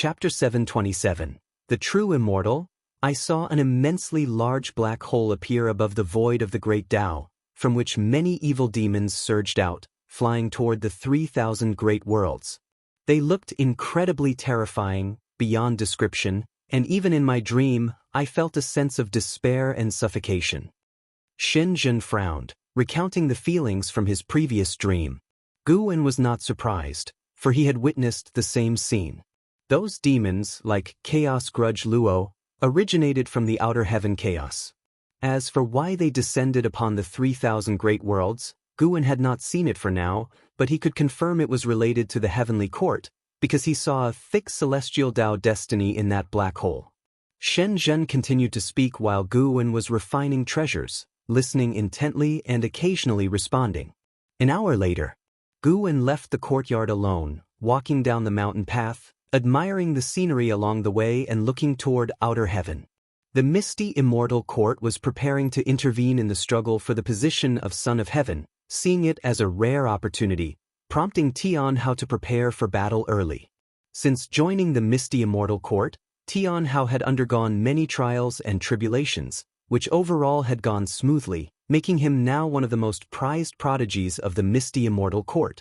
Chapter 727. The True Immortal. I saw an immensely large black hole appear above the void of the great Tao, from which many evil demons surged out, flying toward the 3,000 great worlds. They looked incredibly terrifying, beyond description, and even in my dream, I felt a sense of despair and suffocation. Xianxia frowned, recounting the feelings from his previous dream. Guwen was not surprised, for he had witnessed the same scene. Those demons, like Chaos Grudge Luo, originated from the outer heaven chaos. As for why they descended upon the 3,000 great worlds, Guwen had not seen it for now, but he could confirm it was related to the heavenly court, because he saw a thick celestial Tao destiny in that black hole. Xianxia continued to speak while Guwen was refining treasures, listening intently and occasionally responding. An hour later, Guwen left the courtyard alone, walking down the mountain path, admiring the scenery along the way and looking toward outer heaven. The misty Immortal court was preparing to intervene in the struggle for the position of Son of Heaven, seeing it as a rare opportunity, prompting Xianxia to prepare for battle early. Since joining the misty Immortal court, Xianxia had undergone many trials and tribulations, which overall had gone smoothly, making him now one of the most prized prodigies of the misty Immortal court.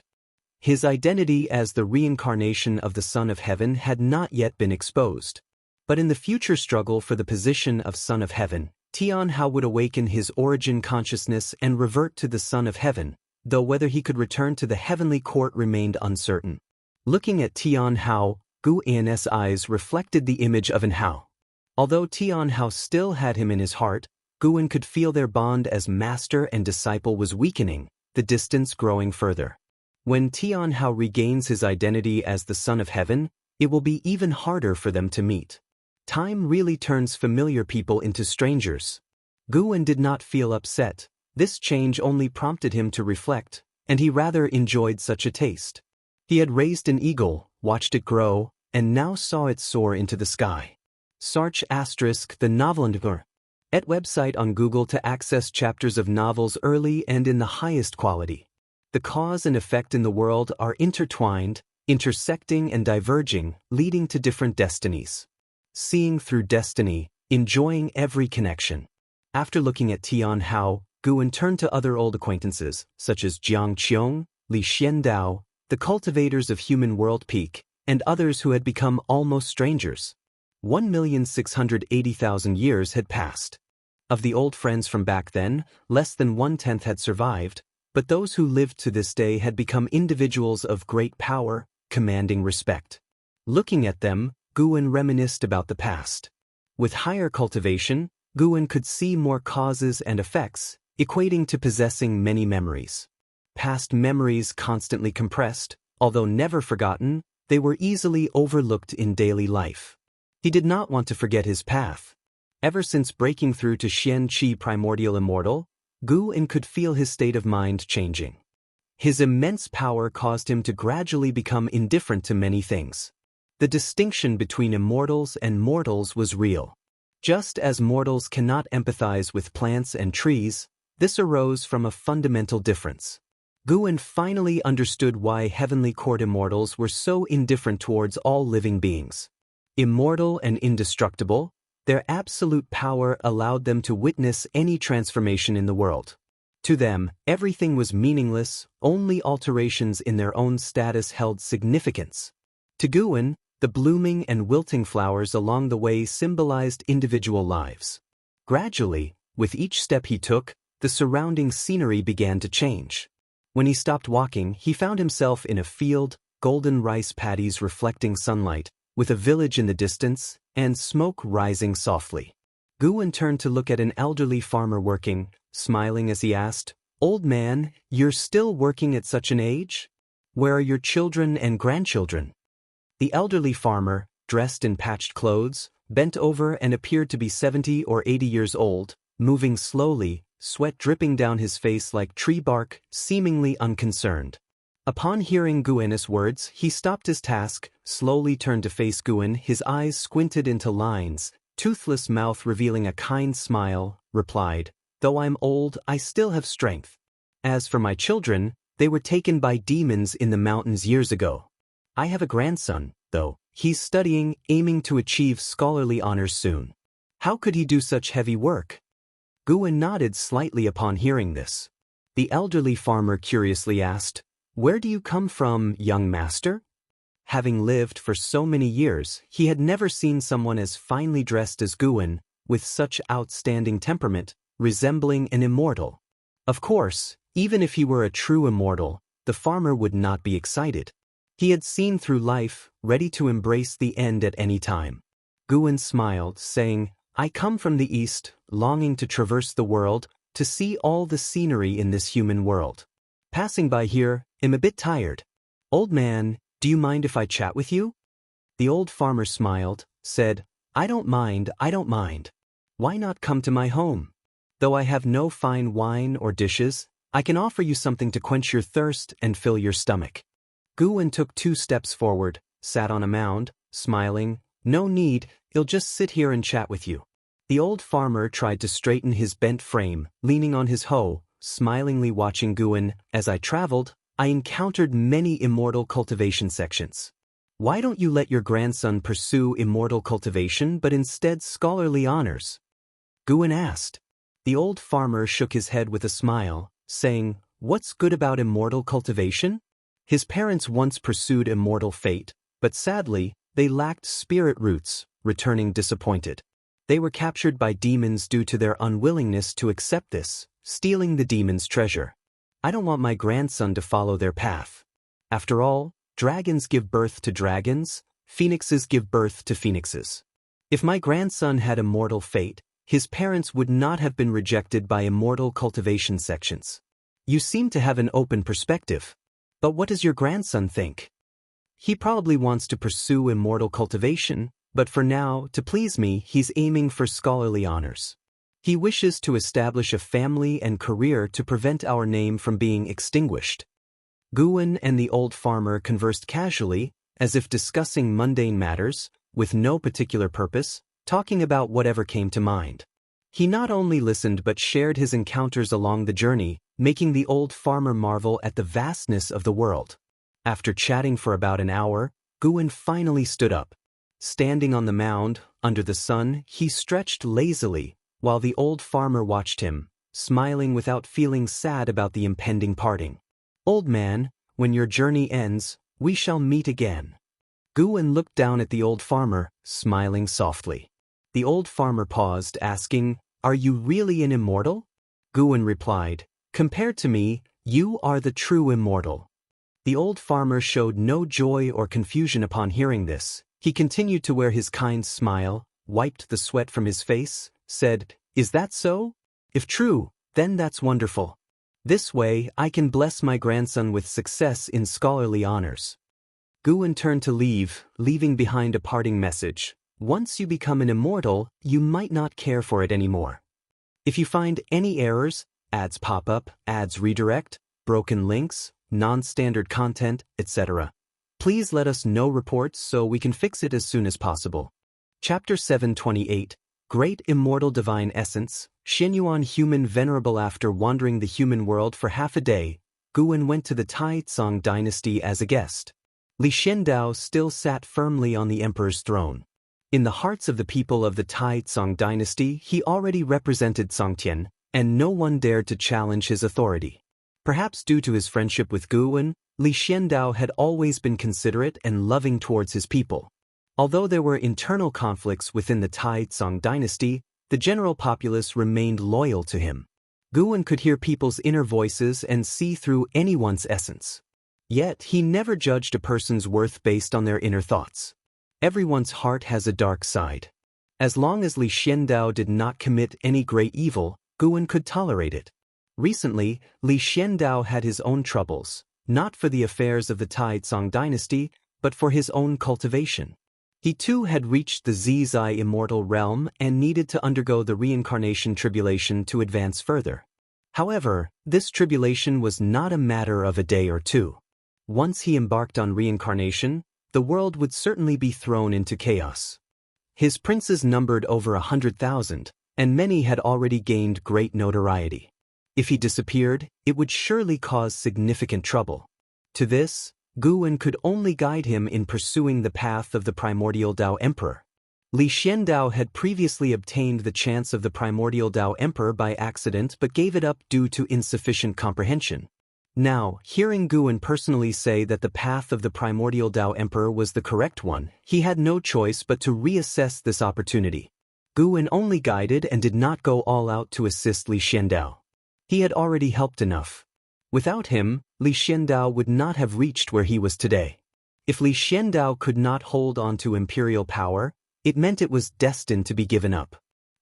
His identity as the reincarnation of the Son of Heaven had not yet been exposed. But in the future struggle for the position of Son of Heaven, Xianxia would awaken his origin consciousness and revert to the Son of Heaven, though whether he could return to the heavenly court remained uncertain. Looking at Xianxia, Guwen's eyes reflected the image of an Hao. Although Xianxia still had him in his heart, Guwen could feel their bond as master and disciple was weakening, the distance growing further. When Xianxia regains his identity as the Son of Heaven, it will be even harder for them to meet. Time really turns familiar people into strangers. Guwen did not feel upset. This change only prompted him to reflect, and he rather enjoyed such a taste. He had raised an eagle, watched it grow, and now saw it soar into the sky. Search *the novel at website on Google to access chapters of novels early and in the highest quality. The cause and effect in the world are intertwined, intersecting and diverging, leading to different destinies. Seeing through destiny, enjoying every connection. After looking at Xianxia, Guwen turned to other old acquaintances, such as Jiang Qiong, Li Xiandao, the cultivators of human world peak, and others who had become almost strangers. 1,680,000 years had passed. Of the old friends from back then, less than 1/10 had survived, but those who lived to this day had become individuals of great power, commanding respect. Looking at them, Guwen reminisced about the past. With higher cultivation, Guwen could see more causes and effects, equating to possessing many memories. Past memories constantly compressed, although never forgotten, they were easily overlooked in daily life. He did not want to forget his path. Ever since breaking through to Xianxia Primordial Immortal, Guwen could feel his state of mind changing. His immense power caused him to gradually become indifferent to many things. The distinction between immortals and mortals was real. Just as mortals cannot empathize with plants and trees, this arose from a fundamental difference. Guwen finally understood why heavenly court immortals were so indifferent towards all living beings. Immortal and indestructible, their absolute power allowed them to witness any transformation in the world. To them, everything was meaningless, only alterations in their own status held significance. To Guwen, the blooming and wilting flowers along the way symbolized individual lives. Gradually, with each step he took, the surrounding scenery began to change. When he stopped walking, he found himself in a field, golden rice paddies reflecting sunlight, with a village in the distance, and smoke rising softly. Guwen turned to look at an elderly farmer working, smiling as he asked, "Old man, you're still working at such an age? Where are your children and grandchildren?" The elderly farmer, dressed in patched clothes, bent over and appeared to be 70 or 80 years old, moving slowly, sweat dripping down his face like tree bark, seemingly unconcerned. Upon hearing Guwen's words, he stopped his task, slowly turned to face Guwen, his eyes squinted into lines, toothless mouth revealing a kind smile, replied, "Though I'm old, I still have strength. As for my children, they were taken by demons in the mountains years ago. I have a grandson, though, He's studying, aiming to achieve scholarly honors soon. How could he do such heavy work? Guwen nodded slightly upon hearing this. The elderly farmer curiously asked, "Where do you come from, young master?" Having lived for so many years, he had never seen someone as finely dressed as Guwen, with such outstanding temperament, resembling an immortal. Of course, even if he were a true immortal, the farmer would not be excited. He had seen through life, ready to embrace the end at any time. Guwen smiled, saying, "I come from the east, longing to traverse the world, to see all the scenery in this human world. Passing by here, am a bit tired. Old man, do you mind if I chat with you?" The old farmer smiled, said, I don't mind. Why not come to my home? Though I have no fine wine or dishes, I can offer you something to quench your thirst and fill your stomach." Guwen took 2 steps forward, sat on a mound, smiling, "No need, I'll just sit here and chat with you." The old farmer tried to straighten his bent frame, leaning on his hoe, smilingly watching Guwen. "As I traveled, I encountered many immortal cultivation sections. Why don't you let your grandson pursue immortal cultivation but instead scholarly honors?" Guwen asked. The old farmer shook his head with a smile, saying, "What's good about immortal cultivation? His parents once pursued immortal fate, but sadly, they lacked spirit roots, returning disappointed. They were captured by demons due to their unwillingness to accept this, stealing the demons' treasure. I don't want my grandson to follow their path. After all, dragons give birth to dragons, phoenixes give birth to phoenixes. If my grandson had immortal fate, his parents would not have been rejected by immortal cultivation sections. You seem to have an open perspective. But what does your grandson think?" "He probably wants to pursue immortal cultivation, but for now, to please me, he's aiming for scholarly honors. He wishes to establish a family and career to prevent our name from being extinguished." Guwen and the old farmer conversed casually, as if discussing mundane matters, with no particular purpose, talking about whatever came to mind. He not only listened but shared his encounters along the journey, making the old farmer marvel at the vastness of the world. After chatting for about an hour, Guwen finally stood up. Standing on the mound, under the sun, he stretched lazily, while the old farmer watched him, smiling without feeling sad about the impending parting. "Old man, when your journey ends, we shall meet again." Guwen looked down at the old farmer, smiling softly. The old farmer paused, asking, "Are you really an immortal?" Guwen replied, "Compared to me, you are the true immortal." The old farmer showed no joy or confusion upon hearing this. He continued to wear his kind smile, wiped the sweat from his face, said, "Is that so? If true, then that's wonderful. This way, I can bless my grandson with success in scholarly honors." Guwen turned to leave, leaving behind a parting message. Once you become an immortal, you might not care for it anymore. If you find any errors, ads pop up, ads redirect, broken links, non-standard content, etc., please let us know reports so we can fix it as soon as possible. Chapter 728, Great Immortal Divine Essence, Xianyuan Human Venerable. After wandering the human world for half a day, Guwen went to the Taizong dynasty as a guest. Li Xiandao still sat firmly on the emperor's throne. In the hearts of the people of the Taizong dynasty, he already represented Songtian, and no one dared to challenge his authority. Perhaps due to his friendship with Guwen, Li Xiandao had always been considerate and loving towards his people. Although there were internal conflicts within the Taizong dynasty, the general populace remained loyal to him. Guwen could hear people's inner voices and see through anyone's essence. Yet he never judged a person's worth based on their inner thoughts. Everyone's heart has a dark side. As long as Li Xiandao did not commit any great evil, Guwen could tolerate it. Recently, Li Xiandao had his own troubles, not for the affairs of the Taizong dynasty, but for his own cultivation. He too had reached the Zizai immortal realm and needed to undergo the reincarnation tribulation to advance further. However, this tribulation was not a matter of a day or two. Once he embarked on reincarnation, the world would certainly be thrown into chaos. His princes numbered over 100,000, and many had already gained great notoriety. If he disappeared, it would surely cause significant trouble. To this, Guwen could only guide him in pursuing the path of the primordial Dao Emperor. Li Xiandao had previously obtained the chance of the primordial Dao Emperor by accident but gave it up due to insufficient comprehension. Now, hearing Guwen personally say that the path of the primordial Dao Emperor was the correct one, he had no choice but to reassess this opportunity. Guwen only guided and did not go all out to assist Li Xiandao. He had already helped enough. Without him, Li Xiandao would not have reached where he was today. If Li Xiandao could not hold on to imperial power, it meant it was destined to be given up.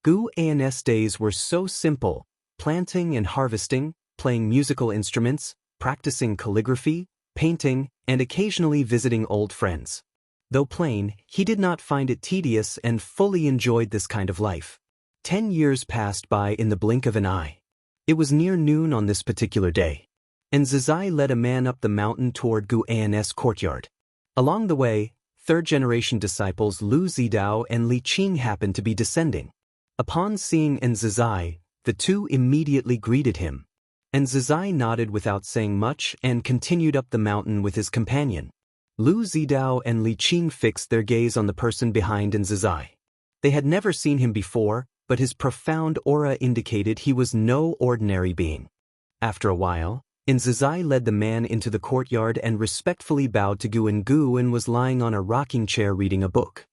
Gu An's days were so simple: planting and harvesting, playing musical instruments, practicing calligraphy, painting, and occasionally visiting old friends. Though plain, he did not find it tedious and fully enjoyed this kind of life. 10 years passed by in the blink of an eye. It was near noon on this particular day, and Zizai led a man up the mountain toward Gu An's courtyard. Along the way, third-generation disciples Lu Zidao and Li Qing happened to be descending. Upon seeing Zizai, the two immediately greeted him. And Zizai nodded without saying much and continued up the mountain with his companion. Lu Zidao and Li Qing fixed their gaze on the person behind Zizai. They had never seen him before, but his profound aura indicated he was no ordinary being. After a while, Zizai led the man into the courtyard and respectfully bowed to Guwen. Guwen was lying on a rocking chair reading a book.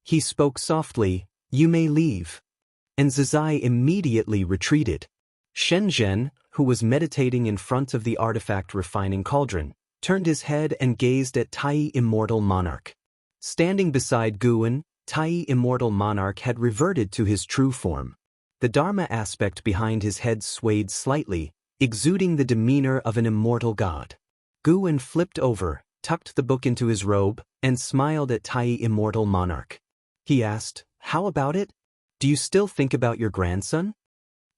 He spoke softly, "You may leave." And Zizai immediately retreated. Shenzhen, who was meditating in front of the artifact refining cauldron, turned his head and gazed at Tai Immortal Monarch. Standing beside Guwen, Tai Immortal Monarch had reverted to his true form. The Dharma aspect behind his head swayed slightly, exuding the demeanor of an immortal god. Guwen flipped over, tucked the book into his robe, and smiled at Tai Immortal Monarch. He asked, "How about it? Do you still think about your grandson?"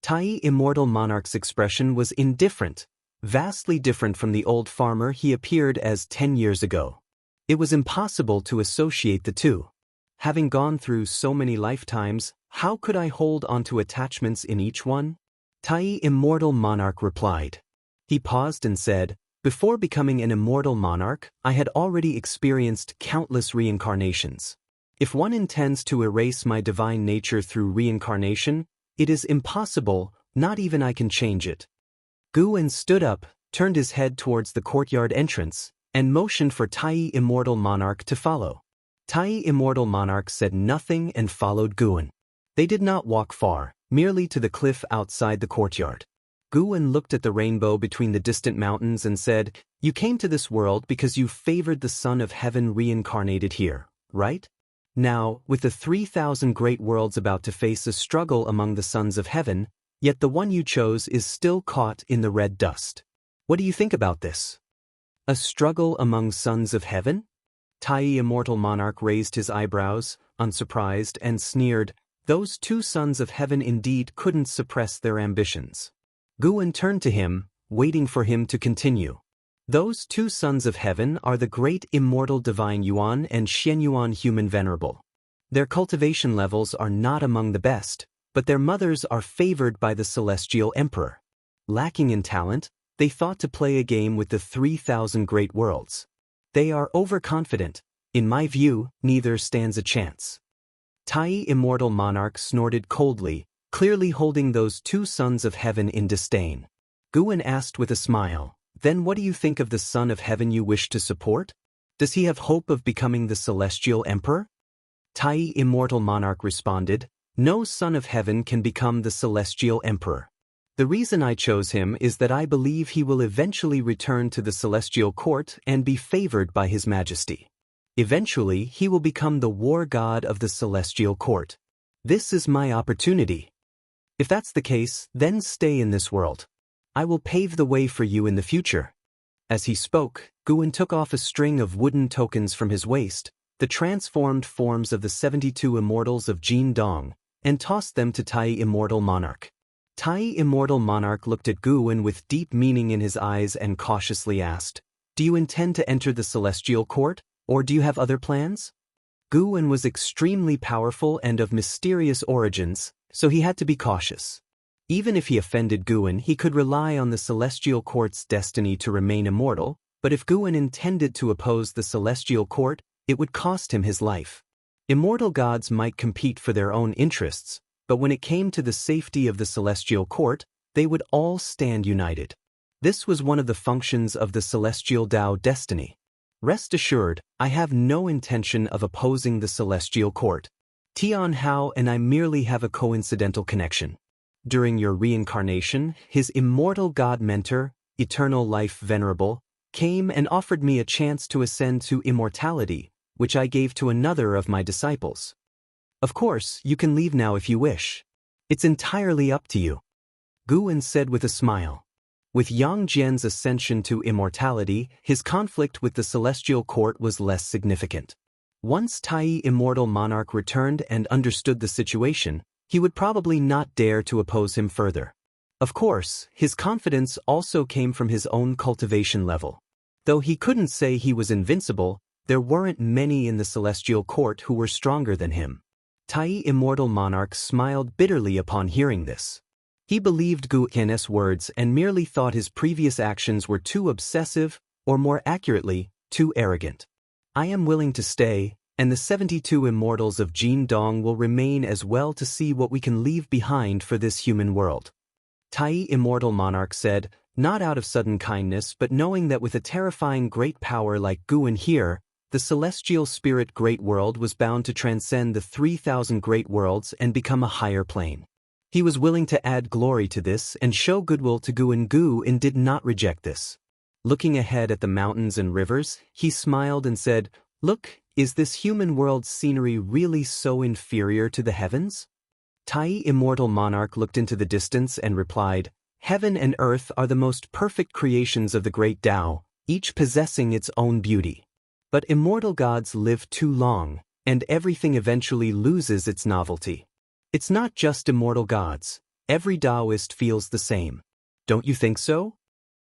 Tai Immortal Monarch's expression was indifferent, vastly different from the old farmer he appeared as 10 years ago. It was impossible to associate the two. Having gone through so many lifetimes, how could I hold onto attachments in each one? Tai Immortal Monarch replied. He paused and said, "Before becoming an immortal monarch, I had already experienced countless reincarnations. If one intends to erase my divine nature through reincarnation, it is impossible, not even I can change it." Guwen stood up, turned his head towards the courtyard entrance, and motioned for Tai Immortal Monarch to follow. Tai Immortal Monarch said nothing and followed Guwen. They did not walk far, merely to the cliff outside the courtyard. Guwen looked at the rainbow between the distant mountains and said, "You came to this world because you favored the Son of Heaven reincarnated here, right? Now, with the 3,000 great worlds about to face a struggle among the sons of heaven, yet the one you chose is still caught in the red dust. What do you think about this?" "A struggle among sons of heaven?" Tai Immortal Monarch raised his eyebrows, unsurprised, and sneered, "Those two sons of heaven indeed couldn't suppress their ambitions." Guwen turned to him, waiting for him to continue. "Those two sons of heaven are the great immortal divine Yuan and Xianyuan human venerable. Their cultivation levels are not among the best, but their mothers are favored by the celestial emperor. Lacking in talent, they thought to play a game with the 3,000 great worlds. They are overconfident. In my view, neither stands a chance." Tai Immortal Monarch snorted coldly, clearly holding those two sons of heaven in disdain. Guwen asked with a smile, "Then what do you think of the son of heaven you wish to support? Does he have hope of becoming the celestial emperor?" Tai Immortal Monarch responded, "No son of heaven can become the celestial emperor. The reason I chose him is that I believe he will eventually return to the celestial court and be favored by his majesty. Eventually, he will become the war god of the celestial court. This is my opportunity. If that's the case, then stay in this world. I will pave the way for you in the future." As he spoke, Guwen took off a string of wooden tokens from his waist, the transformed forms of the 72 immortals of Jin Dong, and tossed them to Tai Immortal Monarch. Tai Immortal Monarch looked at Guwen with deep meaning in his eyes and cautiously asked, "Do you intend to enter the celestial court, or do you have other plans?" Guwen was extremely powerful and of mysterious origins, so he had to be cautious. Even if he offended Guwen, he could rely on the celestial court's destiny to remain immortal, But if Guan intended to oppose the celestial court, it would cost him his life. Immortal gods might compete for their own interests, but when it came to the safety of the celestial court, they would all stand united. This was one of the functions of the celestial Tao destiny. Rest assured, I have no intention of opposing the celestial court. Tian Hao and I merely have a coincidental connection. During your reincarnation, his immortal god mentor, Eternal Life Venerable, came and offered me a chance to ascend to immortality, which I gave to another of my disciples. Of course, you can leave now if you wish. It's entirely up to you. Guan said with a smile. With Yang Jian's ascension to immortality, his conflict with the celestial court was less significant. Once Tai Immortal Monarch returned and understood the situation, he would probably not dare to oppose him further. Of course, his confidence also came from his own cultivation level. Though he couldn't say he was invincible, there weren't many in the celestial court who were stronger than him. Tai Immortal Monarch smiled bitterly upon hearing this. He believed Guan's words and merely thought his previous actions were too obsessive, or more accurately, too arrogant. I am willing to stay, and the 72 immortals of Jin Dong will remain as well to see what we can leave behind for this human world. Tai Immortal Monarch said, not out of sudden kindness but knowing that with a terrifying great power like Guan here, the celestial spirit great world was bound to transcend the 3,000 great worlds and become a higher plane. He was willing to add glory to this and show goodwill to Guan. Guan did not reject this. Looking ahead at the mountains and rivers, he smiled and said, "Look, is this human world's scenery really so inferior to the heavens?" Tai Immortal Monarch looked into the distance and replied, "Heaven and earth are the most perfect creations of the great Tao, each possessing its own beauty. But immortal gods live too long, and everything eventually loses its novelty. It's not just immortal gods. Every Taoist feels the same. Don't you think so?"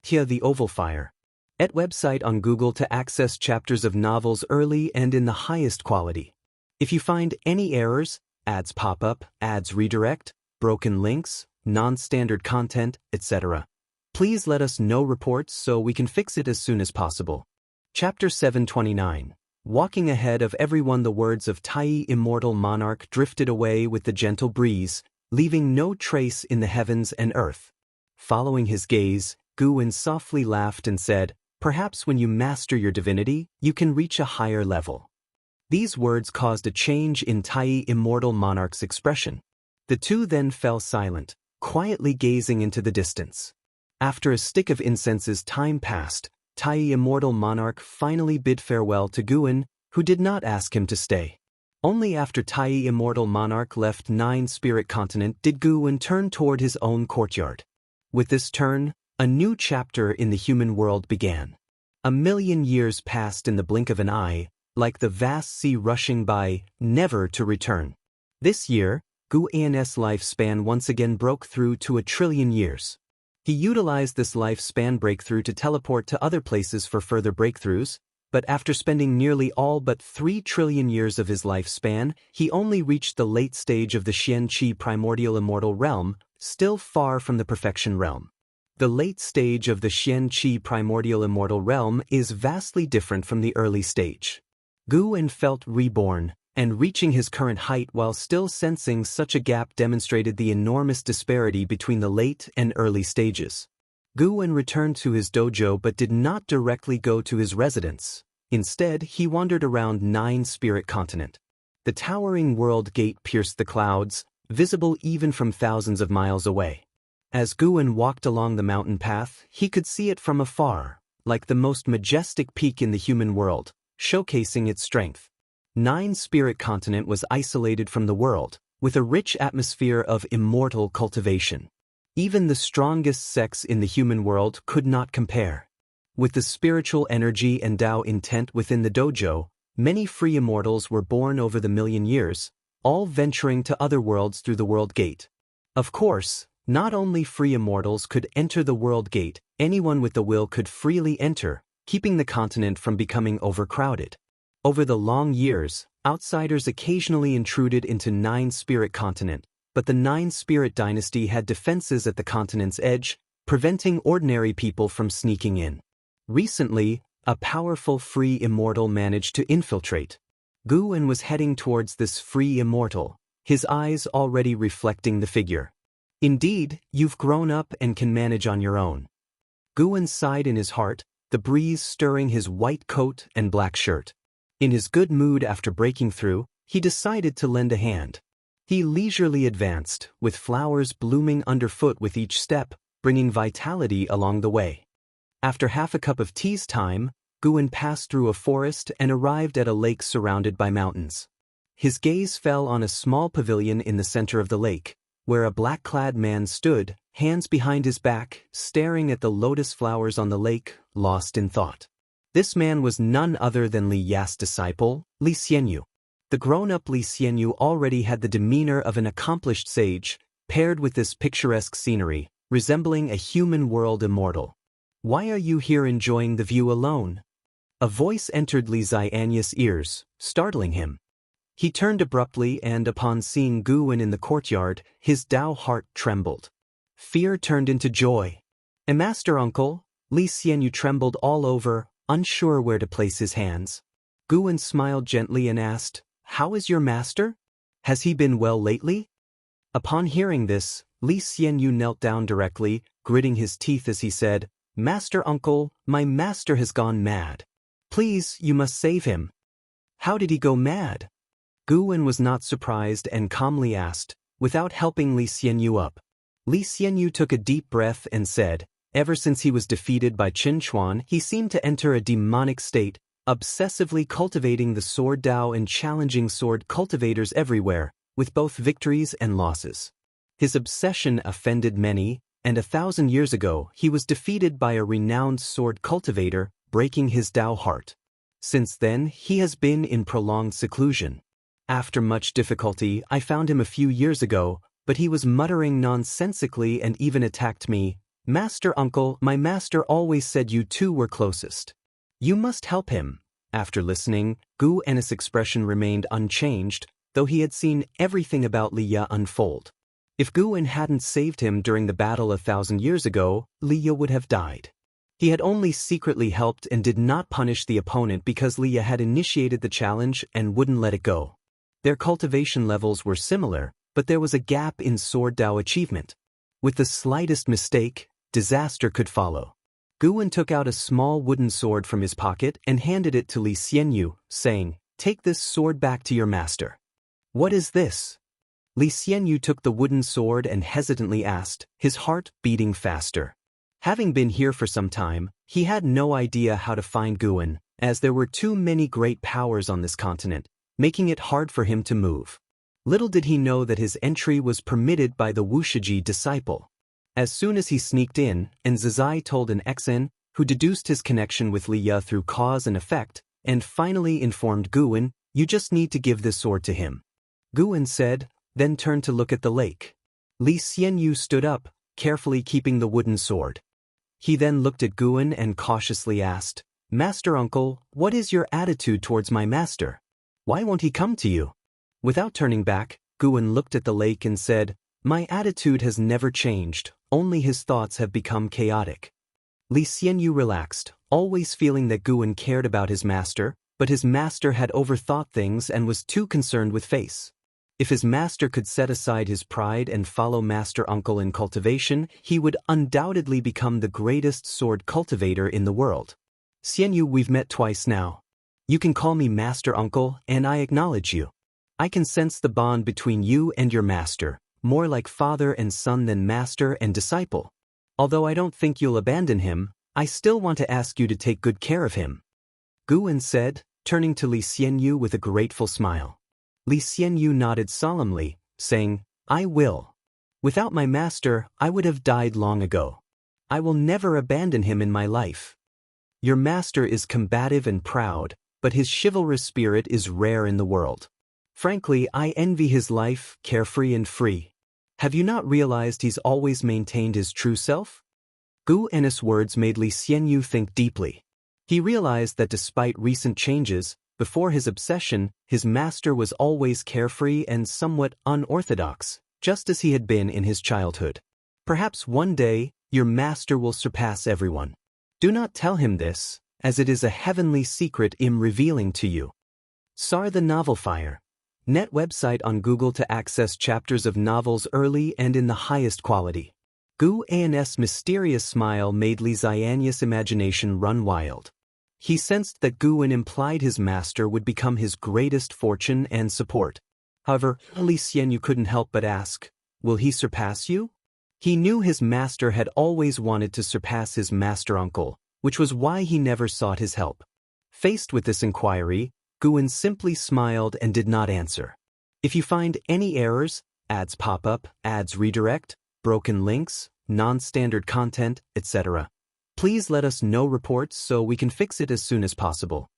Here the Oval Fire. At website on Google to access chapters of novels early and in the highest quality. If you find any errors, ads pop up, ads redirect, broken links, non-standard content, etc., please let us know reports so we can fix it as soon as possible. Chapter 729. Walking ahead of everyone, the words of Tai Immortal Monarch drifted away with the gentle breeze, leaving no trace in the heavens and earth. Following his gaze, Guan softly laughed and said, "Perhaps when you master your divinity, you can reach a higher level." These words caused a change in Tai Immortal Monarch's expression. The two then fell silent, quietly gazing into the distance. After a stick of incense's time passed, Tai Immortal Monarch finally bid farewell to Guan, who did not ask him to stay. Only after Tai Immortal Monarch left 9 Spirit Continent did Guan turn toward his own courtyard. With this turn, a new chapter in the human world began. 1,000,000 years passed in the blink of an eye, like the vast sea rushing by, never to return. This year, Guan's lifespan once again broke through to 1,000,000,000,000 years. He utilized this lifespan breakthrough to teleport to other places for further breakthroughs, but after spending nearly all but 3,000,000,000,000 years of his lifespan, he only reached the late stage of the Xianxia primordial immortal realm, still far from the perfection realm. The late stage of the Xianxia primordial immortal realm is vastly different from the early stage. Guan felt reborn, and reaching his current height while still sensing such a gap demonstrated the enormous disparity between the late and early stages. Guan returned to his dojo but did not directly go to his residence. Instead, he wandered around 9 Spirit Continent. The towering world gate pierced the clouds, visible even from thousands of miles away. As Guan walked along the mountain path, he could see it from afar, like the most majestic peak in the human world, showcasing its strength. 9 Spirit Continent was isolated from the world, with a rich atmosphere of immortal cultivation. Even the strongest sects in the human world could not compare. With the spiritual energy and Tao intent within the dojo, many free immortals were born over the 1,000,000 years, all venturing to other worlds through the world gate. Of course, not only free immortals could enter the world gate, anyone with the will could freely enter, keeping the continent from becoming overcrowded. Over the long years, outsiders occasionally intruded into 9 Spirit Continent, but the 9 Spirit Dynasty had defenses at the continent's edge, preventing ordinary people from sneaking in. Recently, a powerful free immortal managed to infiltrate. Guwen was heading towards this free immortal, his eyes already reflecting the figure. Indeed, you've grown up and can manage on your own. Guwen sighed in his heart, the breeze stirring his white coat and black shirt. In his good mood after breaking through, he decided to lend a hand. He leisurely advanced, with flowers blooming underfoot with each step, bringing vitality along the way. After half a cup of tea's time, Guwen passed through a forest and arrived at a lake surrounded by mountains. His gaze fell on a small pavilion in the center of the lake, where a black-clad man stood, hands behind his back, staring at the lotus flowers on the lake, lost in thought. This man was none other than Li Ya's disciple, Li Xianyu. The grown-up Li Xianyu already had the demeanor of an accomplished sage, paired with this picturesque scenery, resembling a human world immortal. "Why are you here enjoying the view alone?" A voice entered Li Xianya's ears, startling him. He turned abruptly and upon seeing Guwen in the courtyard, his Dao heart trembled. Fear turned into joy. "A master uncle?" Li Xianyu trembled all over, unsure where to place his hands. Guwen smiled gently and asked, "How is your master? Has he been well lately?" Upon hearing this, Li Xianyu knelt down directly, gritting his teeth as he said, "Master uncle, my master has gone mad. Please, you must save him." "How did he go mad?" Guwen was not surprised and calmly asked, without helping Li Xianyu up. Li Xianyu took a deep breath and said, "Ever since he was defeated by Qin Chuan, he seemed to enter a demonic state, obsessively cultivating the sword Dao and challenging sword cultivators everywhere, with both victories and losses. His obsession offended many, and 1,000 years ago he was defeated by a renowned sword cultivator, breaking his Dao heart. Since then, he has been in prolonged seclusion. After much difficulty, I found him a few years ago, but he was muttering nonsensically and even attacked me. 'Master uncle, my master always said you two were closest. You must help him.'" After listening, Gu Ennis' expression remained unchanged, though he had seen everything about Li Ya unfold. If Guwen hadn't saved him during the battle 1,000 years ago, Li Ya would have died. He had only secretly helped and did not punish the opponent because Li Ya had initiated the challenge and wouldn't let it go. Their cultivation levels were similar, but there was a gap in Sword Dao achievement. With the slightest mistake, disaster could follow. Guwen took out a small wooden sword from his pocket and handed it to Li Xianyu, saying, "Take this sword back to your master." "What is this?" Li Xianyu took the wooden sword and hesitantly asked, his heart beating faster. Having been here for some time, he had no idea how to find Guwen, as there were too many great powers on this continent, making it hard for him to move. Little did he know that his entry was permitted by the Wuxia disciple. As soon as he sneaked in, and Zizai told an Xen, who deduced his connection with Li Ya through cause and effect, and finally informed Guwen, "You just need to give this sword to him." Guwen said, then turned to look at the lake. Li Xianyu stood up, carefully keeping the wooden sword. He then looked at Guwen and cautiously asked, "Master uncle, what is your attitude towards my master? Why won't he come to you?" Without turning back, Guwen looked at the lake and said, "My attitude has never changed, only his thoughts have become chaotic." Li Xianyu relaxed, always feeling that Guwen cared about his master, but his master had overthought things and was too concerned with face. If his master could set aside his pride and follow Master Uncle in cultivation, he would undoubtedly become the greatest sword cultivator in the world. "Xianyu, we've met twice now. You can call me Master Uncle, and I acknowledge you. I can sense the bond between you and your master, more like father and son than master and disciple. Although I don't think you'll abandon him, I still want to ask you to take good care of him," Guwen said, turning to Li Xianyu with a grateful smile. Li Xianyu nodded solemnly, saying, "I will. Without my master, I would have died long ago. I will never abandon him in my life. Your master is combative and proud, but his chivalrous spirit is rare in the world. Frankly, I envy his life, carefree and free. Have you not realized he's always maintained his true self?" Gu Ennis' words made Li Xianyu think deeply. He realized that despite recent changes, before his obsession, his master was always carefree and somewhat unorthodox, just as he had been in his childhood. "Perhaps one day, your master will surpass everyone." Do not tell him this, as it is a heavenly secret I'm revealing to you. Sar the Novel Fire. Net website on Google to access chapters of novels early and in the highest quality. Gu An's mysterious smile made Li Xianxia's imagination run wild. He sensed that Gu An implied his master would become his greatest fortune and support. However, Li Xianxia couldn't help but ask, will he surpass you? He knew his master had always wanted to surpass his master-uncle, which was why he never sought his help. Faced with this inquiry, Gu An simply smiled and did not answer. If you find any errors, ads pop up, ads redirect, broken links, non-standard content, etc., please let us know reports so we can fix it as soon as possible.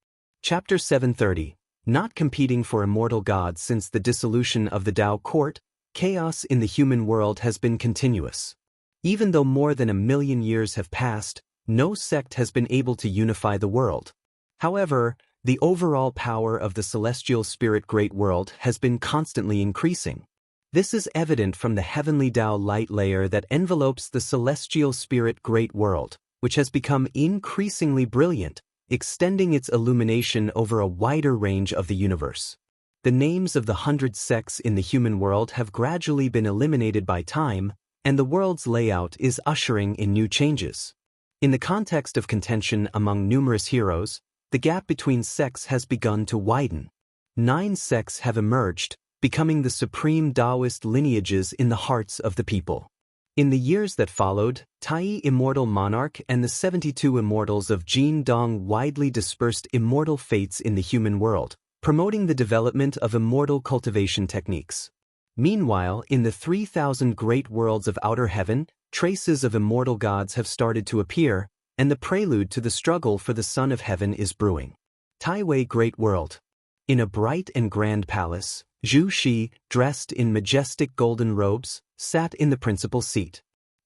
Chapter 730. Not competing for immortal gods. Since the dissolution of the Tao court, chaos in the human world has been continuous. Even though more than 1,000,000 years have passed, no sect has been able to unify the world. However, the overall power of the celestial spirit great world has been constantly increasing. This is evident from the heavenly Tao light layer that envelopes the celestial spirit great world, which has become increasingly brilliant, extending its illumination over a wider range of the universe. The names of the 100 sects in the human world have gradually been eliminated by time, and the world's layout is ushering in new changes. In the context of contention among numerous heroes, the gap between sects has begun to widen. 9 sects have emerged, becoming the supreme Taoist lineages in the hearts of the people. In the years that followed, Tai Immortal Monarch and the 72 Immortals of Jin Dong widely dispersed immortal fates in the human world, promoting the development of immortal cultivation techniques. Meanwhile, in the 3,000 great worlds of outer heaven, traces of immortal gods have started to appear, and the prelude to the struggle for the Son of Heaven is brewing. Taiwei Great World. In a bright and grand palace, Zhu Shi, dressed in majestic golden robes, sat in the principal seat.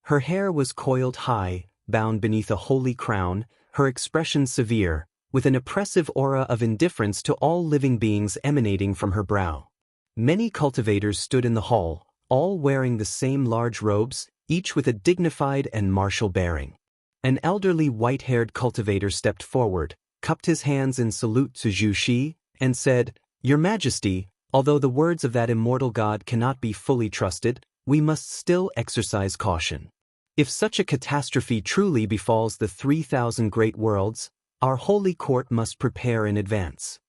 Her hair was coiled high, bound beneath a holy crown, her expression severe, with an oppressive aura of indifference to all living beings emanating from her brow. Many cultivators stood in the hall, all wearing the same large robes, each with a dignified and martial bearing. An elderly white-haired cultivator stepped forward, cupped his hands in salute to Zhu Shi, and said, "Your Majesty, although the words of that immortal god cannot be fully trusted, we must still exercise caution. If such a catastrophe truly befalls the 3,000 great worlds, our holy court must prepare in advance."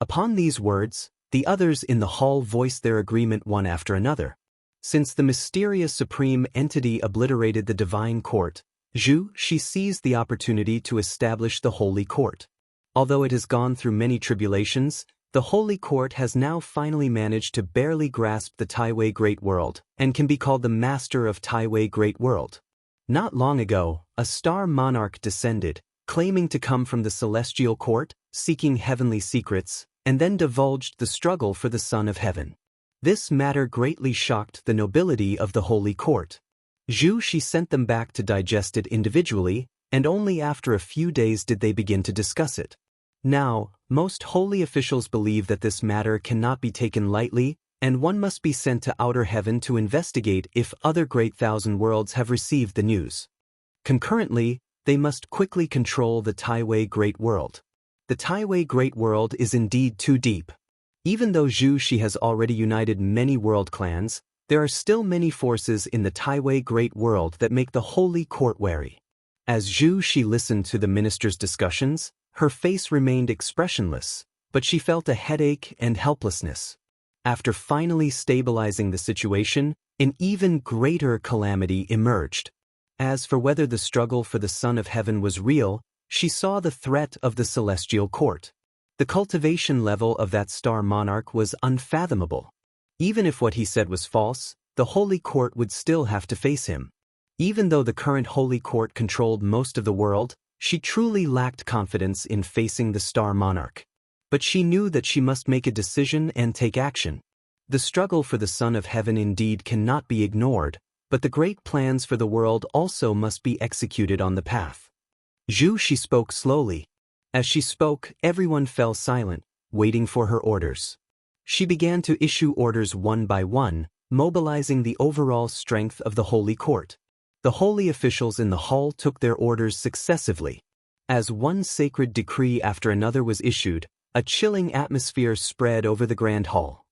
Upon these words, the others in the hall voiced their agreement one after another. Since the mysterious supreme entity obliterated the divine court, Zhu Shi seized the opportunity to establish the holy court. Although it has gone through many tribulations, the holy court has now finally managed to barely grasp the Taiwei Great World and can be called the master of Taiwei Great World. Not long ago, a star monarch descended, claiming to come from the celestial court, seeking heavenly secrets, and then divulged the struggle for the Son of Heaven. This matter greatly shocked the nobility of the holy court. Zhu Shi sent them back to digest it individually, and only after a few days did they begin to discuss it. Now, most holy officials believe that this matter cannot be taken lightly, and one must be sent to outer heaven to investigate if other great thousand worlds have received the news. Concurrently, they must quickly control the Taiwei Great World. The Taiwei Great World is indeed too deep. Even though Zhu Shi has already united many world clans, there are still many forces in the Taiwei Great World that make the holy court wary. As Zhu Shi listened to the minister's discussions, her face remained expressionless, but she felt a headache and helplessness. After finally stabilizing the situation, an even greater calamity emerged. As for whether the struggle for the Son of Heaven was real, she saw the threat of the celestial court. The cultivation level of that star monarch was unfathomable. Even if what he said was false, the holy court would still have to face him. Even though the current holy court controlled most of the world, she truly lacked confidence in facing the star monarch. But she knew that she must make a decision and take action. The struggle for the Son of Heaven indeed cannot be ignored, but the great plans for the world also must be executed on the path. Zhu Shi spoke slowly. As she spoke, everyone fell silent, waiting for her orders. She began to issue orders one by one, mobilizing the overall strength of the holy court. The holy officials in the hall took their orders successively. As one sacred decree after another was issued, a chilling atmosphere spread over the grand hall.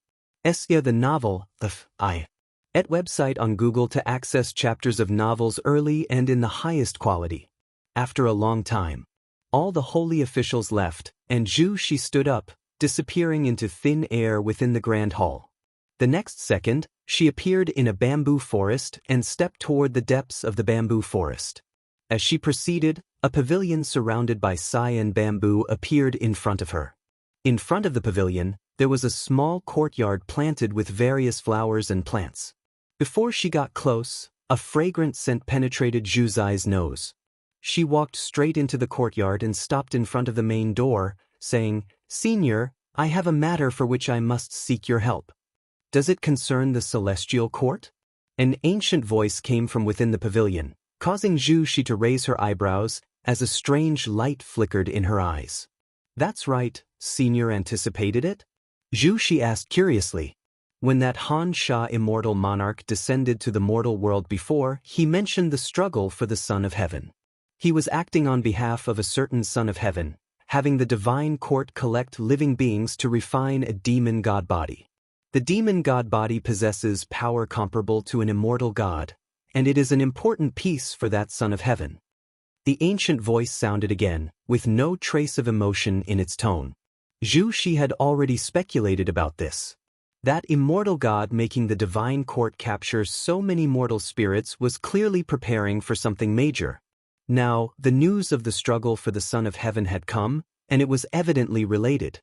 Xianxia the novel, et website on Google to access chapters of novels early and in the highest quality. After a long time, all the holy officials left, and Zhu Shi stood up, disappearing into thin air within the grand hall. The next second, she appeared in a bamboo forest and stepped toward the depths of the bamboo forest. As she proceeded, a pavilion surrounded by cyan bamboo appeared in front of her. In front of the pavilion, there was a small courtyard planted with various flowers and plants. Before she got close, a fragrant scent penetrated Zhu Zai's nose. She walked straight into the courtyard and stopped in front of the main door, saying, "Senior, I have a matter for which I must seek your help." "Does it concern the celestial court?" An ancient voice came from within the pavilion, causing Zhu Shi to raise her eyebrows as a strange light flickered in her eyes. "That's right, Senior anticipated it?" Zhu Shi asked curiously. When that Han Sha immortal monarch descended to the mortal world before, he mentioned the struggle for the Son of Heaven. He was acting on behalf of a certain Son of Heaven, having the divine court collect living beings to refine a demon god body. The demon god body possesses power comparable to an immortal god, and it is an important piece for that Son of Heaven. The ancient voice sounded again, with no trace of emotion in its tone. Zhu Shi had already speculated about this. That immortal god making the divine court capture so many mortal spirits was clearly preparing for something major. Now, the news of the struggle for the Son of Heaven had come, and it was evidently related.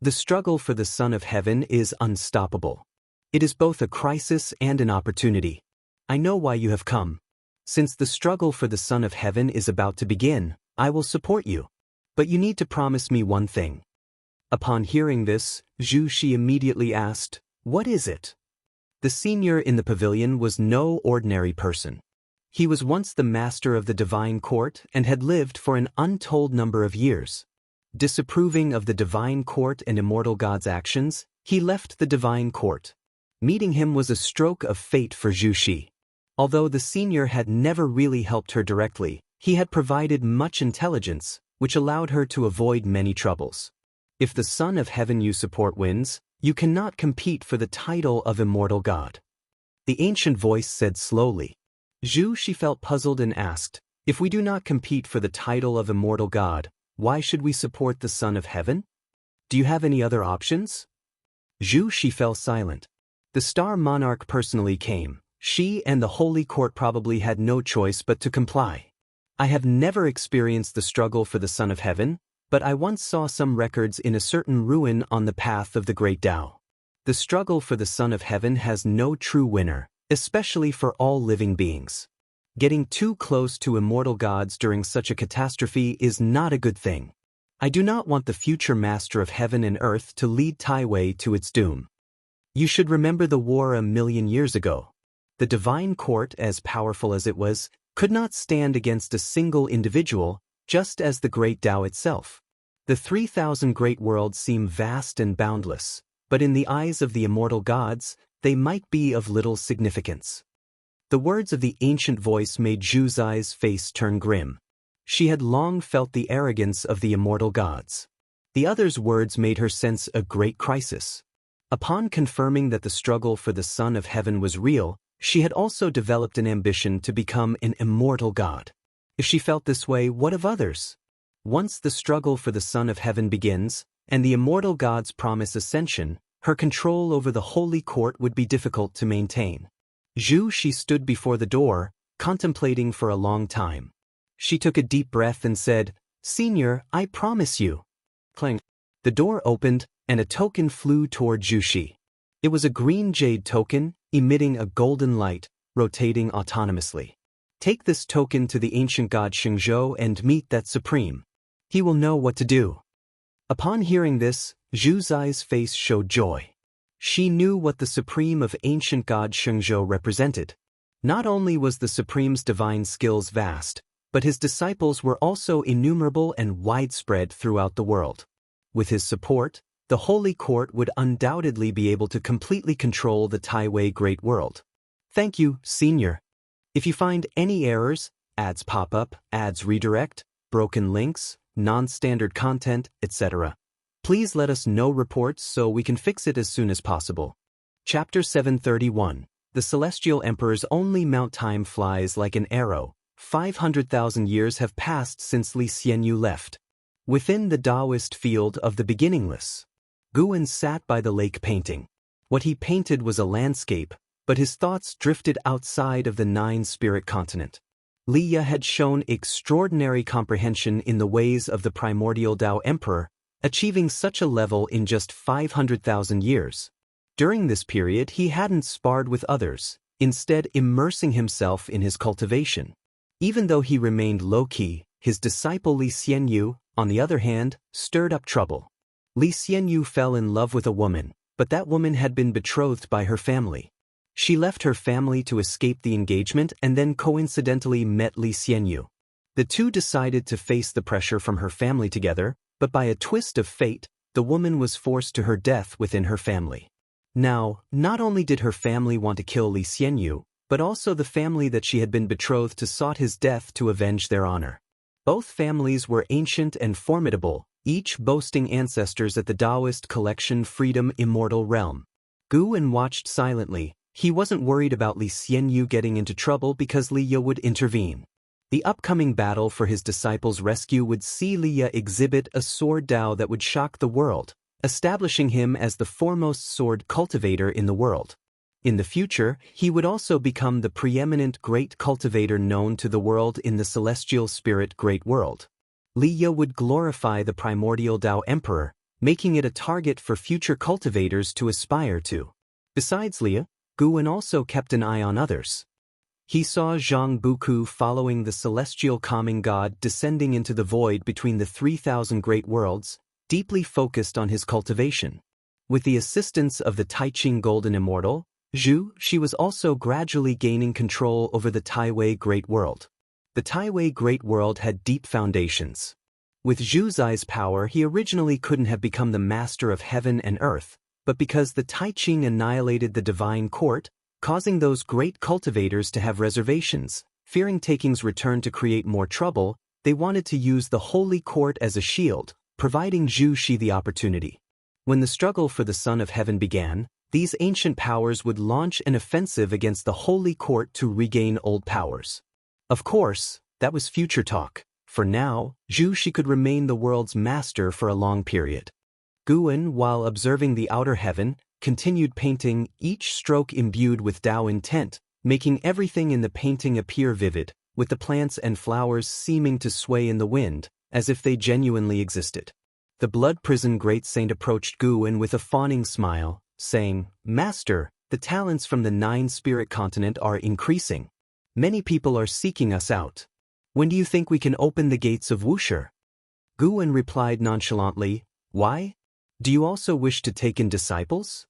The struggle for the Son of Heaven is unstoppable. It is both a crisis and an opportunity. I know why you have come. Since the struggle for the Son of Heaven is about to begin, I will support you. But you need to promise me one thing. Upon hearing this, Zhu Shi immediately asked, "What is it?" The senior in the pavilion was no ordinary person. He was once the master of the divine court and had lived for an untold number of years. Disapproving of the divine court and immortal god's actions, he left the divine court. Meeting him was a stroke of fate for Zhu Shi. Although the senior had never really helped her directly, he had provided much intelligence, which allowed her to avoid many troubles. If the Son of Heaven you support wins, you cannot compete for the title of immortal god. The ancient voice said slowly. Zhu Shi felt puzzled and asked, "If we do not compete for the title of immortal god, why should we support the Son of Heaven? Do you have any other options?" Zhu Shi fell silent. The star monarch personally came. She and the holy court probably had no choice but to comply. "I have never experienced the struggle for the Son of Heaven, but I once saw some records in a certain ruin on the path of the great Tao. The struggle for the Son of Heaven has no true winner, especially for all living beings. Getting too close to immortal gods during such a catastrophe is not a good thing. I do not want the future master of heaven and earth to lead Taiwei to its doom. You should remember the war 1,000,000 years ago. The divine court, as powerful as it was, could not stand against a single individual, just as the great Tao itself. The 3,000 great worlds seem vast and boundless, but in the eyes of the immortal gods, they might be of little significance." The words of the ancient voice made Zhu Zai's face turn grim. She had long felt the arrogance of the immortal gods. The other's words made her sense a great crisis. Upon confirming that the struggle for the Son of Heaven was real, she had also developed an ambition to become an immortal god. If she felt this way, what of others? Once the struggle for the Son of Heaven begins, and the immortal gods promise ascension, her control over the holy court would be difficult to maintain. Zhu Shi stood before the door, contemplating for a long time. She took a deep breath and said, "Senior, I promise you." Clang. The door opened, and a token flew toward Zhu Shi. It was a green jade token, emitting a golden light, rotating autonomously. "Take this token to the ancient god Xianxia and meet that supreme. He will know what to do." Upon hearing this, Zhu Zai's face showed joy. She knew what the supreme of ancient god Xianxia represented. Not only was the supreme's divine skills vast, but his disciples were also innumerable and widespread throughout the world. With his support, the holy court would undoubtedly be able to completely control the Taiwei Great World. "Thank you, Senior." If you find any errors, ads pop up, ads redirect, broken links, non-standard content, etc., please let us know reports so we can fix it as soon as possible. Chapter 731. The Celestial Emperor's only mount. Time flies like an arrow. 500,000 years have passed since Li Xianyu left. Within the Taoist field of the beginningless, Guwen sat by the lake painting. What he painted was a landscape, but his thoughts drifted outside of the nine-spirit continent. Liya had shown extraordinary comprehension in the ways of the primordial Tao Emperor, achieving such a level in just 500,000 years. During this period he hadn't sparred with others, instead immersing himself in his cultivation. Even though he remained low-key, his disciple Li Xianyu, on the other hand, stirred up trouble. Li Xianyu fell in love with a woman, but that woman had been betrothed by her family. She left her family to escape the engagement and then coincidentally met Li Xianyu. The two decided to face the pressure from her family together, but by a twist of fate, the woman was forced to her death within her family. Now, not only did her family want to kill Li Xianyu, but also the family that she had been betrothed to sought his death to avenge their honor. Both families were ancient and formidable, each boasting ancestors at the Taoist collection Freedom Immortal realm. Guwen watched silently. He wasn't worried about Li Xianyu getting into trouble because Liya would intervene. The upcoming battle for his disciples' rescue would see Liya exhibit a sword Tao that would shock the world, establishing him as the foremost sword cultivator in the world. In the future, he would also become the preeminent great cultivator known to the world in the celestial spirit great world. Liya would glorify the primordial Tao Emperor, making it a target for future cultivators to aspire to. Besides Liya, Guwen also kept an eye on others. He saw Zhang Buku following the celestial calming god descending into the void between the 3,000 great worlds, deeply focused on his cultivation. With the assistance of the Taiqing Golden Immortal, Zhu, she was also gradually gaining control over the Taiwei Great World. The Taiwei Great World had deep foundations. With Zhu Zai's power, he originally couldn't have become the master of heaven and earth, but because the Taiqing annihilated the divine court, causing those great cultivators to have reservations, fearing taking's return to create more trouble, they wanted to use the holy court as a shield, providing Zhu Shi the opportunity. When the struggle for the Son of Heaven began, these ancient powers would launch an offensive against the holy court to regain old powers. Of course, that was future talk. For now, Zhu Shi could remain the world's master for a long period. Guwen, while observing the outer heaven, continued painting, each stroke imbued with Tao intent, making everything in the painting appear vivid, with the plants and flowers seeming to sway in the wind, as if they genuinely existed. The blood prison great saint approached Guwen with a fawning smile, saying, "Master, the talents from the nine-spirit continent are increasing. Many people are seeking us out. When do you think we can open the gates of Wuxia?" Guwen replied nonchalantly, "Why? Do you also wish to take in disciples?"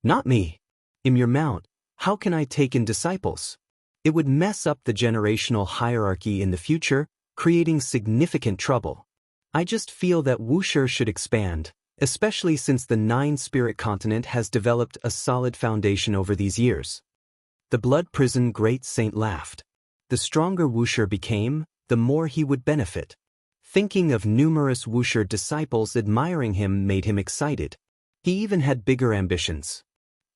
"Not me. I'm your mount. How can I take in disciples? It would mess up the generational hierarchy in the future, creating significant trouble. I just feel that Wuxia should expand, especially since the nine-spirit continent has developed a solid foundation over these years." The blood prison great saint laughed. The stronger Wuxia became, the more he would benefit. Thinking of numerous Wuxia disciples admiring him made him excited. He even had bigger ambitions.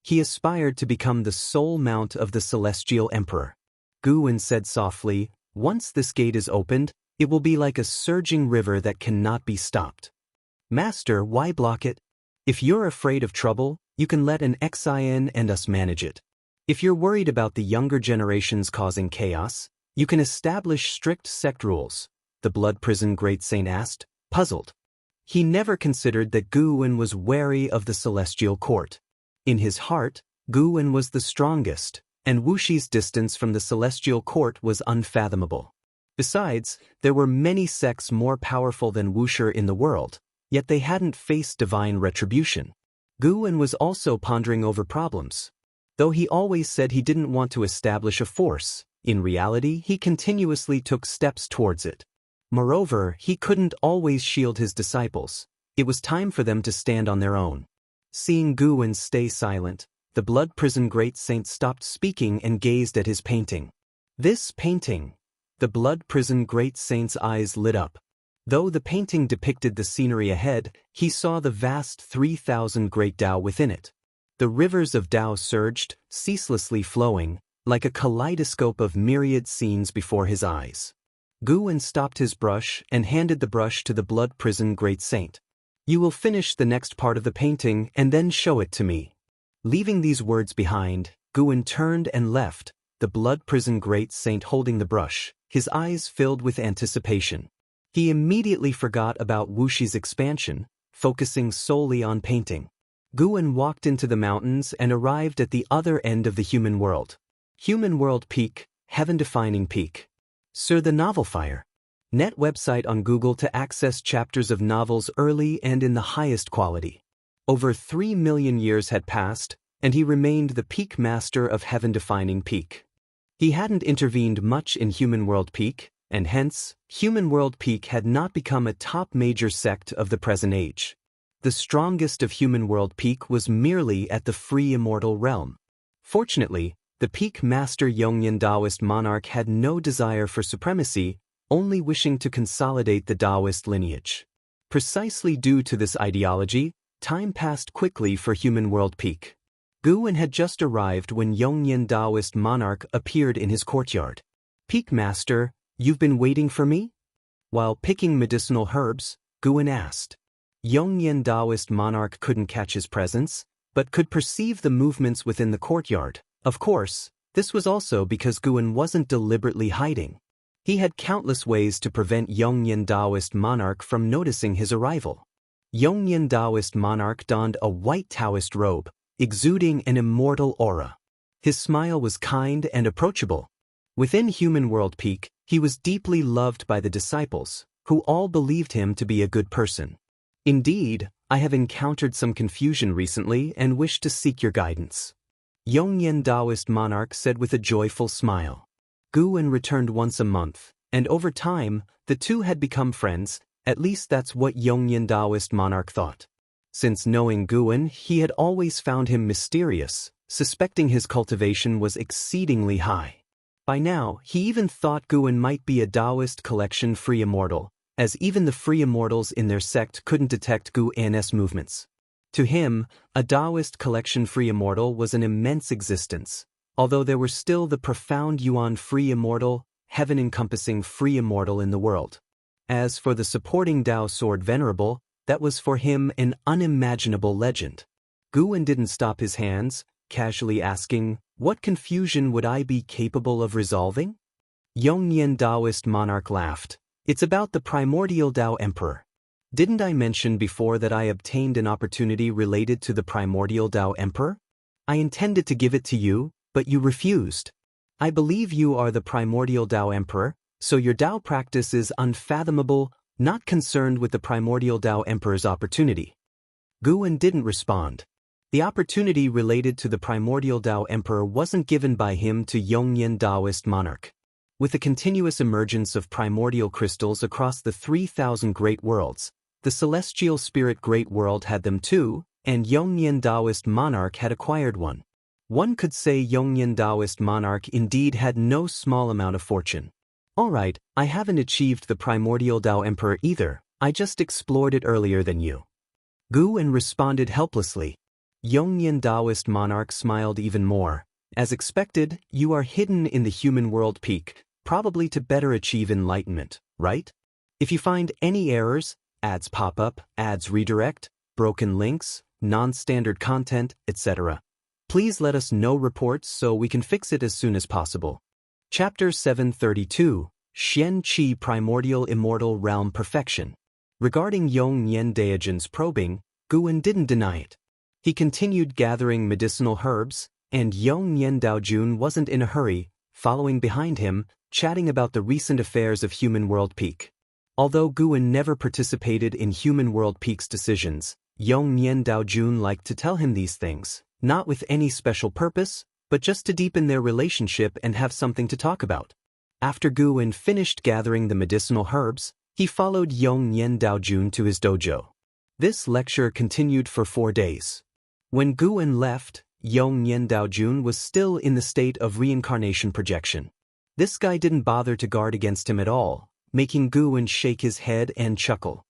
He aspired to become the sole mount of the Celestial Emperor. Guwen said softly, "Once this gate is opened, it will be like a surging river that cannot be stopped." "Master, why block it? If you're afraid of trouble, you can let an Xin and us manage it. If you're worried about the younger generations causing chaos, you can establish strict sect rules," the blood prison great saint asked, puzzled. He never considered that Guwen was wary of the celestial court. In his heart, Guwen was the strongest, and Wuxi's distance from the celestial court was unfathomable. Besides, there were many sects more powerful than Wuxia in the world, yet they hadn't faced divine retribution. Guwen was also pondering over problems. Though he always said he didn't want to establish a force, in reality he continuously took steps towards it. Moreover, he couldn't always shield his disciples. It was time for them to stand on their own. Seeing Guwen stay silent, the blood prison great saint stopped speaking and gazed at his painting. This painting. The blood prison great saint's eyes lit up. Though the painting depicted the scenery ahead, he saw the vast 3,000 great Tao within it. The rivers of Tao surged, ceaselessly flowing, like a kaleidoscope of myriad scenes before his eyes. Guwen stopped his brush and handed the brush to the blood prison great saint. You will finish the next part of the painting and then show it to me. Leaving these words behind, Guwen turned and left, the blood prison great saint holding the brush, his eyes filled with anticipation. He immediately forgot about Wuxia's expansion, focusing solely on painting. Guwen walked into the mountains and arrived at the other end of the human world. Human World Peak, heaven-defining peak. Sir the Novel Fire. Net website on Google to access chapters of novels early and in the highest quality. Over 3 million years had passed, and he remained the peak master of heaven-defining peak. He hadn't intervened much in Human World Peak, and hence, Human World Peak had not become a top major sect of the present age. The strongest of Human World Peak was merely at the free immortal realm. Fortunately, the peak master Yongyan Taoist monarch had no desire for supremacy, only wishing to consolidate the Taoist lineage. Precisely due to this ideology, time passed quickly for Human World Peak. Guwen had just arrived when Yongyan Taoist monarch appeared in his courtyard. Peak master, you've been waiting for me? While picking medicinal herbs, Guwen asked. Yongyan Taoist monarch couldn't catch his presence, but could perceive the movements within the courtyard. Of course, this was also because Guwen wasn't deliberately hiding. He had countless ways to prevent Yongyan Taoist monarch from noticing his arrival. Yongyan Taoist monarch donned a white Taoist robe, exuding an immortal aura. His smile was kind and approachable. Within Human World Peak, he was deeply loved by the disciples, who all believed him to be a good person. Indeed, I have encountered some confusion recently and wish to seek your guidance. Yongyan Taoist monarch said with a joyful smile. Guwen returned once a month, and over time, the two had become friends, at least that's what Yongyan Taoist monarch thought. Since knowing Guwen, he had always found him mysterious, suspecting his cultivation was exceedingly high. By now, he even thought Guwen might be a Taoist collection free immortal, as even the free immortals in their sect couldn't detect Guwen's movements. To him, a Taoist collection free immortal was an immense existence, although there were still the profound Yuan free immortal, heaven-encompassing free immortal in the world. As for the supporting Tao sword venerable, that was for him an unimaginable legend. Guwen didn't stop his hands, casually asking, what confusion would I be capable of resolving? Yongyan Taoist monarch laughed. It's about the primordial Tao emperor. Didn't I mention before that I obtained an opportunity related to the primordial Tao emperor? I intended to give it to you, but you refused. I believe you are the primordial Tao emperor, so your Tao practice is unfathomable, not concerned with the primordial Tao emperor's opportunity. Guwen didn't respond. The opportunity related to the primordial Tao emperor wasn't given by him to Yongyan Taoist monarch. With the continuous emergence of primordial crystals across the 3,000 great worlds, the celestial spirit great world had them too, and Yongyan Taoist monarch had acquired one. One could say Yongyan Taoist monarch indeed had no small amount of fortune. Alright, I haven't achieved the primordial Tao emperor either, I just explored it earlier than you. Guwen responded helplessly. Yongyan Taoist monarch smiled even more. As expected, you are hidden in the Human World Peak, probably to better achieve enlightenment, right? If you find any errors, ads pop up, ads redirect, broken links, non-standard content, etc., please let us know reports so we can fix it as soon as possible. Chapter 732, Xianxia Primordial Immortal Realm Perfection. Regarding Yongyan Daojian's probing, Guwen didn't deny it. He continued gathering medicinal herbs, and Yongyan Daojun wasn't in a hurry, following behind him, chatting about the recent affairs of Human World Peak. Although Guwen never participated in Human World Peak's decisions, Yongyan Daojun liked to tell him these things, not with any special purpose, but just to deepen their relationship and have something to talk about. After Guwen finished gathering the medicinal herbs, he followed Yongyan Daojun to his dojo. This lecture continued for 4 days. When Guwen left, Yongyan Daojun was still in the state of reincarnation projection. This guy didn't bother to guard against him at all, making Guwen shake his head and chuckle.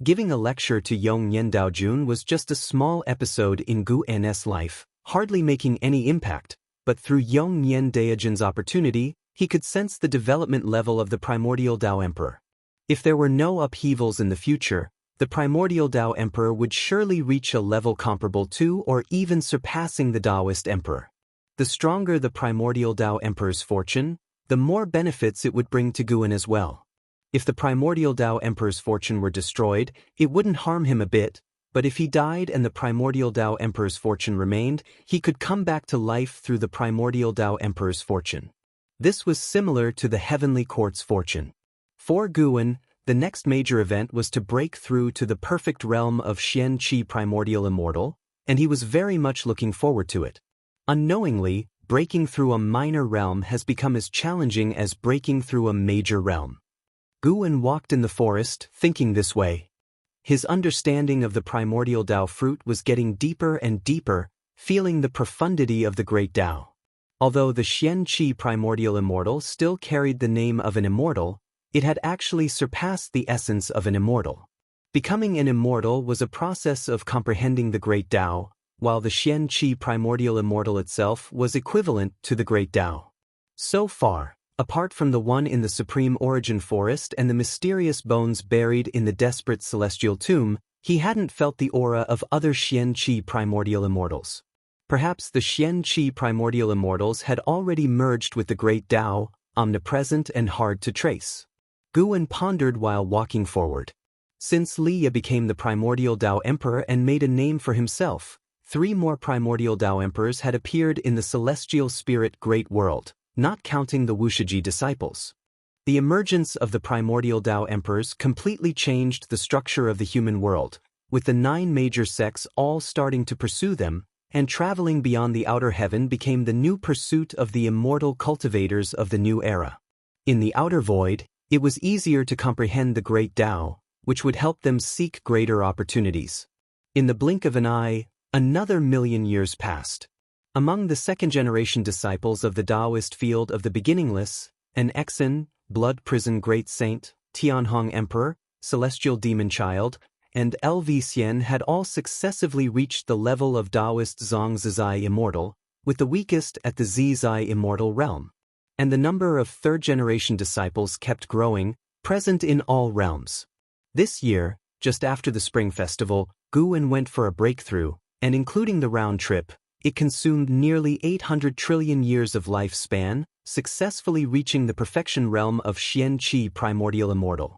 Giving a lecture to young Yen Daojun was just a small episode in Guwen's life, hardly making any impact, but through young Yen Daojun's opportunity, he could sense the development level of the primordial Dao Emperor. If there were no upheavals in the future, the primordial Dao Emperor would surely reach a level comparable to or even surpassing the Daoist Emperor. The stronger the primordial Dao Emperor's fortune, the more benefits it would bring to Guwen as well. If the primordial Dao Emperor's fortune were destroyed, it wouldn't harm him a bit, but if he died and the primordial Dao Emperor's fortune remained, he could come back to life through the primordial Dao Emperor's fortune. This was similar to the Heavenly Court's fortune. For Guwen, the next major event was to break through to the perfect realm of Xianxia Primordial Immortal, and he was very much looking forward to it. Unknowingly, breaking through a minor realm has become as challenging as breaking through a major realm. Guwen walked in the forest, thinking this way. His understanding of the primordial Dao fruit was getting deeper and deeper, feeling the profundity of the great Dao. Although the Xianxia Primordial Immortal still carried the name of an immortal, it had actually surpassed the essence of an immortal. Becoming an immortal was a process of comprehending the great Dao, while the Xianxia Primordial Immortal itself was equivalent to the great Dao. So far, apart from the one in the Supreme Origin Forest and the mysterious bones buried in the desperate celestial tomb, he hadn't felt the aura of other Xianxia Primordial Immortals. Perhaps the Xianxia Primordial Immortals had already merged with the great Dao, omnipresent and hard to trace. Guwen pondered while walking forward. Since Liya became the primordial Dao Emperor and made a name for himself, 3 more primordial Dao Emperors had appeared in the celestial spirit great world, not counting the Wuxia disciples. The emergence of the primordial Dao Emperors completely changed the structure of the human world, with the 9 major sects all starting to pursue them, and traveling beyond the outer heaven became the new pursuit of the immortal cultivators of the new era. In the outer void, it was easier to comprehend the great Dao, which would help them seek greater opportunities. In the blink of an eye, another 1,000,000 years passed. Among the second-generation disciples of the Taoist field of the beginningless, an Exen, blood prison great saint, Tianhong Emperor, celestial demon child, and LV Xian had all successively reached the level of Taoist Zhongzhizai Immortal, with the weakest at the Zizai Immortal realm. And the number of third-generation disciples kept growing, present in all realms. This year, just after the Spring Festival, Guwen went for a breakthrough, and including the round trip, it consumed nearly 800 trillion years of lifespan, successfully reaching the perfection realm of Xianxia Primordial Immortal.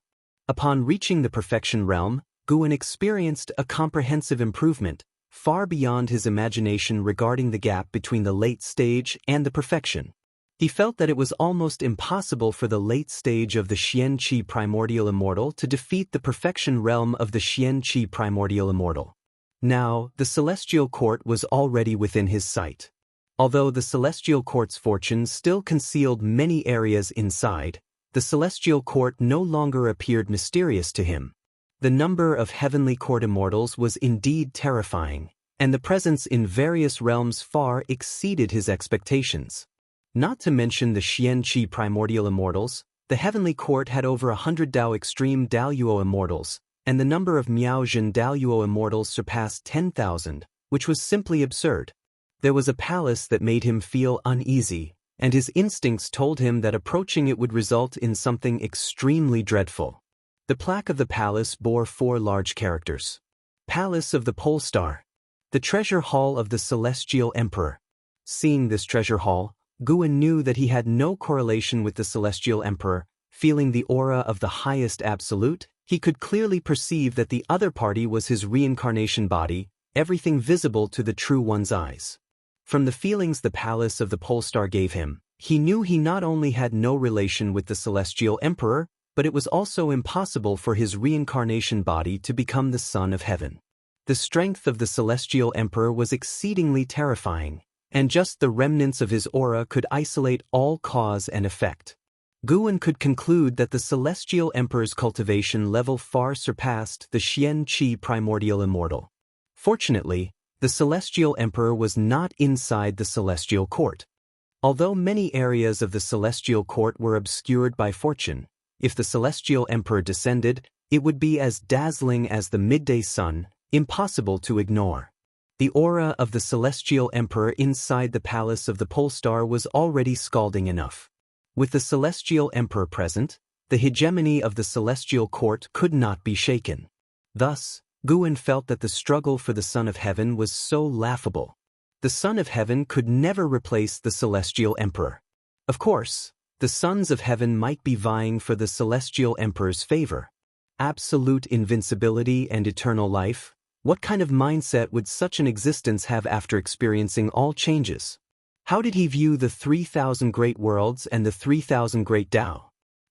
Upon reaching the perfection realm, Guwen experienced a comprehensive improvement, far beyond his imagination regarding the gap between the late stage and the perfection. He felt that it was almost impossible for the late stage of the Xianxia Primordial Immortal to defeat the perfection realm of the Xianxia Primordial Immortal. Now, the Celestial Court was already within his sight. Although the Celestial Court's fortunes still concealed many areas inside, the Celestial Court no longer appeared mysterious to him. The number of Heavenly Court immortals was indeed terrifying, and the presence in various realms far exceeded his expectations. Not to mention the Xianxia Primordial Immortals, the Heavenly Court had over 100 Dao Extreme Daluo Immortals, and the number of Miaojin Daluo Immortals surpassed 10,000, which was simply absurd. There was a palace that made him feel uneasy, and his instincts told him that approaching it would result in something extremely dreadful. The plaque of the palace bore 4 large characters. Palace of the Pole Star. The treasure hall of the Celestial Emperor. Seeing this treasure hall, Guwen knew that he had no correlation with the Celestial Emperor. Feeling the aura of the highest absolute, he could clearly perceive that the other party was his reincarnation body, everything visible to the True One's eyes. From the feelings the Palace of the Pole Star gave him, he knew he not only had no relation with the Celestial Emperor, but it was also impossible for his reincarnation body to become the Son of Heaven. The strength of the Celestial Emperor was exceedingly terrifying, and just the remnants of his aura could isolate all cause and effect. Guwen could conclude that the Celestial Emperor's cultivation level far surpassed the Xianxia Primordial Immortal. Fortunately, the Celestial Emperor was not inside the Celestial Court. Although many areas of the celestial court were obscured by fortune, if the celestial emperor descended, it would be as dazzling as the midday sun, impossible to ignore. The aura of the celestial emperor inside the palace of the Polestar was already scalding enough. With the celestial emperor present, the hegemony of the celestial court could not be shaken. Thus, Guan felt that the struggle for the Son of Heaven was so laughable. The Son of Heaven could never replace the celestial emperor. Of course, the Sons of Heaven might be vying for the celestial emperor's favor. Absolute invincibility and eternal life? What kind of mindset would such an existence have after experiencing all changes? How did he view the 3,000 great worlds and the 3,000 great Tao?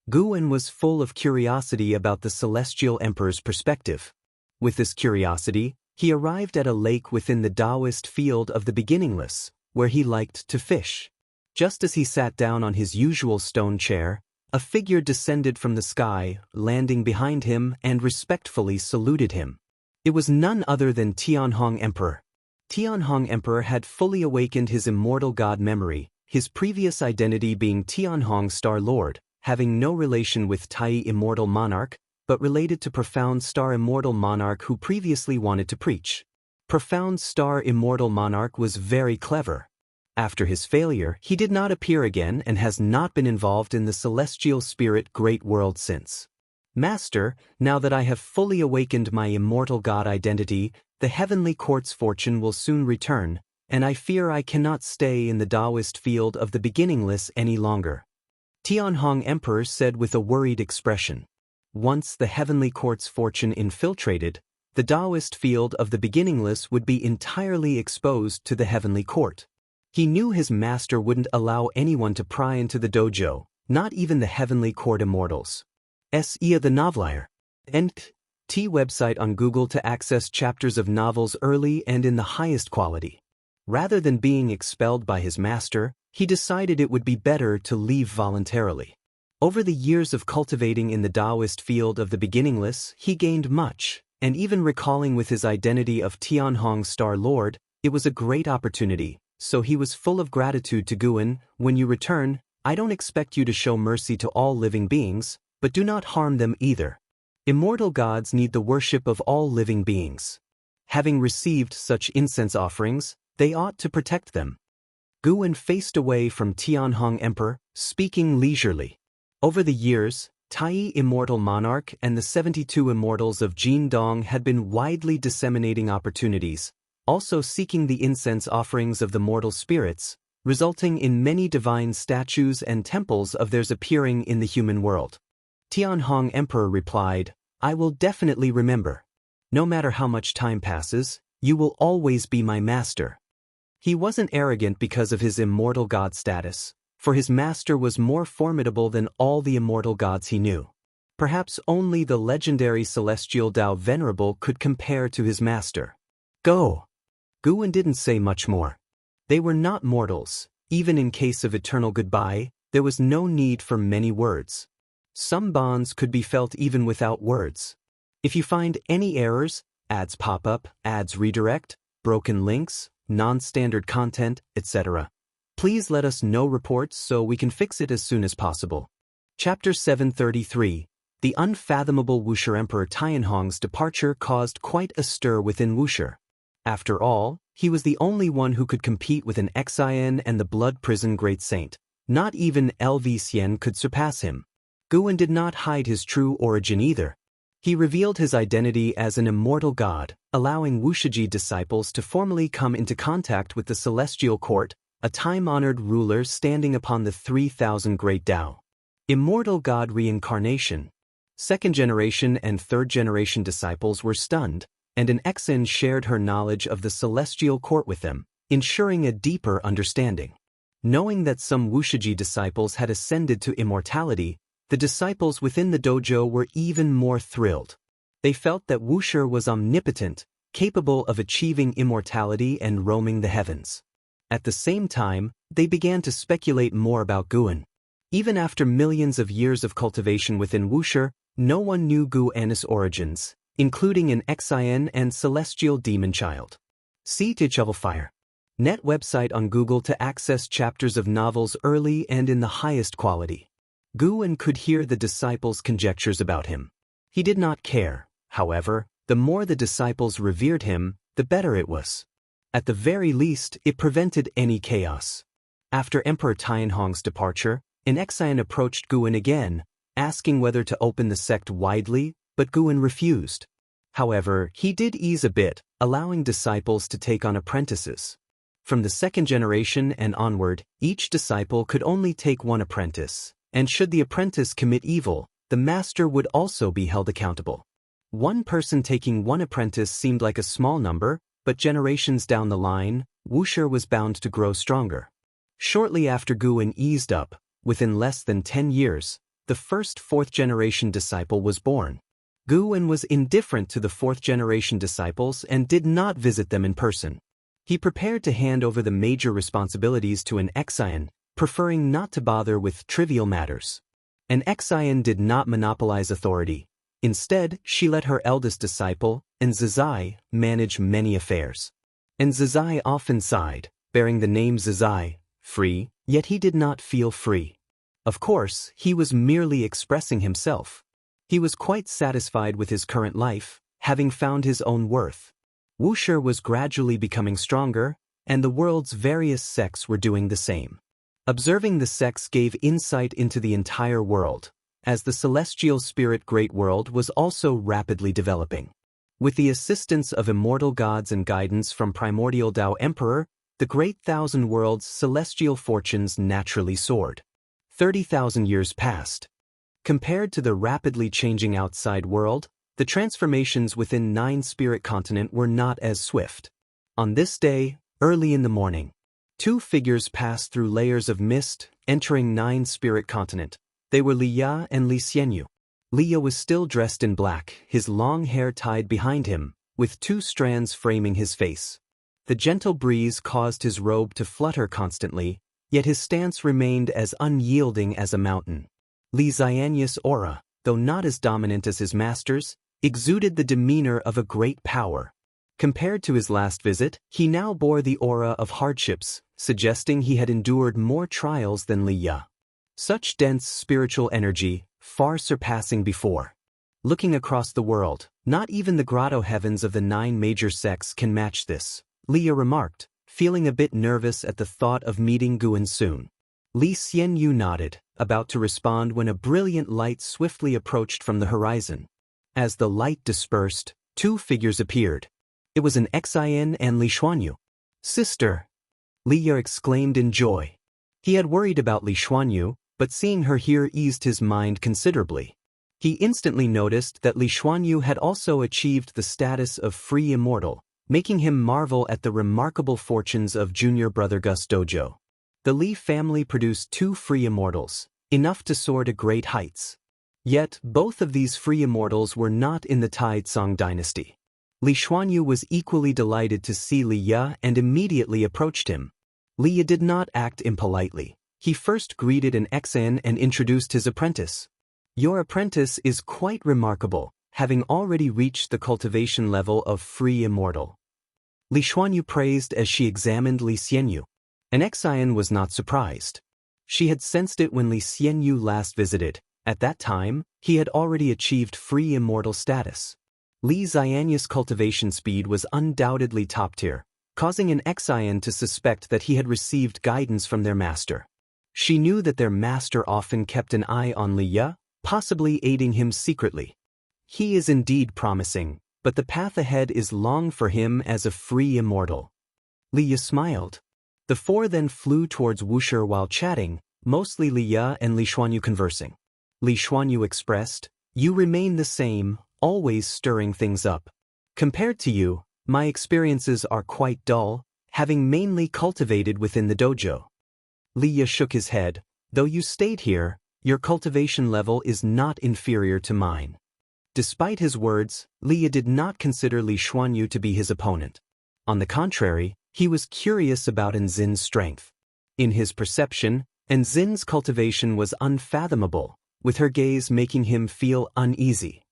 Guan was full of curiosity about the celestial emperor's perspective. With this curiosity, he arrived at a lake within the Taoist field of the beginningless, where he liked to fish. Just as he sat down on his usual stone chair, a figure descended from the sky, landing behind him and respectfully saluted him. It was none other than Tianhong Emperor. Tianhong Emperor had fully awakened his immortal god memory, his previous identity being Tianhong Star Lord, having no relation with Tai Immortal Monarch, but related to Profound Star Immortal Monarch who previously wanted to preach. Profound Star Immortal Monarch was very clever. After his failure, he did not appear again and has not been involved in the celestial spirit great world since. Master, now that I have fully awakened my immortal god identity, the heavenly court's fortune will soon return, and I fear I cannot stay in the Taoist field of the beginningless any longer. Tianhong Emperor said with a worried expression. Once the heavenly court's fortune infiltrated, the Taoist field of the beginningless would be entirely exposed to the heavenly court. He knew his master wouldn't allow anyone to pry into the dojo, not even the heavenly court immortals. Sia the Novelier. T website on Google to access chapters of novels early and in the highest quality. Rather than being expelled by his master, he decided it would be better to leave voluntarily. Over the years of cultivating in the Taoist field of the beginningless, he gained much, and even recalling with his identity of Tianhong Star Lord, it was a great opportunity, so he was full of gratitude to Guan. When you return, I don't expect you to show mercy to all living beings, but do not harm them either. Immortal gods need the worship of all living beings. Having received such incense offerings, they ought to protect them. Guan faced away from Tianhong Emperor, speaking leisurely. Over the years, Tai Immortal Monarch and the 72 Immortals of Jin Dong had been widely disseminating opportunities, also seeking the incense offerings of the mortal spirits, resulting in many divine statues and temples of theirs appearing in the human world. Tianhong Emperor replied, I will definitely remember. No matter how much time passes, you will always be my master. He wasn't arrogant because of his immortal god status, for his master was more formidable than all the immortal gods he knew. Perhaps only the legendary celestial Tao Venerable could compare to his master. Go! Guan didn't say much more. They were not mortals. Even in case of eternal goodbye, there was no need for many words. Some bonds could be felt even without words. If you find any errors, ads pop up, ads redirect, broken links, non-standard content, etc., please let us know reports so we can fix it as soon as possible. Chapter 733. The unfathomable Wuxia Emperor Tianhong's departure caused quite a stir within Wuxia. After all, he was the only one who could compete with an Xian and the Blood Prison Great Saint. Not even Xian could surpass him. Guan did not hide his true origin either. He revealed his identity as an immortal god, allowing Wuxia disciples to formally come into contact with the celestial court, a time-honored ruler standing upon the 3,000 great Tao. Immortal god reincarnation. Second-generation and third-generation disciples were stunned, and an Xian shared her knowledge of the celestial court with them, ensuring a deeper understanding. Knowing that some Wuxia disciples had ascended to immortality, the disciples within the dojo were even more thrilled. They felt that Wuxia was omnipotent, capable of achieving immortality and roaming the heavens. At the same time, they began to speculate more about Guan. Even after millions of years of cultivation within Wuxia, no one knew Guan's origins, including an Xian and celestial demon child. See to shovel fire. Net website on Google to access chapters of novels early and in the highest quality. Gu-wen could hear the disciples' conjectures about him. He did not care, however, the more the disciples revered him, the better it was. At the very least, it prevented any chaos. After Emperor Tianhong's departure, an Xian approached Gu-wen again, asking whether to open the sect widely, but Gu-wen refused. However, he did ease a bit, allowing disciples to take on apprentices. From the second generation and onward, each disciple could only take one apprentice, and should the apprentice commit evil, the master would also be held accountable. One person taking one apprentice seemed like a small number, but generations down the line, Wuxia was bound to grow stronger. Shortly after Gu-wen eased up, within less than 10 years, the first fourth-generation disciple was born. Gu-wen was indifferent to the fourth-generation disciples and did not visit them in person. He prepared to hand over the major responsibilities to an Xian, preferring not to bother with trivial matters. An Xian did not monopolize authority. Instead, she let her eldest disciple, Xianxia, manage many affairs. Xianxia often sighed, bearing the name Xianxia, free, yet he did not feel free. Of course, he was merely expressing himself. He was quite satisfied with his current life, having found his own worth. Wuxia was gradually becoming stronger, and the world's various sects were doing the same. Observing the sects gave insight into the entire world, as the celestial spirit great world was also rapidly developing. With the assistance of immortal gods and guidance from primordial Tao Emperor, the great thousand worlds' celestial fortunes naturally soared. 30,000 years passed. Compared to the rapidly changing outside world, the transformations within 9 spirit continent were not as swift. On this day, early in the morning, 2 figures passed through layers of mist, entering 9 spirit continent. They were Liya and Xianxia. Liya was still dressed in black, his long hair tied behind him, with 2 strands framing his face. The gentle breeze caused his robe to flutter constantly, yet his stance remained as unyielding as a mountain. Xianxia's aura, though not as dominant as his master's, exuded the demeanor of a great power. Compared to his last visit, he now bore the aura of hardships, suggesting he had endured more trials than Liya. Such dense spiritual energy, far surpassing before. Looking across the world, not even the grotto heavens of the 9 major sects can match this, Liya remarked, feeling a bit nervous at the thought of meeting Gu-wen soon. Xianxia nodded, about to respond when a brilliant light swiftly approached from the horizon. As the light dispersed, 2 figures appeared. It was an Xian and Xianxia. "Sister!" Liya exclaimed in joy. He had worried about Xianxia, but seeing her here eased his mind considerably. He instantly noticed that Xianxia had also achieved the status of free immortal, making him marvel at the remarkable fortunes of junior brother Gus Dojo. The Li family produced 2 free immortals, enough to soar to great heights. Yet, both of these free immortals were not in the Taizong dynasty. Xianxia was equally delighted to see Liya and immediately approached him. Liya did not act impolitely. He first greeted an Xian and introduced his apprentice. "Your apprentice is quite remarkable, having already reached the cultivation level of free immortal." Xianxia praised as she examined Xianxia. An Xian was not surprised. She had sensed it when Xianxia last visited. At that time, he had already achieved free immortal status. Xianxia's cultivation speed was undoubtedly top tier, causing an Xian to suspect that he had received guidance from their master. She knew that their master often kept an eye on Liya, possibly aiding him secretly. He is indeed promising, but the path ahead is long for him as a free immortal. Liya smiled. The 4 then flew towards Wuxia while chatting, mostly Liya and Xianxia conversing. Xianxia expressed, "You remain the same, always stirring things up. Compared to you, my experiences are quite dull, having mainly cultivated within the dojo." Liya shook his head, "Though you stayed here, your cultivation level is not inferior to mine." Despite his words, Liya did not consider Xianxia to be his opponent. On the contrary, he was curious about Nzin's strength. In his perception, Nzin's cultivation was unfathomable, with her gaze making him feel uneasy.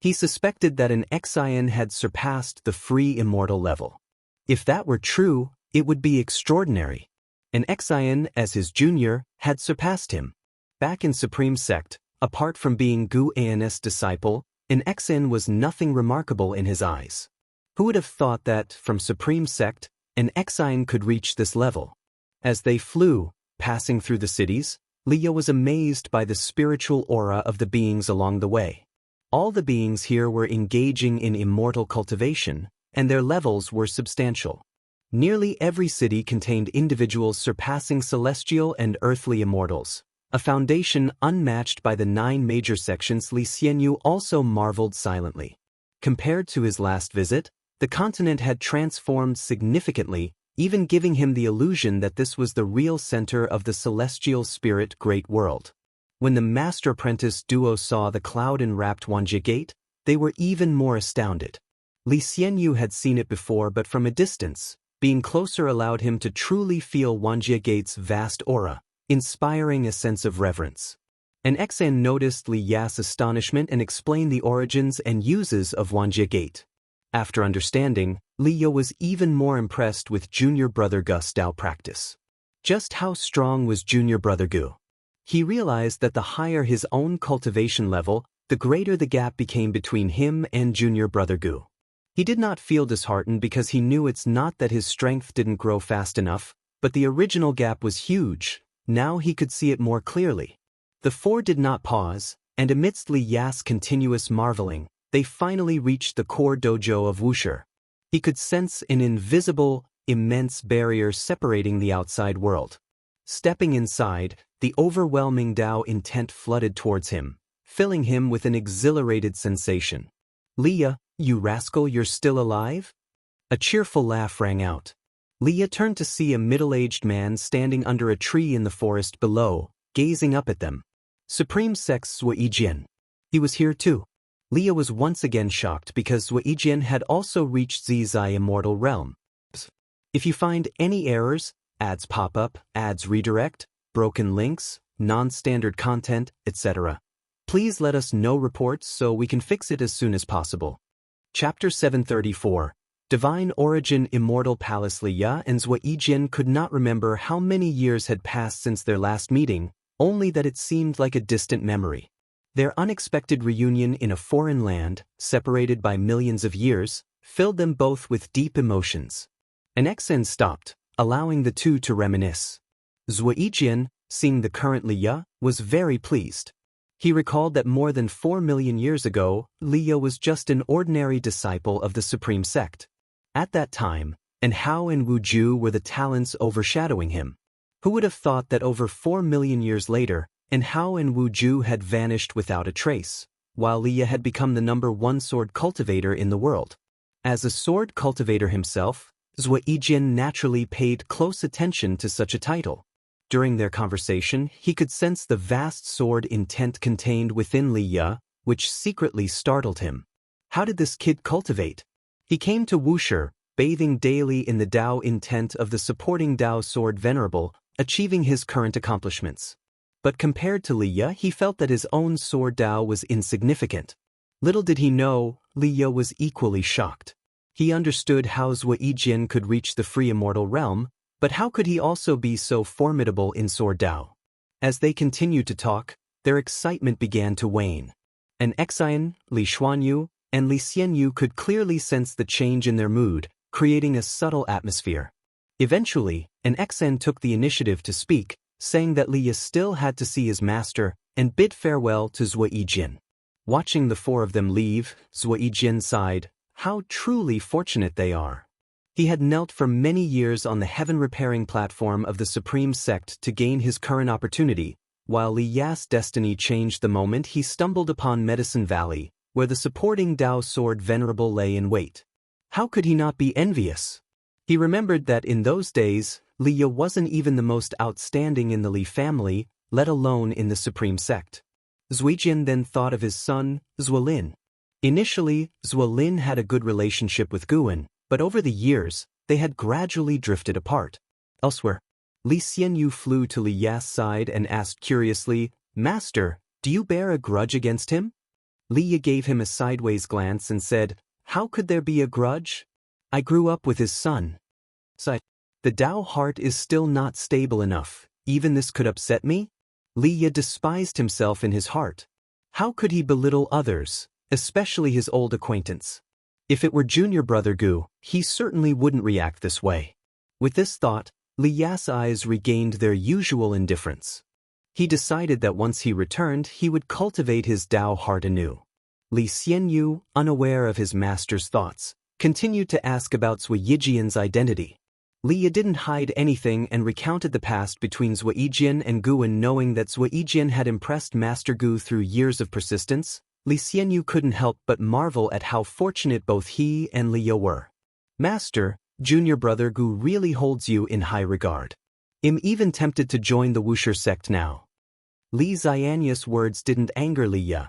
He suspected that an Xian had surpassed the free immortal level. If that were true, It would be extraordinary. An Xian, as his junior, had surpassed him. Back in Supreme Sect, apart from being Gu An's disciple, an Xian was nothing remarkable in his eyes. Who would have thought that, from Supreme Sect, an Xian could reach this level? As they flew, passing through the cities, Leah was amazed by the spiritual aura of the beings along the way. All the beings here were engaging in immortal cultivation, and their levels were substantial. Nearly every city contained individuals surpassing celestial and earthly immortals, a foundation unmatched by the 9 major sections. Xianxia also marveled silently. Compared to his last visit, the continent had transformed significantly, even giving him the illusion that this was the real center of the celestial spirit great world. When the master-apprentice duo saw the cloud-enwrapped Wuxia gate, they were even more astounded. Xianxia had seen it before, but from a distance. Being closer allowed him to truly feel Wuxia gate's vast aura, inspiring a sense of reverence. An Xian noticed Liya's astonishment and explained the origins and uses of Wuxia gate. After understanding, Liya was even more impressed with junior brother Gu's Dao practice. Just how strong was junior brother Gu? He realized that the higher his own cultivation level, the greater the gap became between him and junior brother Gu. He did not feel disheartened because he knew it's not that his strength didn't grow fast enough, but the original gap was huge. Now he could see it more clearly. The four did not pause, and amidst Liya's continuous marveling, they finally reached the core dojo of Wuxia. He could sense an invisible, immense barrier separating the outside world. Stepping inside, the overwhelming Dao intent flooded towards him, filling him with an exhilarated sensation. "Liya, you rascal, you're still alive?" A cheerful laugh rang out. Liya turned to see a middle-aged man standing under a tree in the forest below, gazing up at them. Supreme Sect's Zuijian. He was here too. Liya was once again shocked because Zuijian had also reached Zizai Immortal Realm. If you find any errors, ads pop up, ads redirect, broken links, non-standard content, etc., please let us know reports so we can fix it as soon as possible. Chapter 734. Divine Origin Immortal Palace. Liya and Zuijian could not remember how many years had passed since their last meeting, only that it seemed like a distant memory. Their unexpected reunion in a foreign land, separated by millions of years, filled them both with deep emotions. An Xian stopped, allowing the two to reminisce. Zuijian, seeing the current Liya, was very pleased. He recalled that more than 4 million years ago, Liya was just an ordinary disciple of the Supreme Sect. At that time, and Hao and Wuju were the talents overshadowing him. Who would have thought that over 4 million years later, and Hao and Wuju had vanished without a trace, while Liya had become the #1 sword cultivator in the world. As a sword cultivator himself, Zuijian naturally paid close attention to such a title. During their conversation, he could sense the vast sword intent contained within Liya, which secretly startled him. How did this kid cultivate? He came to Wuxia, bathing daily in the Dao intent of the supporting Dao sword venerable, achieving his current accomplishments. But compared to Liya, he felt that his own sword Dao was insignificant. Little did he know, Liya was equally shocked. He understood how Zuijian could reach the free immortal realm, but how could he also be so formidable in sword Dao? As they continued to talk, their excitement began to wane. An Xian, Li Xuanyu, and Li Xianyu could clearly sense the change in their mood, creating a subtle atmosphere. Eventually, an Xian took the initiative to speak, saying that Liya still had to see his master, and bid farewell to Zuijian. Watching the four of them leave, Zuijian sighed, "How truly fortunate they are." He had knelt for many years on the heaven-repairing platform of the Supreme Sect to gain his current opportunity, while Liya's destiny changed the moment he stumbled upon Medicine Valley, where the supporting Dao sword venerable lay in wait. How could he not be envious? He remembered that in those days, Liya wasn't even the most outstanding in the Li family, let alone in the Supreme Sect. Zuijian then thought of his son, Zuolin. Initially, Zuolin had a good relationship with Guan, but over the years, they had gradually drifted apart. Elsewhere, Li Xianyu flew to Liya's side and asked curiously, "Master, do you bear a grudge against him?" Liya gave him a sideways glance and said, "How could there be a grudge? I grew up with his son." The Tao heart is still not stable enough. Even this could upset me? Li Ye despised himself in his heart. How could he belittle others, especially his old acquaintance? If it were junior brother Gu, he certainly wouldn't react this way. With this thought, Li Ya's eyes regained their usual indifference. He decided that once he returned, he would cultivate his Tao heart anew. Li Xianyu, unaware of his master's thoughts, continued to ask about Zuijian's identity. Li Ye didn't hide anything and recounted the past between Zuijian and Guan. Knowing that Zuijian had impressed Master Gu through years of persistence, Li Xianyu couldn't help but marvel at how fortunate both he and Li Ye were. Master, junior brother Gu really holds you in high regard. I'm even tempted to join the Wuxia sect now. Li Xianyu's words didn't anger Li Ye.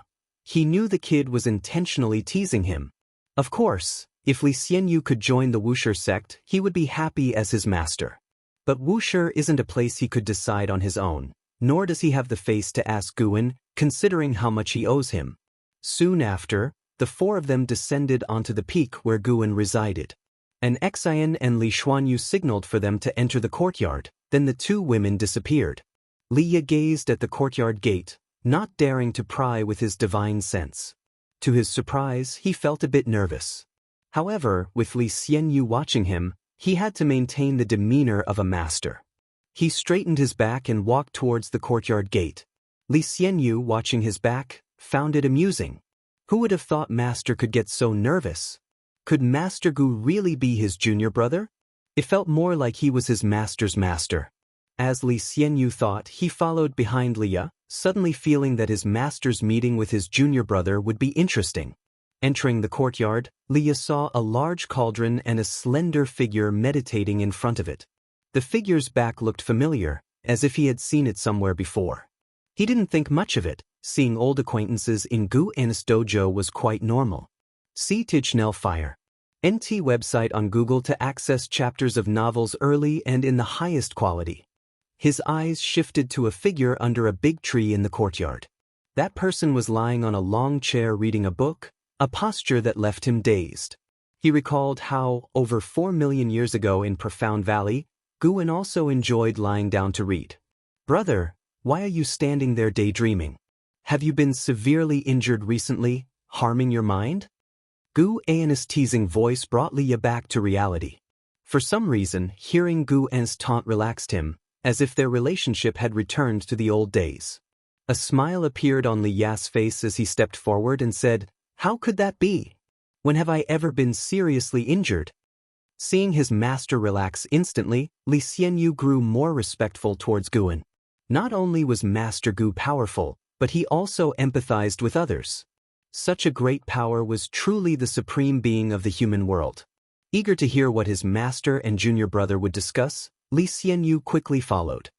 He knew the kid was intentionally teasing him. Of course, if Li Xianyu could join the Wuxia sect, he would be happy as his master. But Wuxia isn't a place he could decide on his own, nor does he have the face to ask Guan, considering how much he owes him. Soon after, the four of them descended onto the peak where Guan resided. An Xian and Li Xuanyu signaled for them to enter the courtyard, then the two women disappeared. Li Ye gazed at the courtyard gate, not daring to pry with his divine sense. To his surprise, he felt a bit nervous. However, with Li Xianyu watching him, he had to maintain the demeanor of a master. He straightened his back and walked towards the courtyard gate. Li Xianyu, watching his back, found it amusing. Who would have thought Master could get so nervous? Could Master Gu really be his junior brother? It felt more like he was his master's master. As Li Xianyu thought, he followed behind Li Ye, suddenly feeling that his master's meeting with his junior brother would be interesting. Entering the courtyard, Li Ye saw a large cauldron and a slender figure meditating in front of it. The figure's back looked familiar, as if he had seen it somewhere before. He didn't think much of it. Seeing old acquaintances in Gu En's dojo was quite normal. See Tichnell Fire. NT website on Google to access chapters of novels early and in the highest quality. His eyes shifted to a figure under a big tree in the courtyard. That person was lying on a long chair reading a book, a posture that left him dazed. He recalled how, over 4 million years ago in Profound Valley, Guan also enjoyed lying down to read. Brother, why are you standing there daydreaming? Have you been severely injured recently, harming your mind? Gu An's teasing voice brought Li Ye back to reality. For some reason, hearing Gu En's taunt relaxed him, as if their relationship had returned to the old days. A smile appeared on Li Ya's face as he stepped forward and said, "How could that be? When have I ever been seriously injured?" Seeing his master relax instantly, Li Xianyu grew more respectful towards Guan. Not only was Master Gu powerful, but he also empathized with others. Such a great power was truly the supreme being of the human world. Eager to hear what his master and junior brother would discuss, Li Xianyu quickly followed.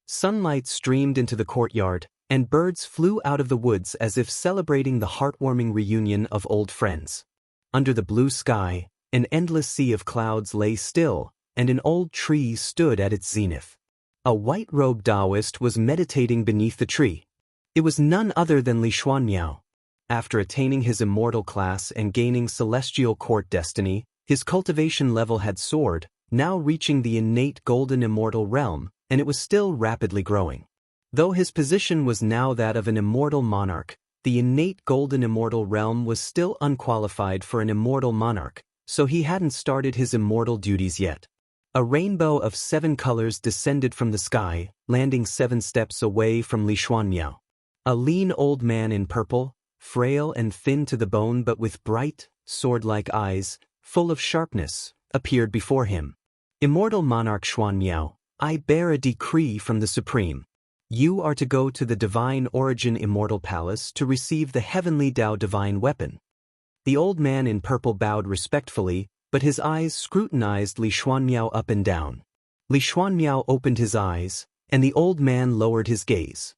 Sunlight streamed into the courtyard, and birds flew out of the woods as if celebrating the heartwarming reunion of old friends. Under the blue sky, an endless sea of clouds lay still, and an old tree stood at its zenith. A white-robed Taoist was meditating beneath the tree. It was none other than Li Xuanmiao. After attaining his Immortal class and gaining Celestial Court destiny, his cultivation level had soared, now reaching the innate Golden Immortal realm, and it was still rapidly growing. Though his position was now that of an Immortal monarch, the innate Golden Immortal realm was still unqualified for an Immortal monarch, so he hadn't started his Immortal duties yet. A rainbow of 7 colors descended from the sky, landing 7 steps away from Li Xuanmiao. A lean old man in purple, frail and thin to the bone but with bright, sword-like eyes, full of sharpness, appeared before him. Immortal Monarch Xuanmiao, I bear a decree from the Supreme. You are to go to the Divine Origin Immortal Palace to receive the Heavenly Tao Divine Weapon. The old man in purple bowed respectfully, but his eyes scrutinized Li Xuanmiao up and down. Li Xuanmiao opened his eyes, and the old man lowered his gaze.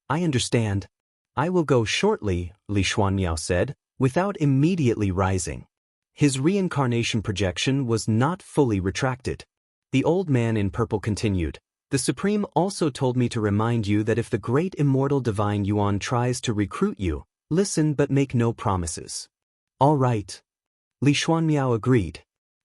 I understand. I will go shortly, Li Xuanmiao said, without immediately rising. His reincarnation projection was not fully retracted. The old man in purple continued, The Supreme also told me to remind you that if the great immortal divine Yuan tries to recruit you, listen but make no promises. All right. Li Xuanmiao agreed.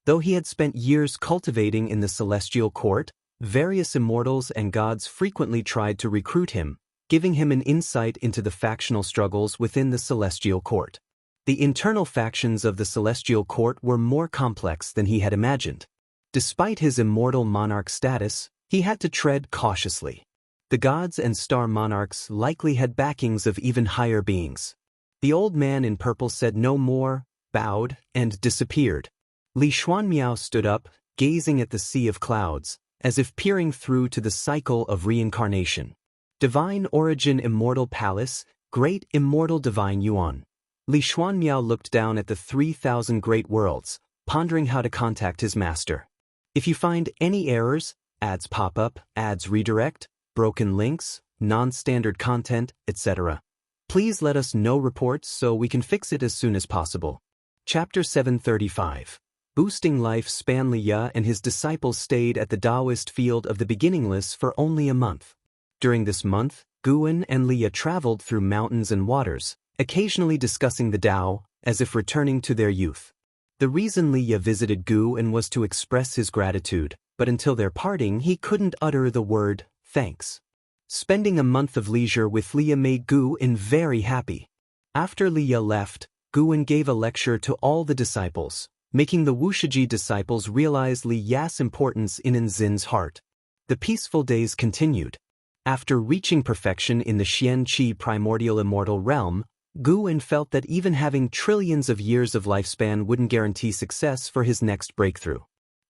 Though he had spent years cultivating in the celestial court, various immortals and gods frequently tried to recruit him, giving him an insight into the factional struggles within the celestial court. The internal factions of the celestial court were more complex than he had imagined. Despite his immortal monarch status, he had to tread cautiously. The gods and star monarchs likely had backings of even higher beings. The old man in purple said no more, bowed, and disappeared. Li Xuanmiao stood up, gazing at the sea of clouds, as if peering through to the cycle of reincarnation. Divine Origin Immortal Palace, Great Immortal Divine Yuan. Li Xuanmiao looked down at the 3,000 great worlds, pondering how to contact his master. If you find any errors, ads pop up, ads redirect, broken links, non-standard content, etc., please let us know reports so we can fix it as soon as possible. Chapter 735. Boosting Life Span. Liya and his disciples stayed at the Taoist field of the Beginningless for only a month. During this month, Guan and Liya traveled through mountains and waters, occasionally discussing the Tao, as if returning to their youth. The reason Liya visited Guan was to express his gratitude, but until their parting he couldn't utter the word, thanks. Spending a month of leisure with Liya made Guan very happy. After Liya left, Guan gave a lecture to all the disciples, making the Wuxia disciples realize Liya's importance in Nzin's heart. The peaceful days continued. After reaching perfection in the Xianxia primordial immortal realm, Guan felt that even having trillions of years of lifespan wouldn't guarantee success for his next breakthrough.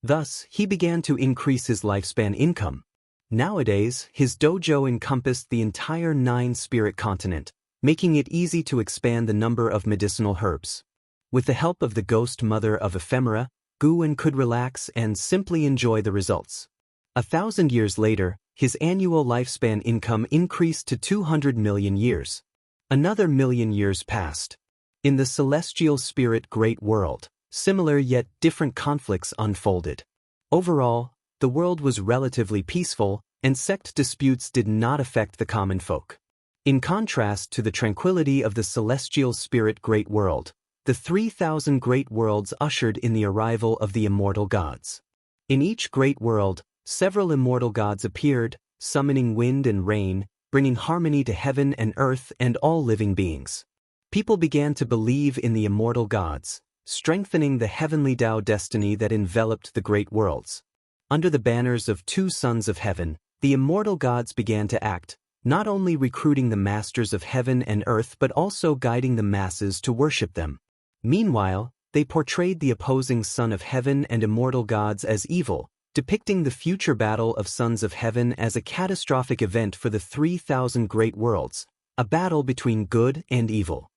Thus, he began to increase his lifespan income. Nowadays, his dojo encompassed the entire 9-spirit continent, making it easy to expand the number of medicinal herbs. With the help of the ghost mother of ephemera, Guan could relax and simply enjoy the results. 1,000 years later, his annual lifespan income increased to 200 million years. Another million years passed. In the celestial spirit great world, similar yet different conflicts unfolded. Overall, the world was relatively peaceful, and sect disputes did not affect the common folk. In contrast to the tranquility of the celestial spirit great world, the 3,000 great worlds ushered in the arrival of the immortal gods. In each great world, several immortal gods appeared, summoning wind and rain, bringing harmony to heaven and earth and all living beings. People began to believe in the immortal gods, strengthening the heavenly Tao destiny that enveloped the great worlds. Under the banners of 2 sons of heaven, the immortal gods began to act, not only recruiting the masters of heaven and earth but also guiding the masses to worship them. Meanwhile, they portrayed the opposing son of heaven and immortal gods as evil, depicting the future battle of sons of heaven as a catastrophic event for the 3,000 great worlds, a battle between good and evil.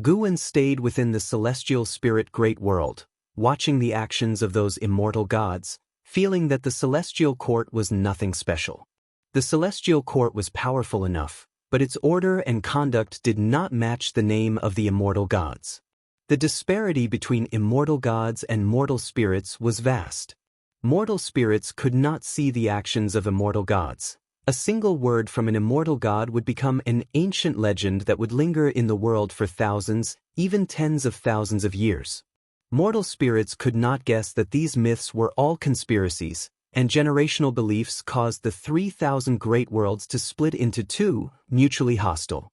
Guan stayed within the celestial spirit great world, watching the actions of those immortal gods, feeling that the celestial court was nothing special. The celestial court was powerful enough, but its order and conduct did not match the name of the immortal gods. The disparity between immortal gods and mortal spirits was vast. Mortal spirits could not see the actions of immortal gods. A single word from an immortal god would become an ancient legend that would linger in the world for thousands, even tens of thousands of years. Mortal spirits could not guess that these myths were all conspiracies, and generational beliefs caused the 3,000 great worlds to split into 2, mutually hostile.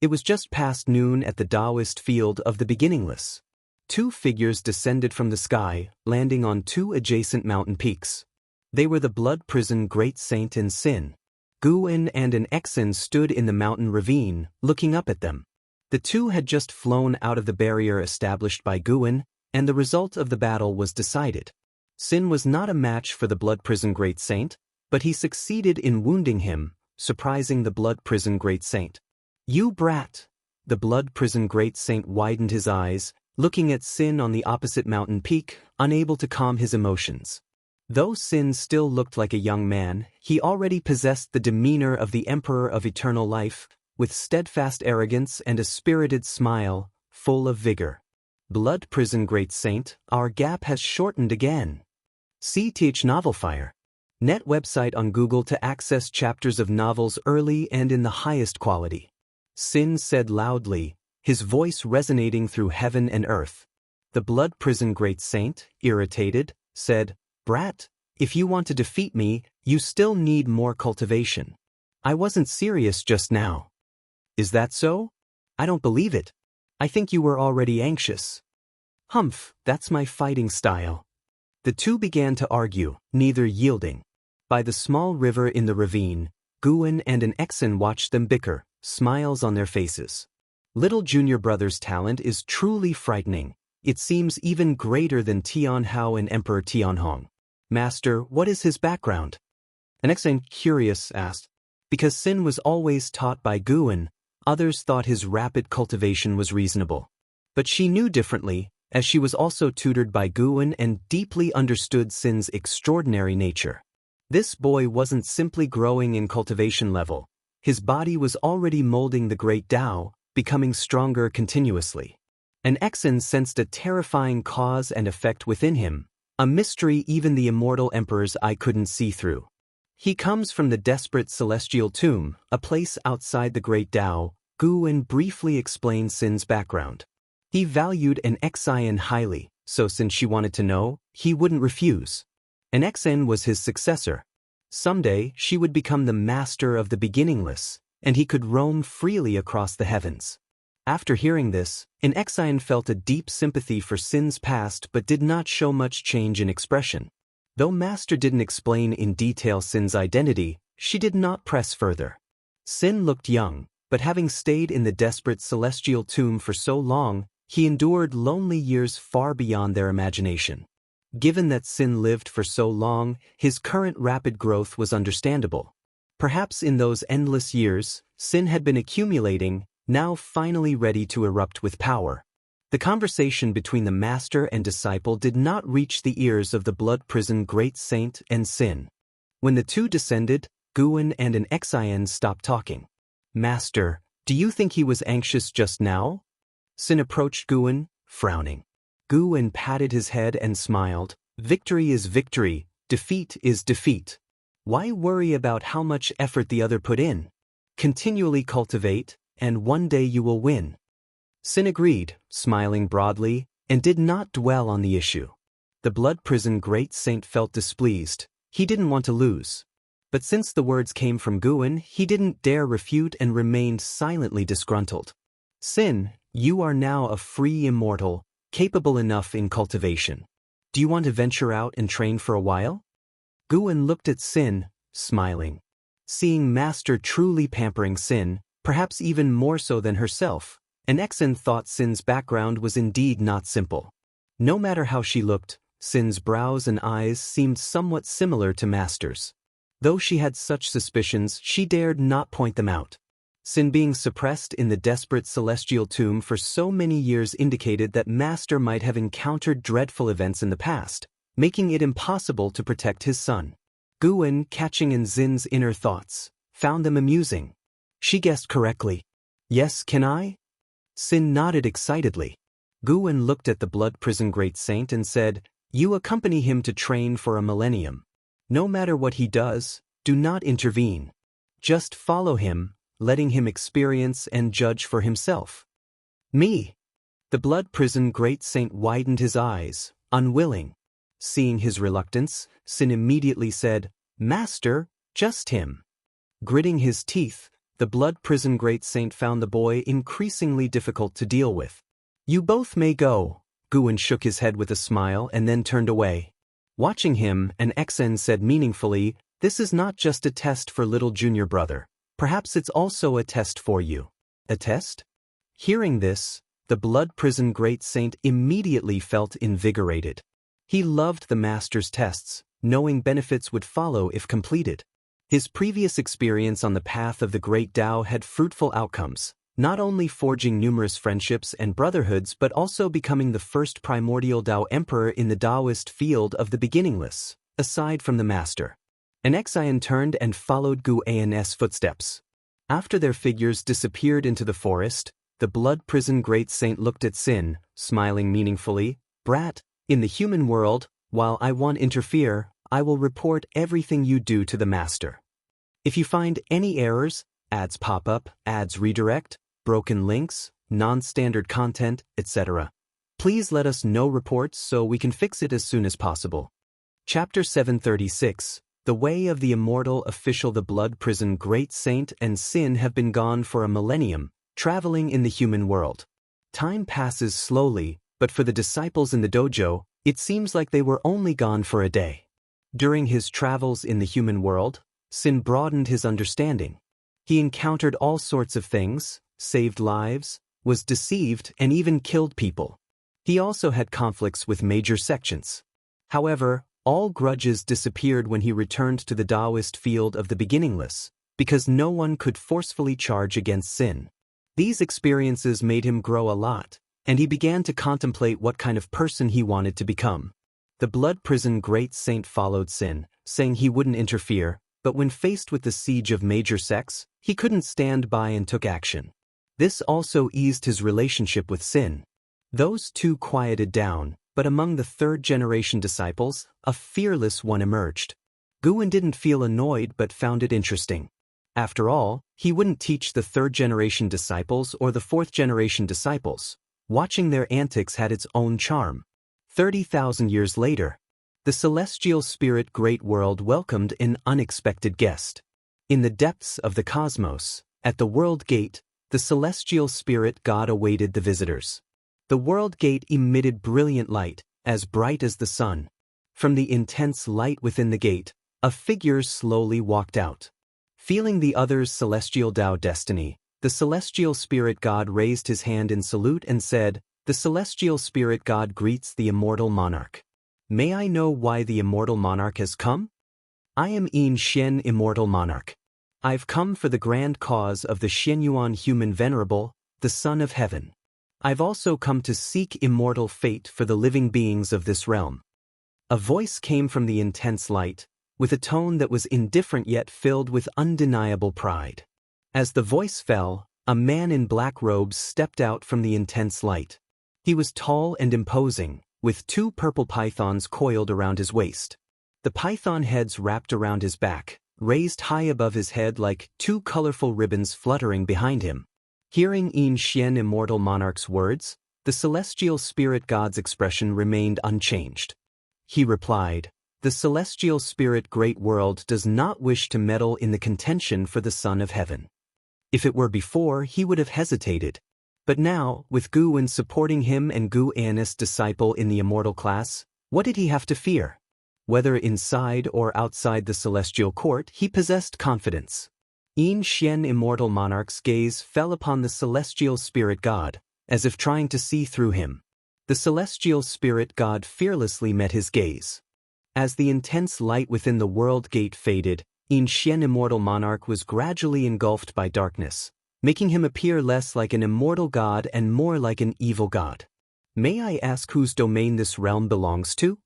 It was just past noon at the Taoist field of the Beginningless. 2 figures descended from the sky, landing on 2 adjacent mountain peaks. They were the Blood Prison Great Saint and Sin. Guan and an Exen stood in the mountain ravine, looking up at them. The 2 had just flown out of the barrier established by Guan, and the result of the battle was decided. Sin was not a match for the Blood Prison Great Saint, but he succeeded in wounding him, surprising the Blood Prison Great Saint. "You brat!" The Blood Prison Great Saint widened his eyes, looking at Sin on the opposite mountain peak, unable to calm his emotions. Though Sin still looked like a young man, he already possessed the demeanor of the Emperor of Eternal Life, with steadfast arrogance and a spirited smile, full of vigor. "Blood Prison Great Saint, our gap has shortened again." CTH Novelfire. Net website on Google to access chapters of novels early and in the highest quality. Sin said loudly, his voice resonating through heaven and earth. The Blood Prison Great Saint, irritated, said, "Brat, if you want to defeat me, you still need more cultivation. I wasn't serious just now." "Is that so? I don't believe it. I think you were already anxious." "Humph, that's my fighting style." The two began to argue, neither yielding. By the small river in the ravine, Guan and an Exan watched them bicker, smiles on their faces. Little junior brother's talent is truly frightening. It seems even greater than Tianhao and Emperor Tianhong. "Master, what is his background?" An Exan, curious, asked. Because Sin was always taught by Guan, others thought his rapid cultivation was reasonable. But she knew differently, as she was also tutored by Guan and deeply understood Sin's extraordinary nature. This boy wasn't simply growing in cultivation level. His body was already molding the great Tao, becoming stronger continuously. An Exan sensed a terrifying cause and effect within him, a mystery even the immortal emperor's eye couldn't see through. "He comes from the desperate celestial tomb, a place outside the great Tao," Guan briefly explained Sin's background. He valued an Xian highly, so since she wanted to know, he wouldn't refuse. An Exan was his successor. Someday, she would become the master of the beginningless, and he could roam freely across the heavens. After hearing this, an Xian felt a deep sympathy for Sin's past but did not show much change in expression. Though Master didn't explain in detail Sin's identity, she did not press further. Sin looked young, but having stayed in the desperate celestial tomb for so long, he endured lonely years far beyond their imagination. Given that Sin lived for so long, his current rapid growth was understandable. Perhaps in those endless years, Sin had been accumulating, now finally ready to erupt with power. The conversation between the master and disciple did not reach the ears of the blood prison great saint and Sin. When the two descended, Guan and an Xian stopped talking. "Master, do you think he was anxious just now?" Sin approached Guan, frowning. Guan patted his head and smiled. "Victory is victory, defeat is defeat. Why worry about how much effort the other put in? Continually cultivate, and one day you will win." Sin agreed, smiling broadly, and did not dwell on the issue. The blood prison great saint felt displeased. He didn't want to lose. But since the words came from Guan, he didn't dare refute and remained silently disgruntled. "Sin, you are now a free immortal, capable enough in cultivation. Do you want to venture out and train for a while?" Guan looked at Sin, smiling. Seeing Master truly pampering Sin, perhaps even more so than herself, an Exan thought Sin's background was indeed not simple. No matter how she looked, Sin's brows and eyes seemed somewhat similar to Master's. Though she had such suspicions, she dared not point them out. Sin being suppressed in the desperate celestial tomb for so many years indicated that Master might have encountered dreadful events in the past, making it impossible to protect his son. Guan, catching in Sin's inner thoughts, found them amusing. She guessed correctly. "Yes, can I?" Sin nodded excitedly. Guan looked at the blood prison great saint and said, "You accompany him to train for a millennium. No matter what he does, do not intervene. Just follow him, letting him experience and judge for himself." "Me?" The blood prison great saint widened his eyes, unwilling. Seeing his reluctance, Sin immediately said, "Master, just him." Gritting his teeth, the blood prison great saint found the boy increasingly difficult to deal with. "You both may go." Guan shook his head with a smile and then turned away. Watching him, an Exan said meaningfully, "This is not just a test for little junior brother. Perhaps it's also a test for you." "A test?" Hearing this, the blood prison great saint immediately felt invigorated. He loved the master's tests, knowing benefits would follow if completed. His previous experience on the path of the great Tao had fruitful outcomes, not only forging numerous friendships and brotherhoods but also becoming the first primordial Tao emperor in the Taoist field of the beginningless, aside from the master. An Xian turned and followed Guan's footsteps. After their figures disappeared into the forest, the blood prison great saint looked at Sin, smiling meaningfully. "Brat, in the human world, while I won't interfere, I will report everything you do to the master. If you find any errors, ads pop up, ads redirect, broken links, non-standard content, etc., please let us know reports so we can fix it as soon as possible. Chapter 736, The Way of the Immortal Official. The blood prison. Great Saint and Sin have been gone for a millennium, traveling in the human world. Time passes slowly, but for the disciples in the dojo, it seems like they were only gone for a day. During his travels in the human world, Sin broadened his understanding. He encountered all sorts of things, saved lives, was deceived, and even killed people. He also had conflicts with major sections. However, all grudges disappeared when he returned to the Taoist field of the beginningless, because no one could forcefully charge against Sin. These experiences made him grow a lot, and he began to contemplate what kind of person he wanted to become. The blood prison. Great Saint followed Sin, saying he wouldn't interfere, but when faced with the siege of major sects, he couldn't stand by and took action. This also eased his relationship with Sin. Those two quieted down, but among the third-generation disciples, a fearless one emerged. Guan didn't feel annoyed but found it interesting. After all, he wouldn't teach the third-generation disciples or the fourth-generation disciples. Watching their antics had its own charm. 30,000 years later, the celestial spirit Great World welcomed an unexpected guest. In the depths of the cosmos, at the World Gate, the celestial spirit God awaited the visitors. The World Gate emitted brilliant light, as bright as the sun. From the intense light within the gate, a figure slowly walked out. Feeling the other's celestial Tao destiny, the celestial spirit God raised his hand in salute and said, "The celestial spirit God greets the immortal monarch. May I know why the immortal monarch has come?" "I am Xianxia, immortal monarch. I've come for the grand cause of the Xianyuan human venerable, the Son of Heaven. I've also come to seek immortal fate for the living beings of this realm." A voice came from the intense light, with a tone that was indifferent yet filled with undeniable pride. As the voice fell, a man in black robes stepped out from the intense light. He was tall and imposing, with two purple pythons coiled around his waist. The python heads wrapped around his back, raised high above his head like two colorful ribbons fluttering behind him. Hearing Xianxia immortal monarch's words, the celestial spirit God's expression remained unchanged. He replied, "The celestial spirit Great World does not wish to meddle in the contention for the Son of Heaven." If it were before, he would have hesitated. But now, with Guan supporting him and Gu Annis' disciple in the immortal class, what did he have to fear? Whether inside or outside the celestial court, he possessed confidence. Xianxia immortal monarch's gaze fell upon the celestial spirit God, as if trying to see through him. The celestial spirit God fearlessly met his gaze. As the intense light within the world gate faded, Xianxia immortal monarch was gradually engulfed by darkness, making him appear less like an immortal god and more like an evil god. "May I ask whose domain this realm belongs to?"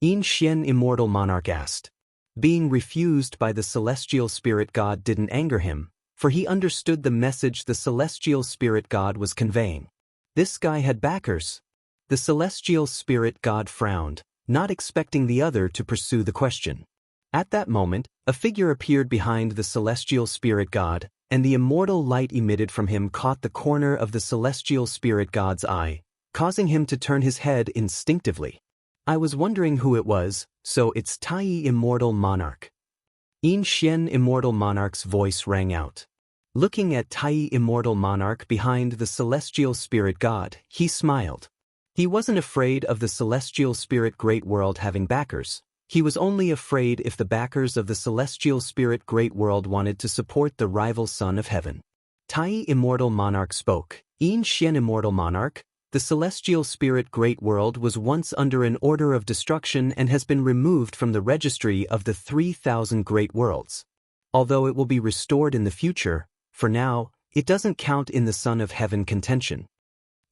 Xianxia immortal monarch asked. Being refused by the celestial spirit God didn't anger him, for he understood the message the celestial spirit God was conveying. This guy had backers. The celestial spirit God frowned, not expecting the other to pursue the question. At that moment, a figure appeared behind the celestial spirit God, and the immortal light emitted from him caught the corner of the celestial spirit God's eye, causing him to turn his head instinctively. "I was wondering who it was, so it's Tai immortal monarch." Xianxia immortal monarch's voice rang out. Looking at Tai immortal monarch behind the celestial spirit God, he smiled. He wasn't afraid of the celestial spirit Great World having backers. He was only afraid if the backers of the celestial spirit Great World wanted to support the rival Son of Heaven. Tai immortal monarch spoke. "Xianxia immortal monarch, the celestial spirit Great World was once under an order of destruction and has been removed from the registry of the 3,000 great worlds. Although it will be restored in the future, for now, it doesn't count in the Son of Heaven contention."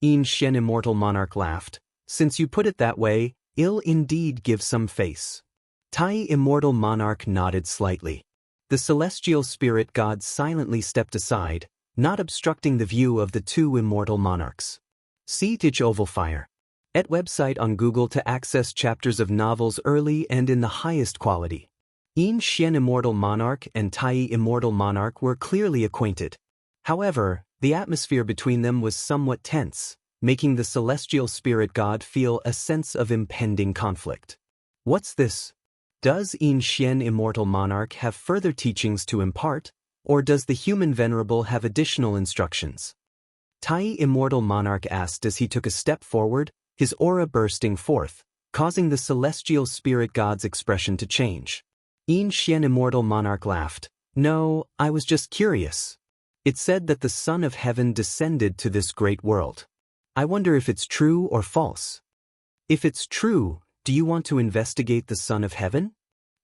Xianxia immortal monarch laughed. "Since you put it that way, it'll indeed give some face." Tai immortal monarch nodded slightly. The celestial spirit God silently stepped aside, not obstructing the view of the two immortal monarchs. See Teach Oval Fire. At website on Google to access chapters of novels early and in the highest quality. Xianxia immortal monarch and Tai immortal monarch were clearly acquainted. However, the atmosphere between them was somewhat tense, making the celestial spirit God feel a sense of impending conflict. "What's this?" Does Xianxia Immortal Monarch have further teachings to impart, or does the human venerable have additional instructions? Tai Immortal Monarch asked as he took a step forward, his aura bursting forth, causing the celestial spirit god's expression to change. Xianxia Immortal Monarch laughed. No, I was just curious. It said that the Son of Heaven descended to this great world. I wonder if it's true or false. If it's true, do you want to investigate the Son of Heaven?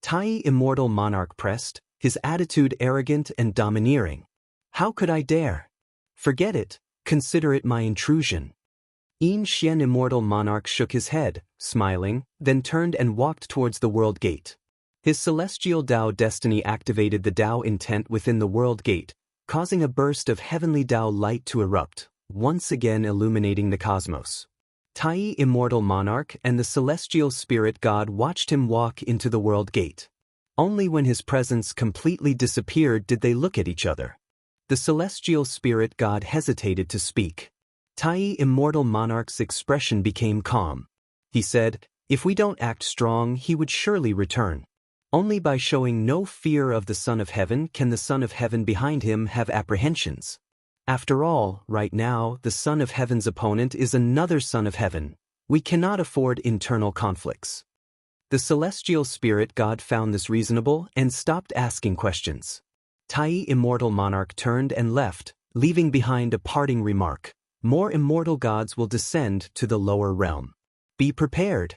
Tai Immortal Monarch pressed, his attitude arrogant and domineering. How could I dare? Forget it, consider it my intrusion. Xianxia Immortal Monarch shook his head, smiling, then turned and walked towards the world gate. His celestial Dao destiny activated the Dao intent within the world gate, causing a burst of heavenly Dao light to erupt, once again illuminating the cosmos. Tai Immortal Monarch and the celestial spirit god watched him walk into the world gate. Only when his presence completely disappeared did they look at each other. The celestial spirit god hesitated to speak. Tai Immortal Monarch's expression became calm. He said, if we don't act strong, he would surely return. Only by showing no fear of the Son of Heaven can the Son of Heaven behind him have apprehensions. After all, right now, the Son of Heaven's opponent is another Son of Heaven. We cannot afford internal conflicts. The celestial spirit god found this reasonable and stopped asking questions. Tai Immortal Monarch turned and left, leaving behind a parting remark. More immortal gods will descend to the lower realm. Be prepared.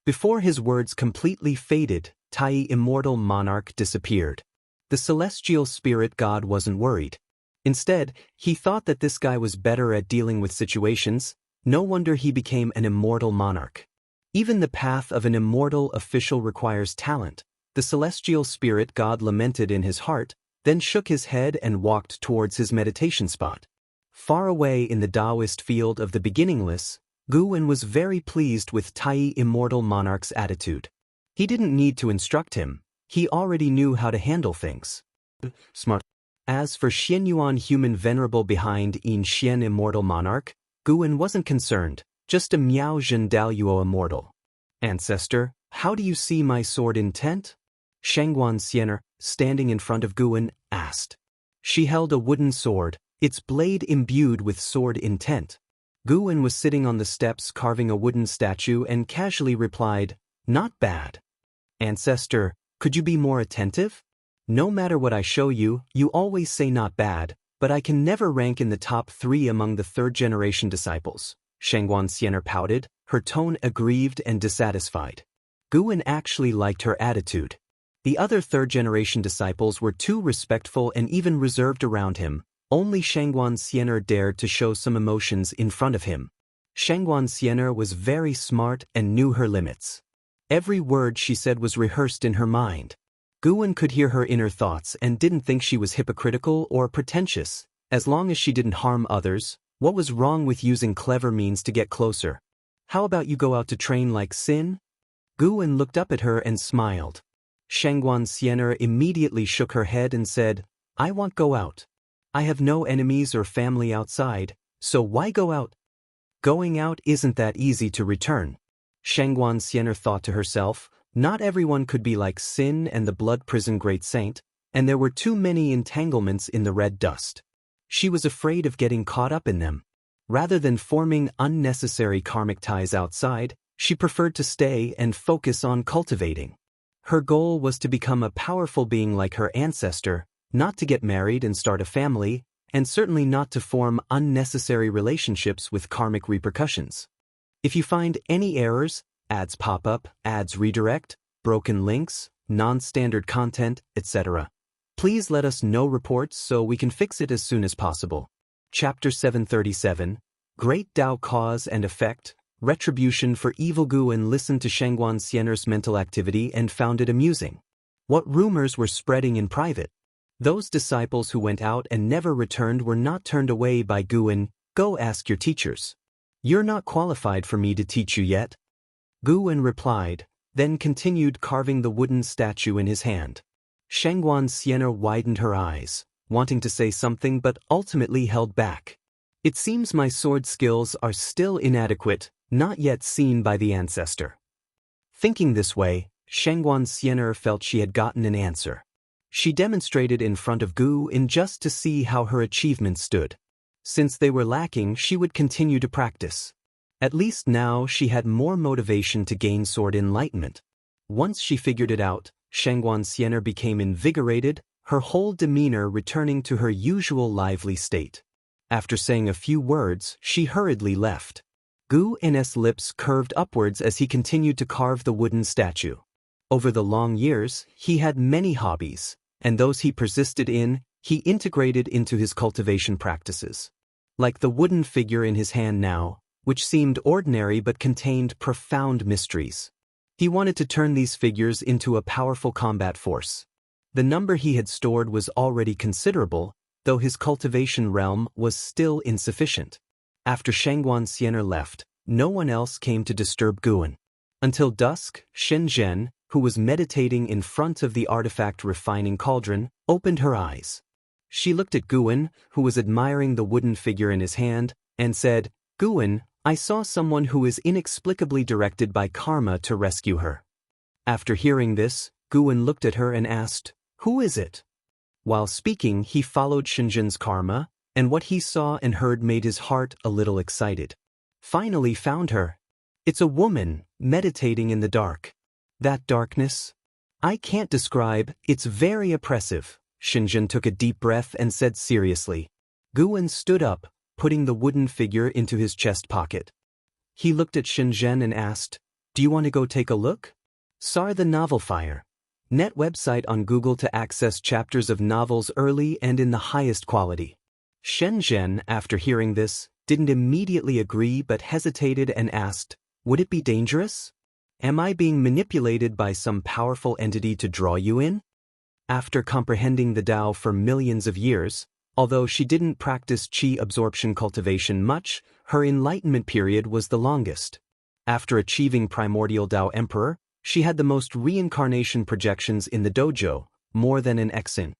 Before his words completely faded, Tai Immortal Monarch disappeared. The celestial spirit god wasn't worried. Instead, he thought that this guy was better at dealing with situations. No wonder he became an immortal monarch. Even the path of an immortal official requires talent. The celestial spirit god lamented in his heart, then shook his head and walked towards his meditation spot. Far away in the Taoist field of the beginningless, Guwen was very pleased with Tai Immortal Monarch's attitude. He didn't need to instruct him. He already knew how to handle things. Smart. As for Xianyuan human venerable behind Xian Immortal Monarch, Guwen wasn't concerned, just a Miao Zhen Daoyuo immortal. Ancestor, how do you see my sword intent? Xianxia, standing in front of Guwen, asked. She held a wooden sword, its blade imbued with sword intent. Guwen was sitting on the steps carving a wooden statue and casually replied, not bad. Ancestor, could you be more attentive? No matter what I show you, you always say not bad, but I can never rank in the top 3 among the 3rd-generation disciples. Xianxia pouted, her tone aggrieved and dissatisfied. Guwen actually liked her attitude. The other 3rd-generation disciples were too respectful and even reserved around him. Only Xianxia dared to show some emotions in front of him. Xianxia was very smart and knew her limits. Every word she said was rehearsed in her mind. Guwen could hear her inner thoughts and didn't think she was hypocritical or pretentious. As long as she didn't harm others, what was wrong with using clever means to get closer? How about you go out to train like Sin? Guwen looked up at her and smiled. Xianxia immediately shook her head and said, I won't go out. I have no enemies or family outside, so why go out? Going out isn't that easy to return. Xianxia thought to herself, not everyone could be like Sin and the Blood Prison Great Saint, and there were too many entanglements in the red dust. She was afraid of getting caught up in them. Rather than forming unnecessary karmic ties outside, she preferred to stay and focus on cultivating. Her goal was to become a powerful being like her ancestor, not to get married and start a family, and certainly not to form unnecessary relationships with karmic repercussions. If you find any errors, ads pop up, ads redirect, broken links, non-standard content, etc., please let us know reports so we can fix it as soon as possible. Chapter 737, Great Tao Cause and Effect, Retribution for Evil. Guwen listened to Xianxia's mental activity and found it amusing. What rumors were spreading in private? Those disciples who went out and never returned were not turned away by Guwen. Go ask your teachers. You're not qualified for me to teach you yet. Guwen replied, then continued carving the wooden statue in his hand. Xianxia widened her eyes, wanting to say something but ultimately held back. It seems my sword skills are still inadequate, not yet seen by the ancestor. Thinking this way, Xianxia felt she had gotten an answer. She demonstrated in front of Gu In just to see how her achievements stood. Since they were lacking, she would continue to practice. At least now she had more motivation to gain sword enlightenment. Once she figured it out, Xianxia became invigorated, her whole demeanor returning to her usual lively state. After saying a few words, she hurriedly left. Gu In's lips curved upwards as he continued to carve the wooden statue. Over the long years, he had many hobbies, and those he persisted in, he integrated into his cultivation practices. Like the wooden figure in his hand now, which seemed ordinary but contained profound mysteries. He wanted to turn these figures into a powerful combat force. The number he had stored was already considerable, though his cultivation realm was still insufficient. After Xianxia left, no one else came to disturb Guin. Until dusk, Shenzhen, who was meditating in front of the artifact refining cauldron, opened her eyes. She looked at Guin, who was admiring the wooden figure in his hand, and said, "Guin, I saw someone who is inexplicably directed by karma to rescue her." After hearing this, Guin looked at her and asked, "Who is it?" While speaking, he followed Shenzhen's karma, and what he saw and heard made his heart a little excited. Finally found her. It's a woman, meditating in the dark. That darkness? I can't describe, it's very oppressive. Shenzhen took a deep breath and said seriously. Guin stood up, putting the wooden figure into his chest pocket. He looked at Shenzhen and asked, "Do you want to go take a look?" Sar the Novel Fire. Net website on Google to access chapters of novels early and in the highest quality. Shenzhen, after hearing this, didn't immediately agree but hesitated and asked, "Would it be dangerous? Am I being manipulated by some powerful entity to draw you in?" After comprehending the Tao for millions of years, although she didn't practice qi absorption cultivation much, her enlightenment period was the longest. After achieving primordial Tao Emperor, she had the most reincarnation projections in the dojo, more than an Exin.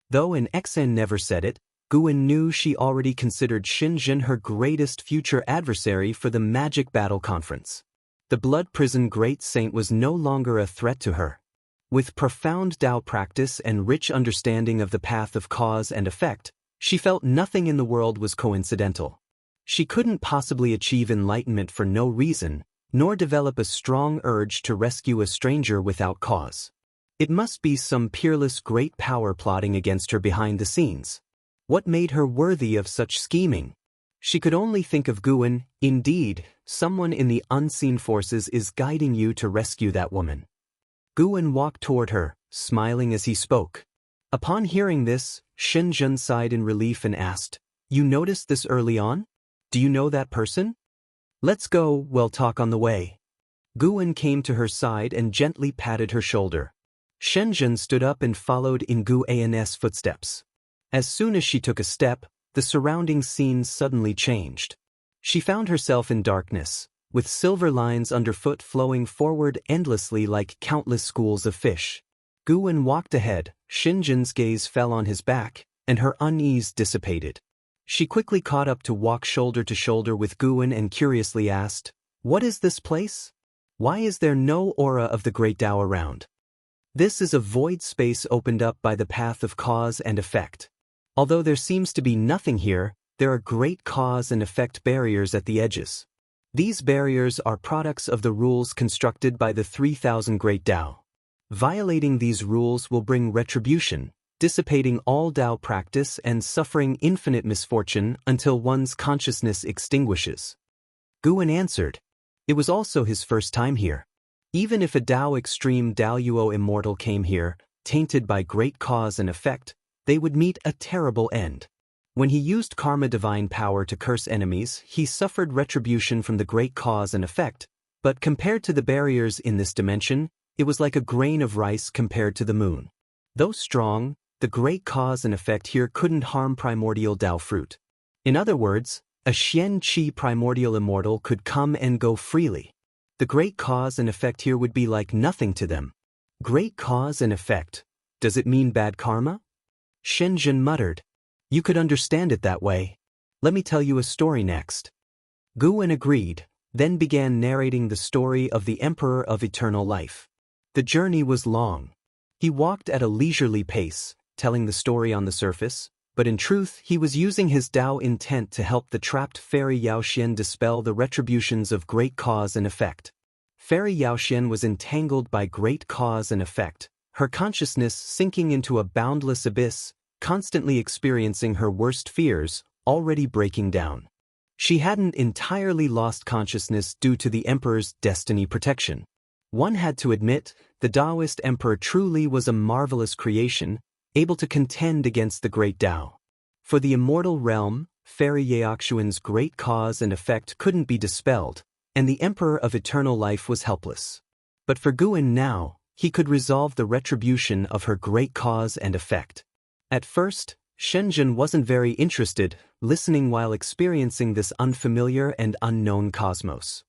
Though an Exin never said it, Guin knew she already considered Shenzhen her greatest future adversary for the Magic Battle Conference. The Blood Prison Great Saint was no longer a threat to her. With profound Tao practice and rich understanding of the path of cause and effect, she felt nothing in the world was coincidental. She couldn't possibly achieve enlightenment for no reason, nor develop a strong urge to rescue a stranger without cause. It must be some peerless great power plotting against her behind the scenes. What made her worthy of such scheming? She could only think of Guin. Indeed, someone in the unseen forces is guiding you to rescue that woman. Guin walked toward her, smiling as he spoke. Upon hearing this, Shenzhen sighed in relief and asked, "You noticed this early on? Do you know that person?" "Let's go, we'll talk on the way." Guin came to her side and gently patted her shoulder. Shenzhen stood up and followed in Guin's footsteps. As soon as she took a step, the surrounding scene suddenly changed. She found herself in darkness, with silver lines underfoot flowing forward endlessly like countless schools of fish. Guin walked ahead, Shenzhen's gaze fell on his back, and her unease dissipated. She quickly caught up to walk shoulder to shoulder with Guin and curiously asked, "What is this place? Why is there no aura of the Great Tao around?" This is a void space opened up by the path of cause and effect. Although there seems to be nothing here, there are great cause and effect barriers at the edges. These barriers are products of the rules constructed by the 3,000 Great Tao. Violating these rules will bring retribution, dissipating all Tao practice and suffering infinite misfortune until one's consciousness extinguishes. Guin answered. It was also his first time here. Even if a Tao extreme Daoyuo Immortal came here, tainted by great cause and effect, they would meet a terrible end. When he used karma divine power to curse enemies, he suffered retribution from the great cause and effect, but compared to the barriers in this dimension, it was like a grain of rice compared to the moon. Though strong, the great cause and effect here couldn't harm primordial Tao fruit. In other words, a Xianxia primordial immortal could come and go freely. The great cause and effect here would be like nothing to them. Great cause and effect. Does it mean bad karma? Shenzhen muttered. You could understand it that way. Let me tell you a story next. Guin agreed, then began narrating the story of the Emperor of Eternal Life. The journey was long. He walked at a leisurely pace, telling the story on the surface, but in truth he was using his Tao intent to help the trapped fairy Xianxia dispel the retributions of great cause and effect. Fairy Xianxia was entangled by great cause and effect, her consciousness sinking into a boundless abyss, constantly experiencing her worst fears, already breaking down. She hadn't entirely lost consciousness due to the Emperor's destiny protection. One had to admit, the Taoist Emperor truly was a marvelous creation, able to contend against the great Tao. For the immortal realm, Fairy Xianxia's great cause and effect couldn't be dispelled, and the Emperor of Eternal Life was helpless. But for Guan now, he could resolve the retribution of her great cause and effect. At first, Xianxia wasn't very interested, listening while experiencing this unfamiliar and unknown cosmos.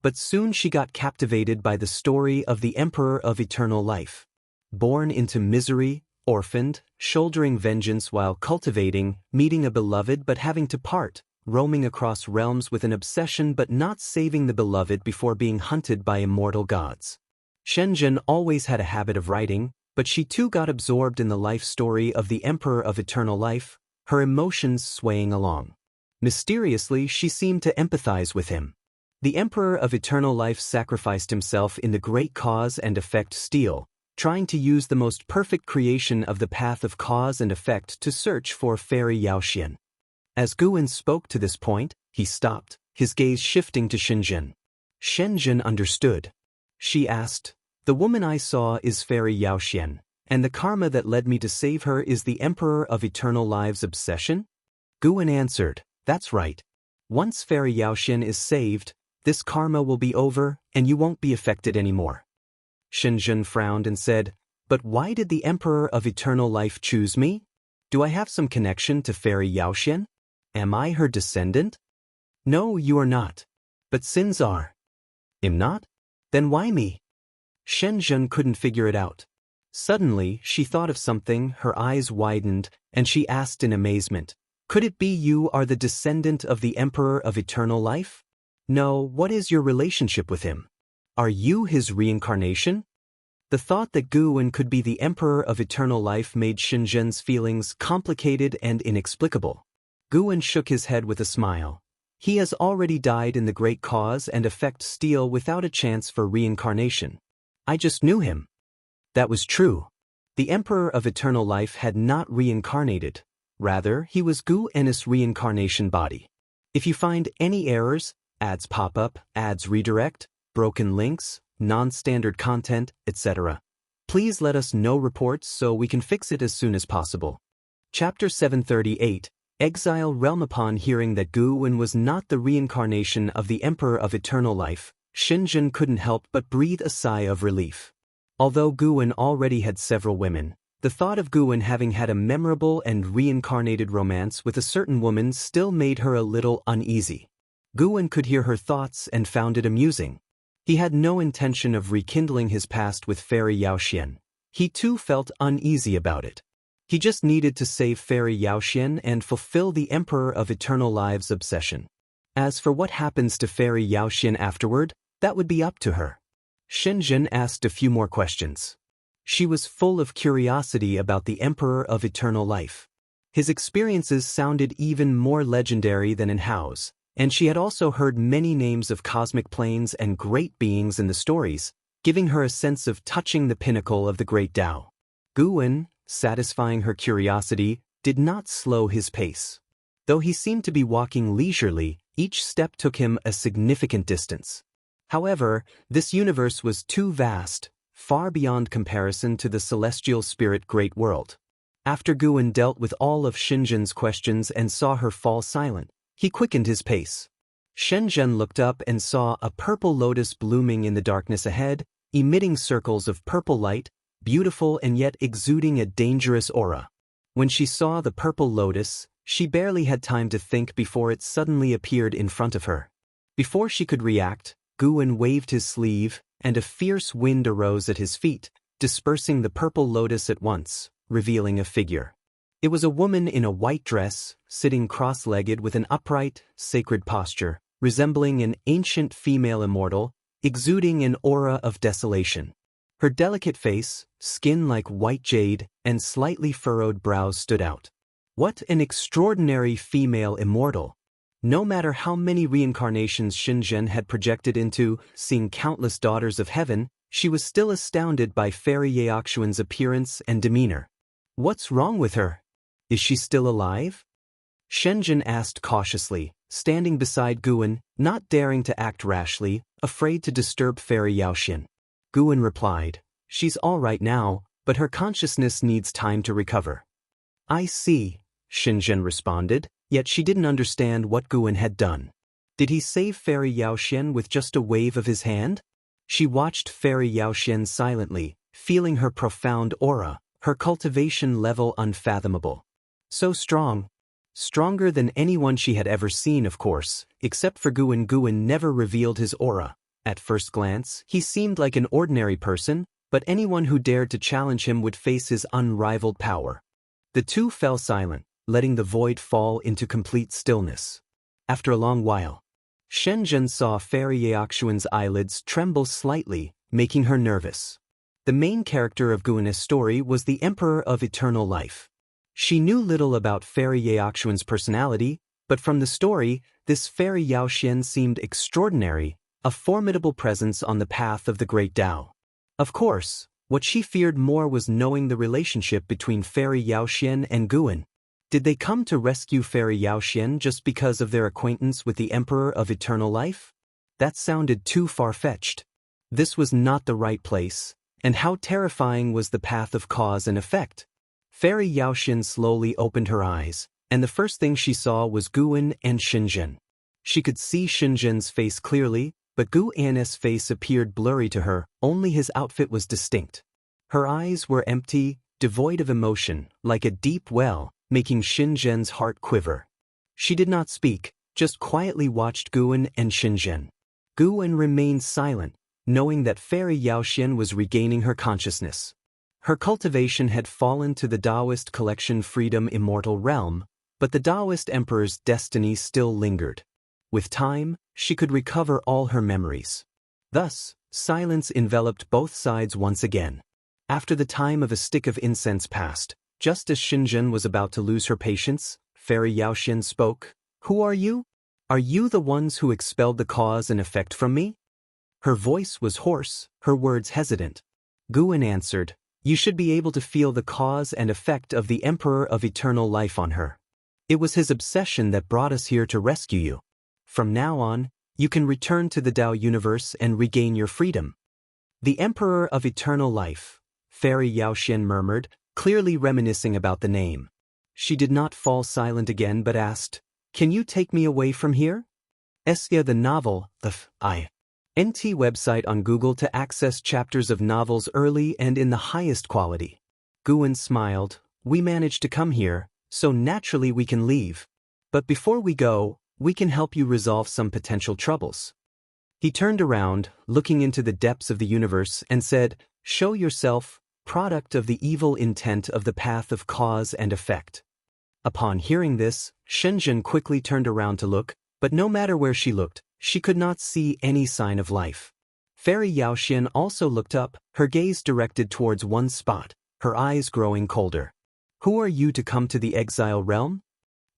But soon she got captivated by the story of the Emperor of Eternal Life. Born into misery, orphaned, shouldering vengeance while cultivating, meeting a beloved but having to part, roaming across realms with an obsession but not saving the beloved before being hunted by immortal gods. Xianxia always had a habit of writing, but she too got absorbed in the life story of the Emperor of Eternal Life, her emotions swaying along. Mysteriously, she seemed to empathize with him. The Emperor of Eternal Life sacrificed himself in the great cause and effect steel, trying to use the most perfect creation of the path of cause and effect to search for Fairy Xianxia. As Guan spoke to this point, he stopped, his gaze shifting to Xianxia. Xianxia understood. She asked, "The woman I saw is Fairy Xianxia, and the karma that led me to save her is the Emperor of Eternal Life's obsession?" Guan answered, "That's right. Once Fairy Xianxia is saved, this karma will be over, and you won't be affected anymore." Xianxia frowned and said, "But why did the Emperor of Eternal Life choose me? Do I have some connection to Fairy Xianxia? Am I her descendant?" "No, you are not. But sins are." "Am not? Then why me?" Xianxia couldn't figure it out. Suddenly, she thought of something, her eyes widened, and she asked in amazement, "Could it be you are the descendant of the Emperor of Eternal Life?" "No, what is your relationship with him? Are you his reincarnation?" The thought that Guan could be the Emperor of Eternal Life made Xianxia's feelings complicated and inexplicable. Guan shook his head with a smile. He has already died in the great cause and effect steel without a chance for reincarnation. I just knew him. That was true. The Emperor of Eternal Life had not reincarnated. Rather, he was Guan's reincarnation body. If you find any errors, ads pop up, ads redirect, broken links, non-standard content, etc., please let us know reports so we can fix it as soon as possible. Chapter 738, Exile Realm. Upon hearing that Guan was not the reincarnation of the Emperor of Eternal Life, Xianxia couldn't help but breathe a sigh of relief. Although Guan already had several women, the thought of Guan having had a memorable and reincarnated romance with a certain woman still made her a little uneasy. Guan could hear her thoughts and found it amusing. He had no intention of rekindling his past with Fairy Xianxia. He too felt uneasy about it. He just needed to save Fairy Xianxia and fulfill the Emperor of Eternal Life's obsession. As for what happens to Fairy Xianxia afterward, that would be up to her. Xianxia asked a few more questions. She was full of curiosity about the Emperor of Eternal Life. His experiences sounded even more legendary than in Hao's, and she had also heard many names of cosmic planes and great beings in the stories, giving her a sense of touching the pinnacle of the great Tao. Guan, satisfying her curiosity, did not slow his pace. Though he seemed to be walking leisurely, each step took him a significant distance. However, this universe was too vast, far beyond comparison to the celestial spirit great world. After Guan dealt with all of Xianxia's questions and saw her fall silent, he quickened his pace. Xianxia looked up and saw a purple lotus blooming in the darkness ahead, emitting circles of purple light, beautiful and yet exuding a dangerous aura. When she saw the purple lotus, she barely had time to think before it suddenly appeared in front of her. Before she could react, Guan waved his sleeve, and a fierce wind arose at his feet, dispersing the purple lotus at once, revealing a figure. It was a woman in a white dress, sitting cross-legged with an upright, sacred posture, resembling an ancient female immortal, exuding an aura of desolation. Her delicate face, skin like white jade, and slightly furrowed brows stood out. What an extraordinary female immortal! No matter how many reincarnations Xianxia had projected into, seeing countless daughters of heaven, she was still astounded by Fairy Yaxuan's appearance and demeanor. What's wrong with her? Is she still alive? Xianxia asked cautiously, standing beside Guan, not daring to act rashly, afraid to disturb Fairy Yaxuan. Guan replied, "She's all right now, but her consciousness needs time to recover." "I see," Xianxia responded, yet she didn't understand what Guan had done. Did he save Fairy Yaxuan with just a wave of his hand? She watched Fairy Yaxuan silently, feeling her profound aura, her cultivation level unfathomable. So strong. Stronger than anyone she had ever seen, of course, except for Guan. Guan never revealed his aura. At first glance, he seemed like an ordinary person, but anyone who dared to challenge him would face his unrivaled power. The two fell silent, letting the void fall into complete stillness. After a long while, Xianxia saw Fairy Yaxuan's eyelids tremble slightly, making her nervous. The main character of Guan's story was the Emperor of Eternal Life. She knew little about Fairy Yaxuan's personality, but from the story, this Fairy Yaxuan seemed extraordinary, a formidable presence on the path of the Great Tao. Of course, what she feared more was knowing the relationship between Fairy Yaxuan and Guan. Did they come to rescue Fairy Yaxuan just because of their acquaintance with the Emperor of Eternal Life? That sounded too far-fetched. This was not the right place, and how terrifying was the path of cause and effect. Fairy Yaxuan slowly opened her eyes, and the first thing she saw was Guan and Xianxia. She could see Xianxia's face clearly, but Guan's face appeared blurry to her, only his outfit was distinct. Her eyes were empty, devoid of emotion, like a deep well, making Xianxia's heart quiver. She did not speak, just quietly watched Guan and Xianxia. Guan remained silent, knowing that Fairy Yaxuan was regaining her consciousness. Her cultivation had fallen to the Taoist collection Freedom Immortal realm, but the Taoist Emperor's destiny still lingered. With time, she could recover all her memories. Thus, silence enveloped both sides once again. After the time of a stick of incense passed, just as Xianxia was about to lose her patience, Fairy Yaxuan spoke. "Who are you? Are you the ones who expelled the cause and effect from me?" Her voice was hoarse, her words hesitant. Guan answered, "You should be able to feel the cause and effect of the Emperor of Eternal Life on her. It was his obsession that brought us here to rescue you. From now on, you can return to the Tao universe and regain your freedom." "The Emperor of Eternal Life," Fairy Yaxuan murmured, clearly reminiscing about the name. She did not fall silent again but asked, "Can you take me away from here?" Xianxia the novel, the F.I.N.T. website on Google to access chapters of novels early and in the highest quality. Guan smiled, "We managed to come here, so naturally we can leave. But before we go, we can help you resolve some potential troubles." He turned around, looking into the depths of the universe, and said, "Show yourself, product of the evil intent of the path of cause and effect." Upon hearing this, Xianxia quickly turned around to look, but no matter where she looked, she could not see any sign of life. Fairy Yaxuan also looked up, her gaze directed towards one spot, her eyes growing colder. "Who are you to come to the exile realm?"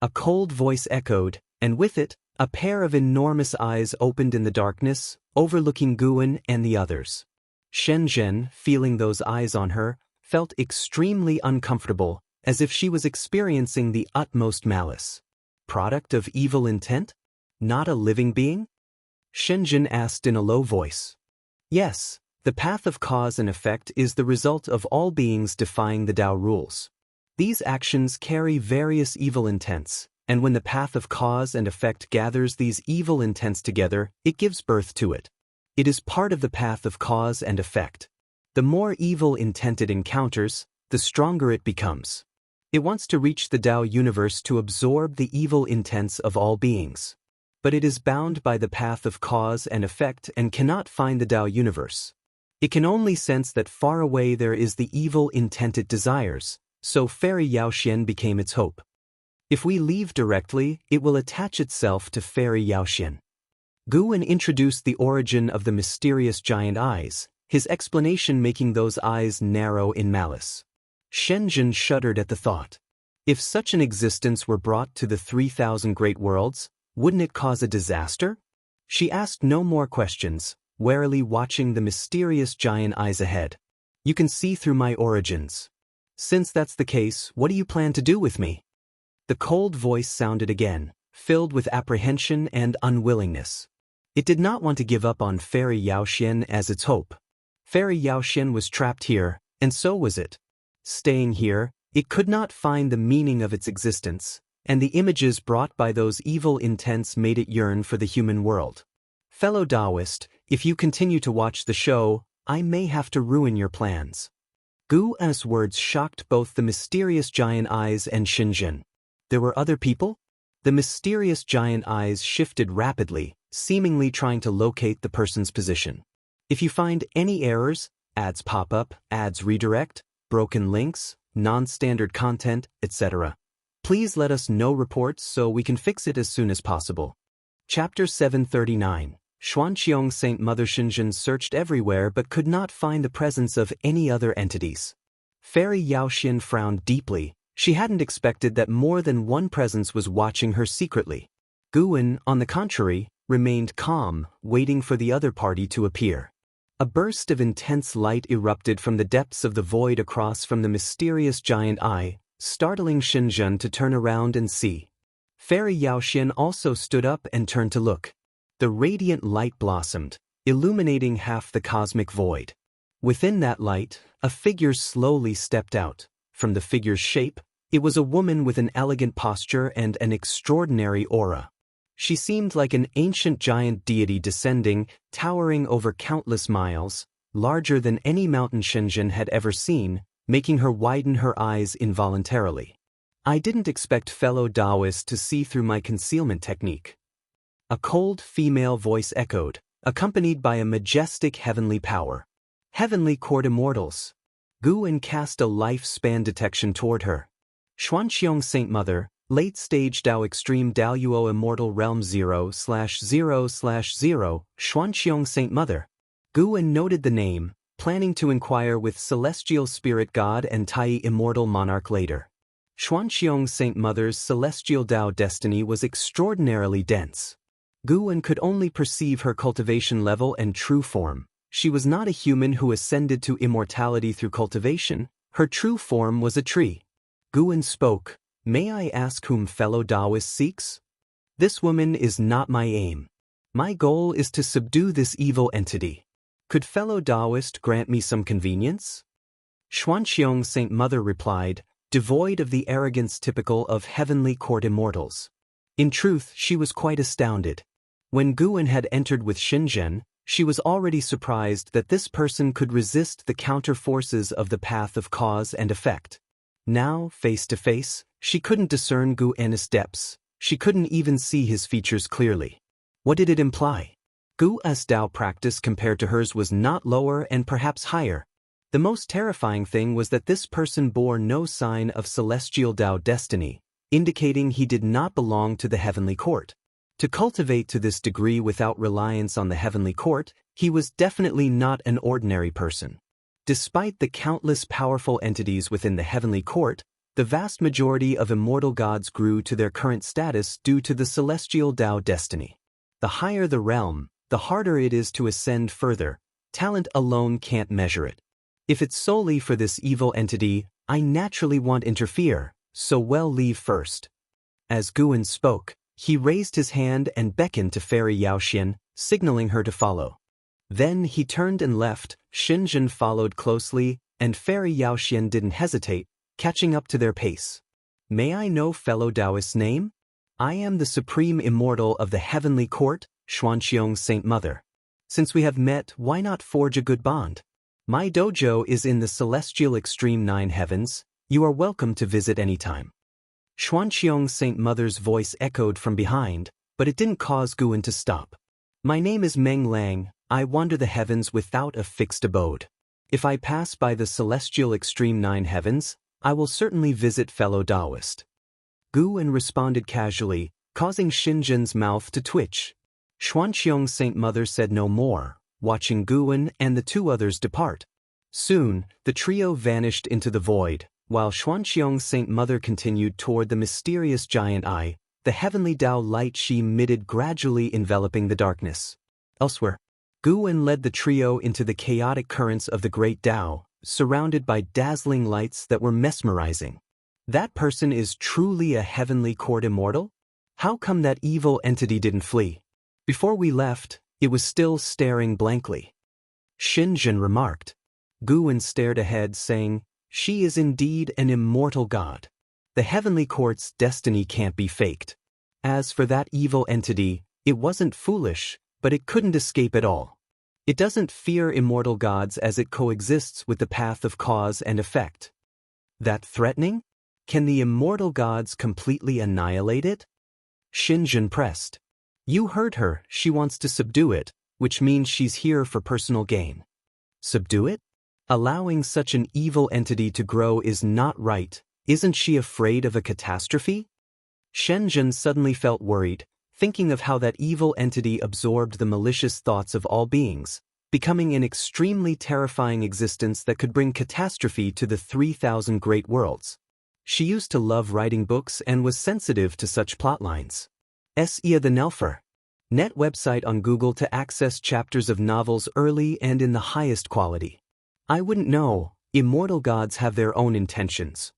A cold voice echoed, and with it, a pair of enormous eyes opened in the darkness, overlooking Guan and the others. Xianxia, feeling those eyes on her, felt extremely uncomfortable, as if she was experiencing the utmost malice. Product of evil intent? Not a living being? Xianxia asked in a low voice. "Yes, the path of cause and effect is the result of all beings defying the Tao rules. These actions carry various evil intents, and when the path of cause and effect gathers these evil intents together, it gives birth to it. It is part of the path of cause and effect. The more evil intent it encounters, the stronger it becomes. It wants to reach the Tao universe to absorb the evil intents of all beings. But it is bound by the path of cause and effect and cannot find the Tao universe. It can only sense that far away there is the evil intent it desires, so Fairy Yaxuan became its hope. If we leave directly, it will attach itself to Fairy Yaxuan." Guan introduced the origin of the mysterious giant eyes, his explanation making those eyes narrow in malice. Shenzhen shuddered at the thought. If such an existence were brought to the 3,000 great worlds, wouldn't it cause a disaster? She asked no more questions, warily watching the mysterious giant eyes ahead. You can see through my origins. Since that's the case, what do you plan to do with me? The cold voice sounded again, filled with apprehension and unwillingness. It did not want to give up on Fairy Yaoxian as its hope. Fairy Yaoxian was trapped here, and so was it. Staying here, it could not find the meaning of its existence, and the images brought by those evil intents made it yearn for the human world. Fellow Taoist, if you continue to watch the show, I may have to ruin your plans. Gu An's words shocked both the mysterious giant eyes and Shenzhen. There were other people? The mysterious giant eyes shifted rapidly, seemingly trying to locate the person's position. If you find any errors, ads pop up, ads redirect, broken links, non-standard content, etc., please let us know reports so we can fix it as soon as possible. Chapter 739. Xuanqiong Saint Mother Shenzhen searched everywhere but could not find the presence of any other entities. Fairy Yaoxian frowned deeply. She hadn't expected that more than one presence was watching her secretly. Guan, on the contrary, remained calm, waiting for the other party to appear. A burst of intense light erupted from the depths of the void across from the mysterious giant eye, startling Shenzhen to turn around and see. Fairy Yaoxian also stood up and turned to look. The radiant light blossomed, illuminating half the cosmic void. Within that light, a figure slowly stepped out. From the figure's shape, it was a woman with an elegant posture and an extraordinary aura. She seemed like an ancient giant deity descending, towering over countless miles, larger than any mountain Shenzhen had ever seen, making her widen her eyes involuntarily. I didn't expect fellow Taoists to see through my concealment technique. A cold female voice echoed, accompanied by a majestic heavenly power. Heavenly Court Immortals. Guan cast a life-span detection toward her. Xuanqiong Saint Mother, late-stage Dao Extreme Daoyuo Immortal Realm 0/0/0, Xuanqiong Saint Mother. Guan noted the name, planning to inquire with Celestial Spirit God and Tai Immortal Monarch later. Xuanqiong Saint Mother's celestial Dao destiny was extraordinarily dense. Guan could only perceive her cultivation level and true form. She was not a human who ascended to immortality through cultivation. Her true form was a tree. Guan spoke. May I ask whom fellow Taoist seeks? This woman is not my aim. My goal is to subdue this evil entity. Could fellow Taoist grant me some convenience? Xuanqiong Saint Mother replied, devoid of the arrogance typical of heavenly court immortals. In truth, she was quite astounded. When Guan had entered with Shenzhen, she was already surprised that this person could resist the counter forces of the path of cause and effect. Now, face to face, she couldn't discern Guan's depths. She couldn't even see his features clearly. What did it imply? Gu's Dao practice compared to hers was not lower and perhaps higher. The most terrifying thing was that this person bore no sign of celestial Dao destiny, indicating he did not belong to the heavenly court. To cultivate to this degree without reliance on the heavenly court, he was definitely not an ordinary person. Despite the countless powerful entities within the heavenly court, the vast majority of immortal gods grew to their current status due to the celestial Dao destiny. The higher the realm, the harder it is to ascend further. Talent alone can't measure it. If it's solely for this evil entity, I naturally won't interfere, so well leave first. As Guan spoke, he raised his hand and beckoned to Fairy Yaoxian, signaling her to follow. Then he turned and left. Shenzhen followed closely, and Fairy Yaoxian didn't hesitate, catching up to their pace. May I know fellow Taoist's name? I am the Supreme Immortal of the Heavenly Court, Xuanqiong Saint Mother. Since we have met, why not forge a good bond? My dojo is in the celestial extreme 9 heavens. You are welcome to visit anytime. Xuanqiong Saint Mother's voice echoed from behind, but it didn't cause Guan to stop. My name is Meng Lang. I wander the heavens without a fixed abode. If I pass by the celestial extreme 9 heavens, I will certainly visit fellow Taoist. Guan responded casually, causing Shenzhen's mouth to twitch. Xuanqiong Saint Mother said no more, watching Guwen and the two others depart. Soon, the trio vanished into the void, while Xuanxiang's Saint Mother continued toward the mysterious giant eye, the heavenly Tao light she emitted gradually enveloping the darkness. Elsewhere, Guwen led the trio into the chaotic currents of the great Tao, surrounded by dazzling lights that were mesmerizing. That person is truly a heavenly court immortal? How come that evil entity didn't flee? Before we left, it was still staring blankly. Xianxia remarked. Guwen stared ahead, saying, "She is indeed an immortal god. The heavenly court's destiny can't be faked. As for that evil entity, it wasn't foolish, but it couldn't escape at all. It doesn't fear immortal gods as it coexists with the path of cause and effect. That threatening? Can the immortal gods completely annihilate it?" Xianxia pressed. "You heard her, she wants to subdue it, which means she's here for personal gain." Subdue it? Allowing such an evil entity to grow is not right. Isn't she afraid of a catastrophe? Xianxia suddenly felt worried, thinking of how that evil entity absorbed the malicious thoughts of all beings, becoming an extremely terrifying existence that could bring catastrophe to the 3,000 great worlds. She used to love writing books and was sensitive to such plotlines. Xianxia the Nelfer. Net website on Google to access chapters of novels early and in the highest quality. I wouldn't know, immortal gods have their own intentions.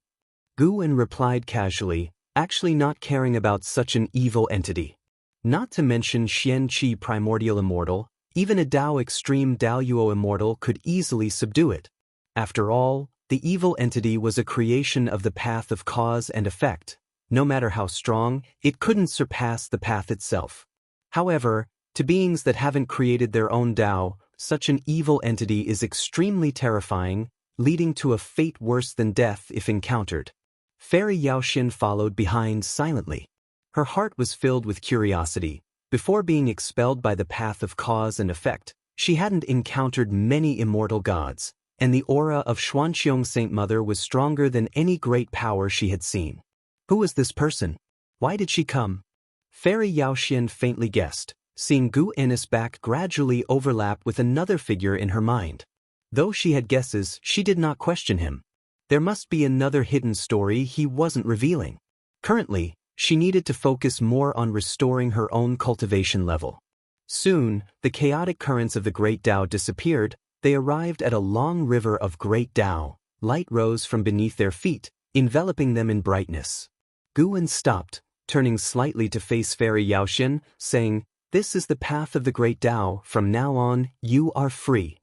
Guwen replied casually, actually not caring about such an evil entity. Not to mention Xianxia primordial immortal, even a Dao extreme Daoyuo immortal could easily subdue it. After all, the evil entity was a creation of the path of cause and effect. No matter how strong, it couldn't surpass the path itself. However, to beings that haven't created their own Dao, such an evil entity is extremely terrifying, leading to a fate worse than death if encountered. Fairy Yaoxian followed behind silently. Her heart was filled with curiosity. Before being expelled by the path of cause and effect, she hadn't encountered many immortal gods, and the aura of Xuanxiang's Saint Mother was stronger than any great power she had seen. Who was this person? Why did she come? Fairy Yaoxian faintly guessed, seeing Guwen's back gradually overlap with another figure in her mind. Though she had guesses, she did not question him. There must be another hidden story he wasn't revealing. Currently, she needed to focus more on restoring her own cultivation level. Soon, the chaotic currents of the Great Tao disappeared. They arrived at a long river of Great Tao. Light rose from beneath their feet, enveloping them in brightness. Guwen stopped, turning slightly to face Fairy Yaoxian, saying, "This is the path of the Great Tao. From now on, you are free."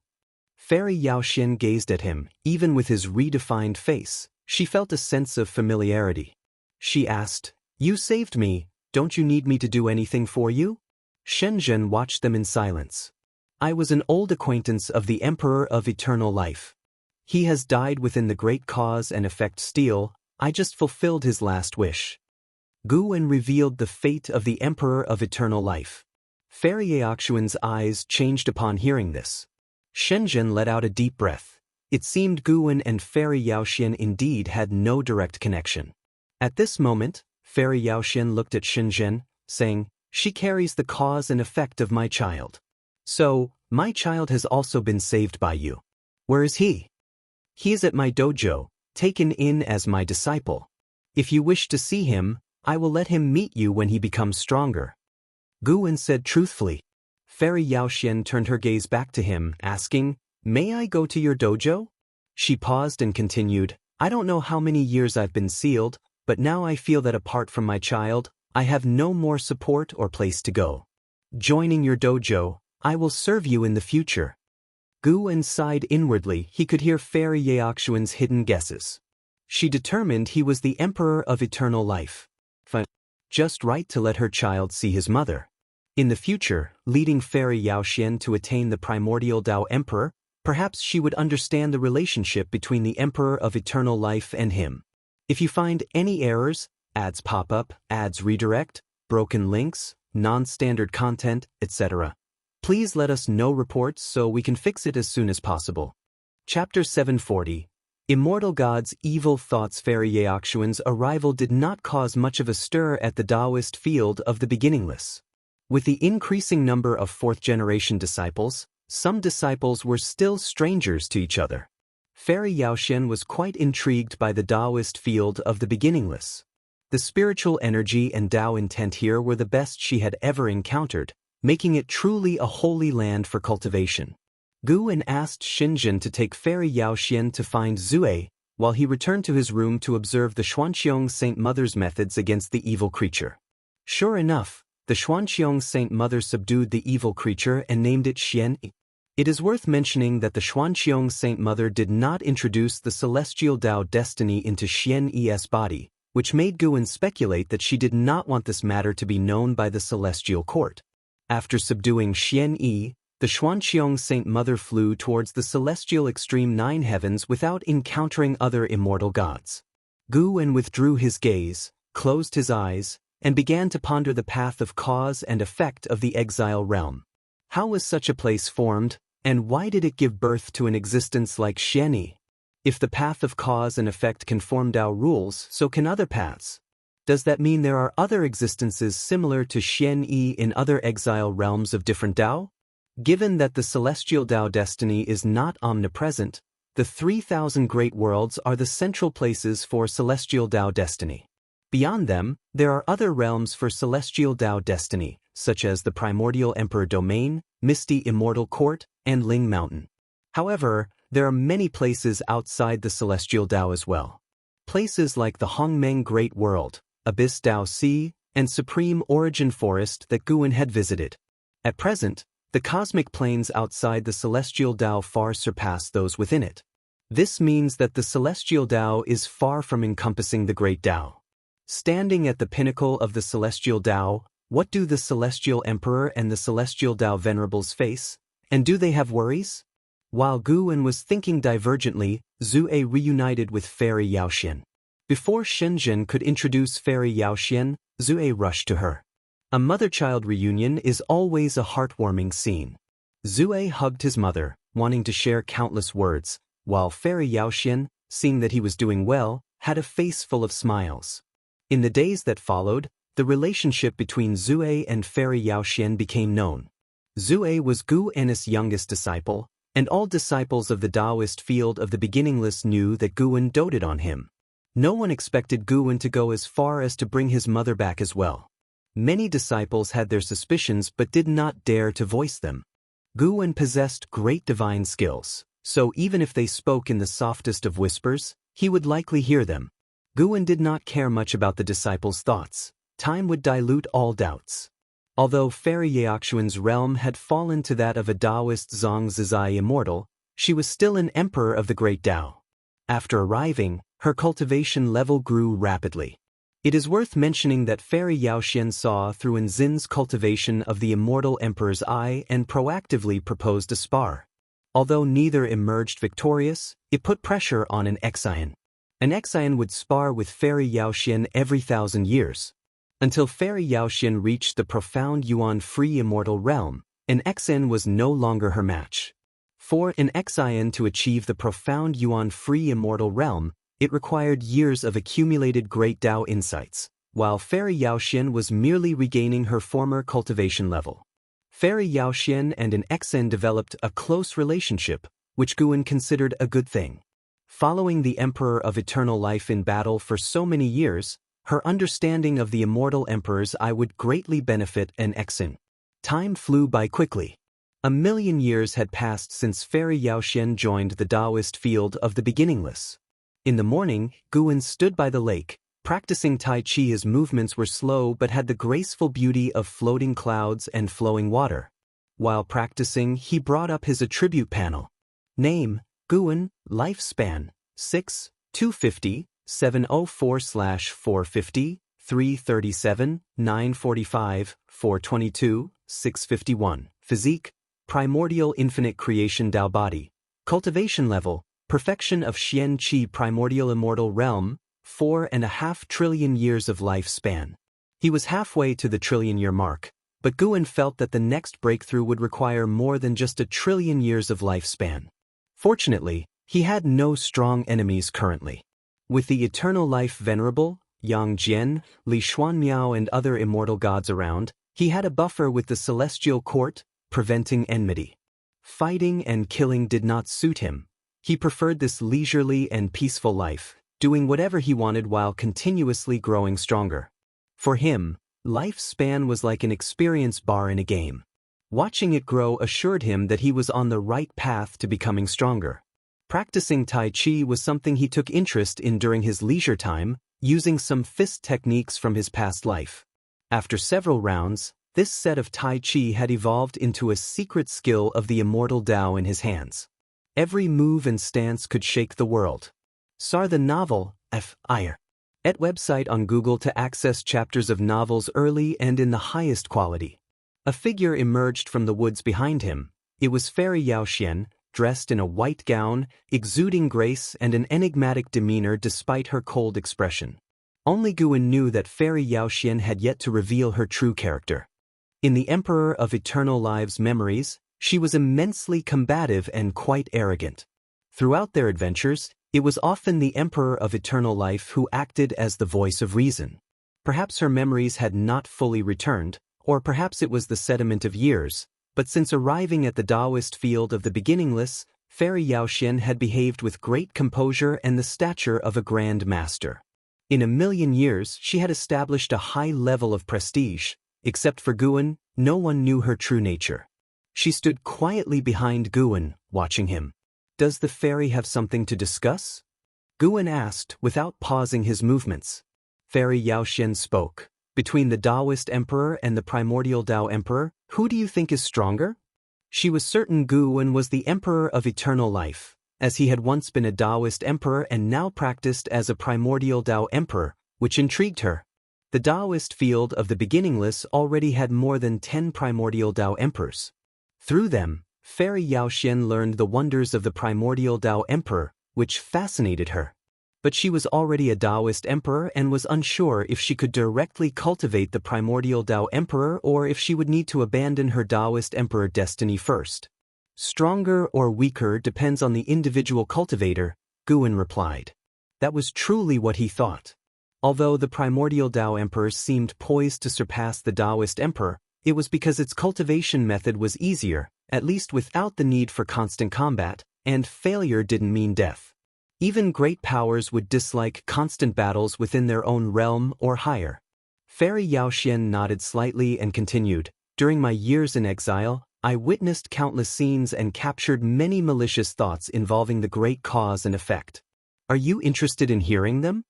Fairy Yaoxian gazed at him, even with his redefined face. She felt a sense of familiarity. She asked, "You saved me. Don't you need me to do anything for you?" Xianxia watched them in silence. "I was an old acquaintance of the Emperor of Eternal Life. He has died within the great cause and effect steel. I just fulfilled his last wish." Guwen revealed the fate of the Emperor of Eternal Life. Fairy Yaoxian's eyes changed upon hearing this. Xianxia let out a deep breath. It seemed Guwen and Fairy Yaoxian indeed had no direct connection. At this moment, Fairy Yaoxian looked at Xianxia, saying, "She carries the cause and effect of my child. So, my child has also been saved by you. Where is he?" "He is at my dojo, taken in as my disciple. If you wish to see him, I will let him meet you when he becomes stronger." Guwen said truthfully. Fairy Yaoxian turned her gaze back to him, asking, "May I go to your dojo?" She paused and continued, "I don't know how many years I've been sealed, but now I feel that apart from my child, I have no more support or place to go. Joining your dojo, I will serve you in the future." Guwen sighed inwardly. He could hear Fairy Yaoxian's hidden guesses. She determined he was the Emperor of Eternal Life. Just right to let her child see his mother. In the future, leading Fairy Yaoxian to attain the primordial Tao Emperor, perhaps she would understand the relationship between the Emperor of Eternal Life and him. If you find any errors, ads pop up, ads redirect, broken links, non-standard content, etc., please let us know reports so we can fix it as soon as possible. Chapter 740. Immortal Gods' Evil Thoughts. Fairy Yaoxian's arrival did not cause much of a stir at the Taoist field of the beginningless. With the increasing number of fourth-generation disciples, some disciples were still strangers to each other. Fairy Yaoxian was quite intrigued by the Taoist field of the beginningless. The spiritual energy and Tao intent here were the best she had ever encountered, making it truly a holy land for cultivation. Guan asked Xinjin to take Fairy Yaoxian to find Zue, while he returned to his room to observe the Xuanqiong Saint Mother's methods against the evil creature. Sure enough, the Xuanqiong Saint Mother subdued the evil creature and named it Xianxia. It is worth mentioning that the Xuanqiong Saint Mother did not introduce the celestial Tao destiny into Xianxia's body, which made Guan speculate that she did not want this matter to be known by the celestial court. After subduing Xianxia, the Xuanqiong Saint Mother flew towards the celestial extreme 9 heavens without encountering other immortal gods. Guan withdrew his gaze, closed his eyes, and began to ponder the path of cause and effect of the exile realm. How was such a place formed, and why did it give birth to an existence like Xianxia? If the path of cause and effect can form Tao rules, so can other paths. Does that mean there are other existences similar to Xianxia in other exile realms of different Tao? Given that the celestial Tao destiny is not omnipresent, the 3,000 great worlds are the central places for celestial Tao destiny. Beyond them, there are other realms for celestial Tao destiny, such as the primordial Emperor Domain, Misty Immortal Court, and Ling Mountain. However, there are many places outside the celestial Tao as well. Places like the Hongmeng Great World, Abyss Tao Sea, and Supreme Origin Forest that Guan had visited. At present, the cosmic planes outside the celestial Tao far surpass those within it. This means that the celestial Tao is far from encompassing the great Tao. Standing at the pinnacle of the celestial Tao, what do the celestial emperor and the celestial Tao venerables face? And do they have worries? While Guan was thinking divergently, Zue reunited with Fairy Yaoxian. Before Xinjin could introduce Fairy Yaoxian, Zue rushed to her. A mother-child reunion is always a heartwarming scene. Zue hugged his mother, wanting to share countless words, while Fairy Yaoxian, seeing that he was doing well, had a face full of smiles. In the days that followed, the relationship between Zue and Fairy Yaoxian became known. Zue was Guan's youngest disciple, and all disciples of the Taoist field of the beginningless knew that Guan doted on him. No one expected Guan to go as far as to bring his mother back as well. Many disciples had their suspicions but did not dare to voice them. Guan possessed great divine skills, so even if they spoke in the softest of whispers, he would likely hear them. Guan did not care much about the disciples' thoughts. Time would dilute all doubts. Although Fairy Yaoxian's realm had fallen to that of a Taoist Zhongzhizai Immortal, she was still an emperor of the great Tao. After arriving, her cultivation level grew rapidly. It is worth mentioning that Fairy Yaoxian saw through Nzin's cultivation of the Immortal Emperor's eye and proactively proposed a spar. Although neither emerged victorious, it put pressure on an Xian. An Xian would spar with Fairy Yaoxian every 1,000 years. Until Fairy Yaoxian reached the profound Yuan-free immortal realm, an Xian was no longer her match. For an Xian to achieve the profound Yuan-free immortal realm, it required years of accumulated great Tao insights, while Fairy Yaoxian was merely regaining her former cultivation level. Fairy Yaoxian and an Xian developed a close relationship, which Guan considered a good thing. Following the Emperor of Eternal Life in battle for so many years, her understanding of the Immortal Emperor's eye would greatly benefit an Xian. Time flew by quickly. 1,000,000 years had passed since Fairy Yaoxian joined the Taoist field of the beginningless. In the morning, Guan stood by the lake, practicing Tai Chi. His movements were slow but had the graceful beauty of floating clouds and flowing water. While practicing, he brought up his attribute panel. Name, Guan, lifespan, 6, 250, 704/450, 337, 945, 422, 651. Physique, primordial infinite creation Tao body. Cultivation level, perfection of Xianxia primordial immortal realm, 4.5 trillion years of lifespan. He was halfway to the trillion-year mark, but Guan felt that the next breakthrough would require more than just 1 trillion years of lifespan. Fortunately, he had no strong enemies currently. With the Eternal Life Venerable, Yang Jian, Li Xuanmiao and other immortal gods around, he had a buffer with the Celestial Court, preventing enmity. Fighting and killing did not suit him. He preferred this leisurely and peaceful life, doing whatever he wanted while continuously growing stronger. For him, lifespan was like an experience bar in a game. Watching it grow assured him that he was on the right path to becoming stronger. Practicing Tai Chi was something he took interest in during his leisure time, using some fist techniques from his past life. After several rounds, this set of Tai Chi had evolved into a secret skill of the Immortal Tao in his hands. Every move and stance could shake the world. Sar the novel, F.I.R. at website on Google to access chapters of novels early and in the highest quality. A figure emerged from the woods behind him. It was Fairy Xianxia, dressed in a white gown, exuding grace and an enigmatic demeanor despite her cold expression. Only Guan knew that Fairy Xianxia had yet to reveal her true character. In the Emperor of Eternal Lives memories, she was immensely combative and quite arrogant. Throughout their adventures, it was often the Emperor of Eternal Life who acted as the voice of reason. Perhaps her memories had not fully returned, or perhaps it was the sediment of years, but since arriving at the Taoist field of the beginningless, Fairy Xianxia had behaved with great composure and the stature of a grand master. In a million years, she had established a high level of prestige. Except for Guan, no one knew her true nature. She stood quietly behind Guan, watching him. "Does the fairy have something to discuss?" Guan asked, without pausing his movements. Fairy Xianxia spoke. "Between the Taoist Emperor and the Primordial Tao Emperor, who do you think is stronger?" She was certain Guan was the Emperor of Eternal Life, as he had once been a Taoist Emperor and now practiced as a Primordial Tao Emperor, which intrigued her. The Taoist field of the beginningless already had more than 10 Primordial Tao Emperors. Through them, Fairy Xianxia learned the wonders of the Primordial Tao Emperor, which fascinated her. But she was already a Taoist Emperor and was unsure if she could directly cultivate the Primordial Tao Emperor or if she would need to abandon her Taoist Emperor destiny first. "Stronger or weaker depends on the individual cultivator," Guan replied. That was truly what he thought. Although the Primordial Tao Emperor seemed poised to surpass the Taoist Emperor, it was because its cultivation method was easier, at least without the need for constant combat, and failure didn't mean death. Even great powers would dislike constant battles within their own realm or higher. Fairy Xianxia nodded slightly and continued, "During my years in exile, I witnessed countless scenes and captured many malicious thoughts involving the great cause and effect. Are you interested in hearing them?"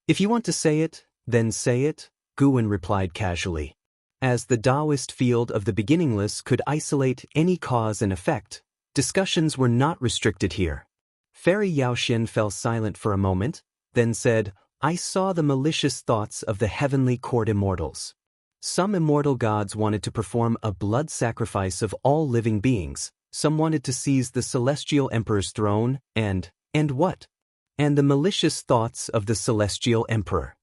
"If you want to say it, then say it," Guan replied casually. As the Taoist field of the beginningless could isolate any cause and effect, discussions were not restricted here. Fairy Xianxia fell silent for a moment, then said, "I saw the malicious thoughts of the heavenly court immortals. Some immortal gods wanted to perform a blood sacrifice of all living beings, some wanted to seize the celestial emperor's throne, and what? And the malicious thoughts of the celestial emperor."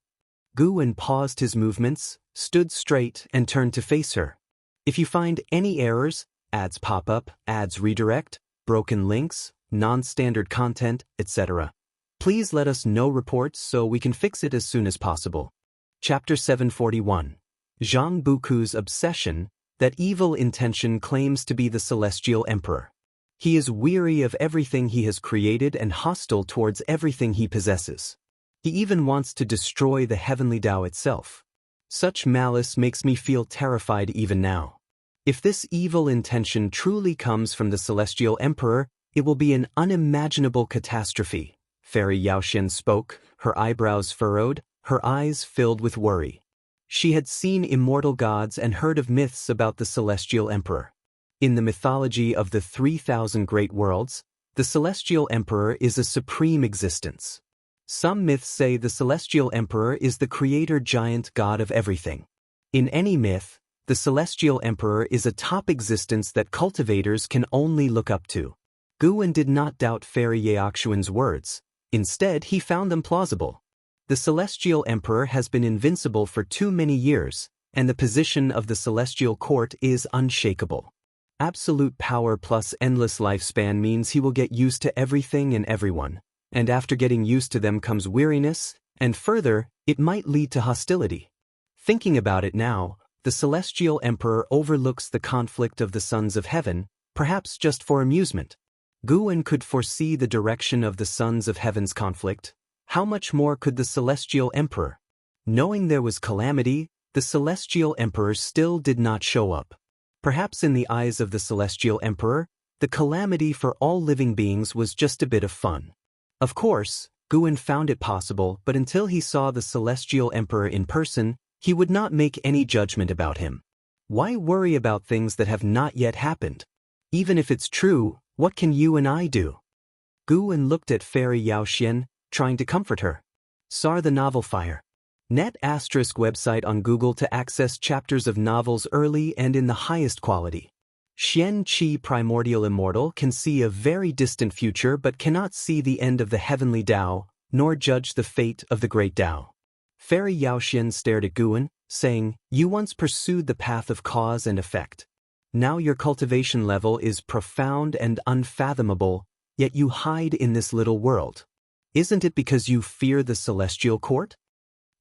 Guan paused his movements, stood straight, and turned to face her. "If you find any errors, ads pop up, ads redirect, broken links, non-standard content, etc., please let us know reports so we can fix it as soon as possible." Chapter 741. Zhang Buku's Obsession, that evil intention claims to be the celestial emperor. He is weary of everything he has created and hostile towards everything he possesses. He even wants to destroy the heavenly Tao itself. Such malice makes me feel terrified even now. If this evil intention truly comes from the celestial emperor, it will be an unimaginable catastrophe. Fairy Xianxia spoke, her eyebrows furrowed, her eyes filled with worry. She had seen immortal gods and heard of myths about the celestial emperor. In the mythology of the 3,000 great worlds, the celestial emperor is a supreme existence. Some myths say the celestial emperor is the creator giant god of everything. In any myth, the celestial emperor is a top existence that cultivators can only look up to. Guan did not doubt Fairy Xianxia's words. Instead, he found them plausible. The celestial emperor has been invincible for too many years, and the position of the celestial court is unshakable. Absolute power plus endless lifespan means he will get used to everything and everyone, and after getting used to them comes weariness, and further, it might lead to hostility. Thinking about it now, the celestial emperor overlooks the conflict of the sons of heaven, perhaps just for amusement. Guan could foresee the direction of the Sons of Heaven's conflict. How much more could the Celestial Emperor? Knowing there was calamity, the Celestial Emperor still did not show up. Perhaps in the eyes of the Celestial Emperor, the calamity for all living beings was just a bit of fun. Of course, Guan found it possible, but until he saw the Celestial Emperor in person, he would not make any judgment about him. Why worry about things that have not yet happened? Even if it's true, what can you and I do? Guan looked at Fairy Yaoxian, trying to comfort her. Sar the Novel Fire. Net * website on Google to access chapters of novels early and in the highest quality. Xianxia Primordial Immortal can see a very distant future but cannot see the end of the heavenly Tao, nor judge the fate of the great Tao. Fairy Yaoxian stared at Guan, saying, "You once pursued the path of cause and effect. Now your cultivation level is profound and unfathomable, yet you hide in this little world. Isn't it because you fear the celestial court?"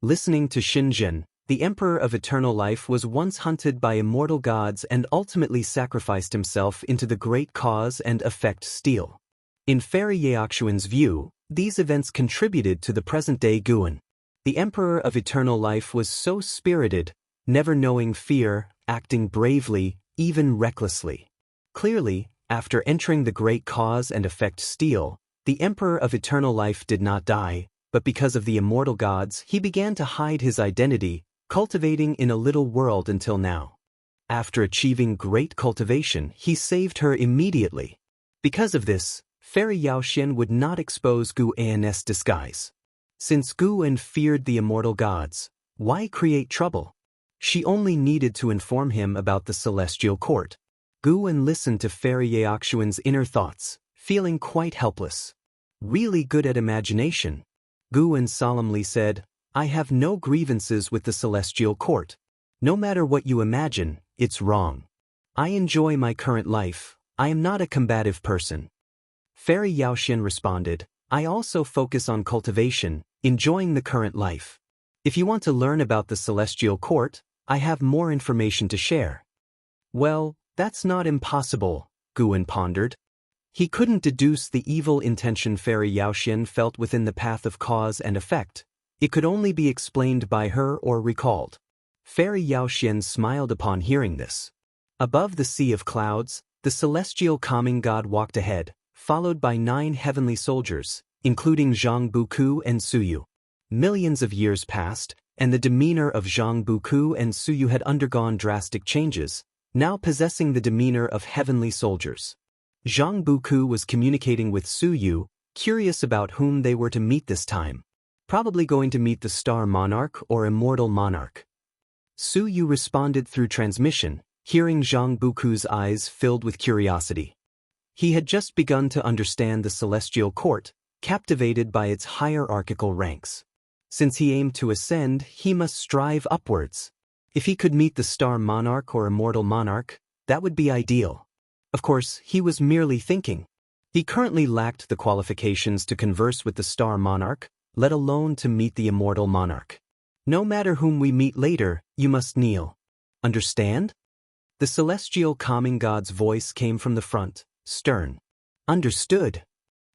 Listening to Xinzhen, the Emperor of Eternal Life was once hunted by immortal gods and ultimately sacrificed himself into the great cause and effect steel. In Fairy Yaoxian's view, these events contributed to the present-day Guan. The Emperor of Eternal Life was so spirited, never knowing fear, acting bravely, even recklessly. Clearly, after entering the great cause and effect steel, the Emperor of Eternal Life did not die, but because of the immortal gods, he began to hide his identity, cultivating in a little world until now. After achieving great cultivation, he saved her immediately. Because of this, Fairy Yaoxian would not expose Guan's disguise. Since Guan feared the immortal gods, why create trouble? She only needed to inform him about the celestial court. Guan listened to Fairy Yaoxian's inner thoughts, feeling quite helpless. Really good at imagination. Guan solemnly said, "I have no grievances with the celestial court. No matter what you imagine, it's wrong. I enjoy my current life. I am not a combative person." Fairy Yaoxian responded, "I also focus on cultivation, enjoying the current life. If you want to learn about the celestial court, I have more information to share." "Well, that's not impossible," Guan pondered. He couldn't deduce the evil intention Fairy Yaoxian felt within the path of cause and effect. It could only be explained by her or recalled. Fairy Yaoxian smiled upon hearing this. Above the sea of clouds, the celestial calming god walked ahead, followed by 9 heavenly soldiers, including Zhang Buku and Suyu. Millions of years passed, and the demeanor of Zhang Buku and Suyu had undergone drastic changes, now possessing the demeanor of heavenly soldiers. Zhang Buku was communicating with Suyu, curious about whom they were to meet this time. Probably going to meet the Star Monarch or Immortal Monarch. Suyu responded through transmission, hearing Zhang Buku's eyes filled with curiosity. He had just begun to understand the celestial court, captivated by its hierarchical ranks. Since he aimed to ascend, he must strive upwards. If he could meet the Star Monarch or Immortal Monarch, that would be ideal. Of course, he was merely thinking. He currently lacked the qualifications to converse with the Star Monarch, let alone to meet the Immortal Monarch. "No matter whom we meet later, you must kneel. Understand?" The celestial calming god's voice came from the front, stern. "Understood."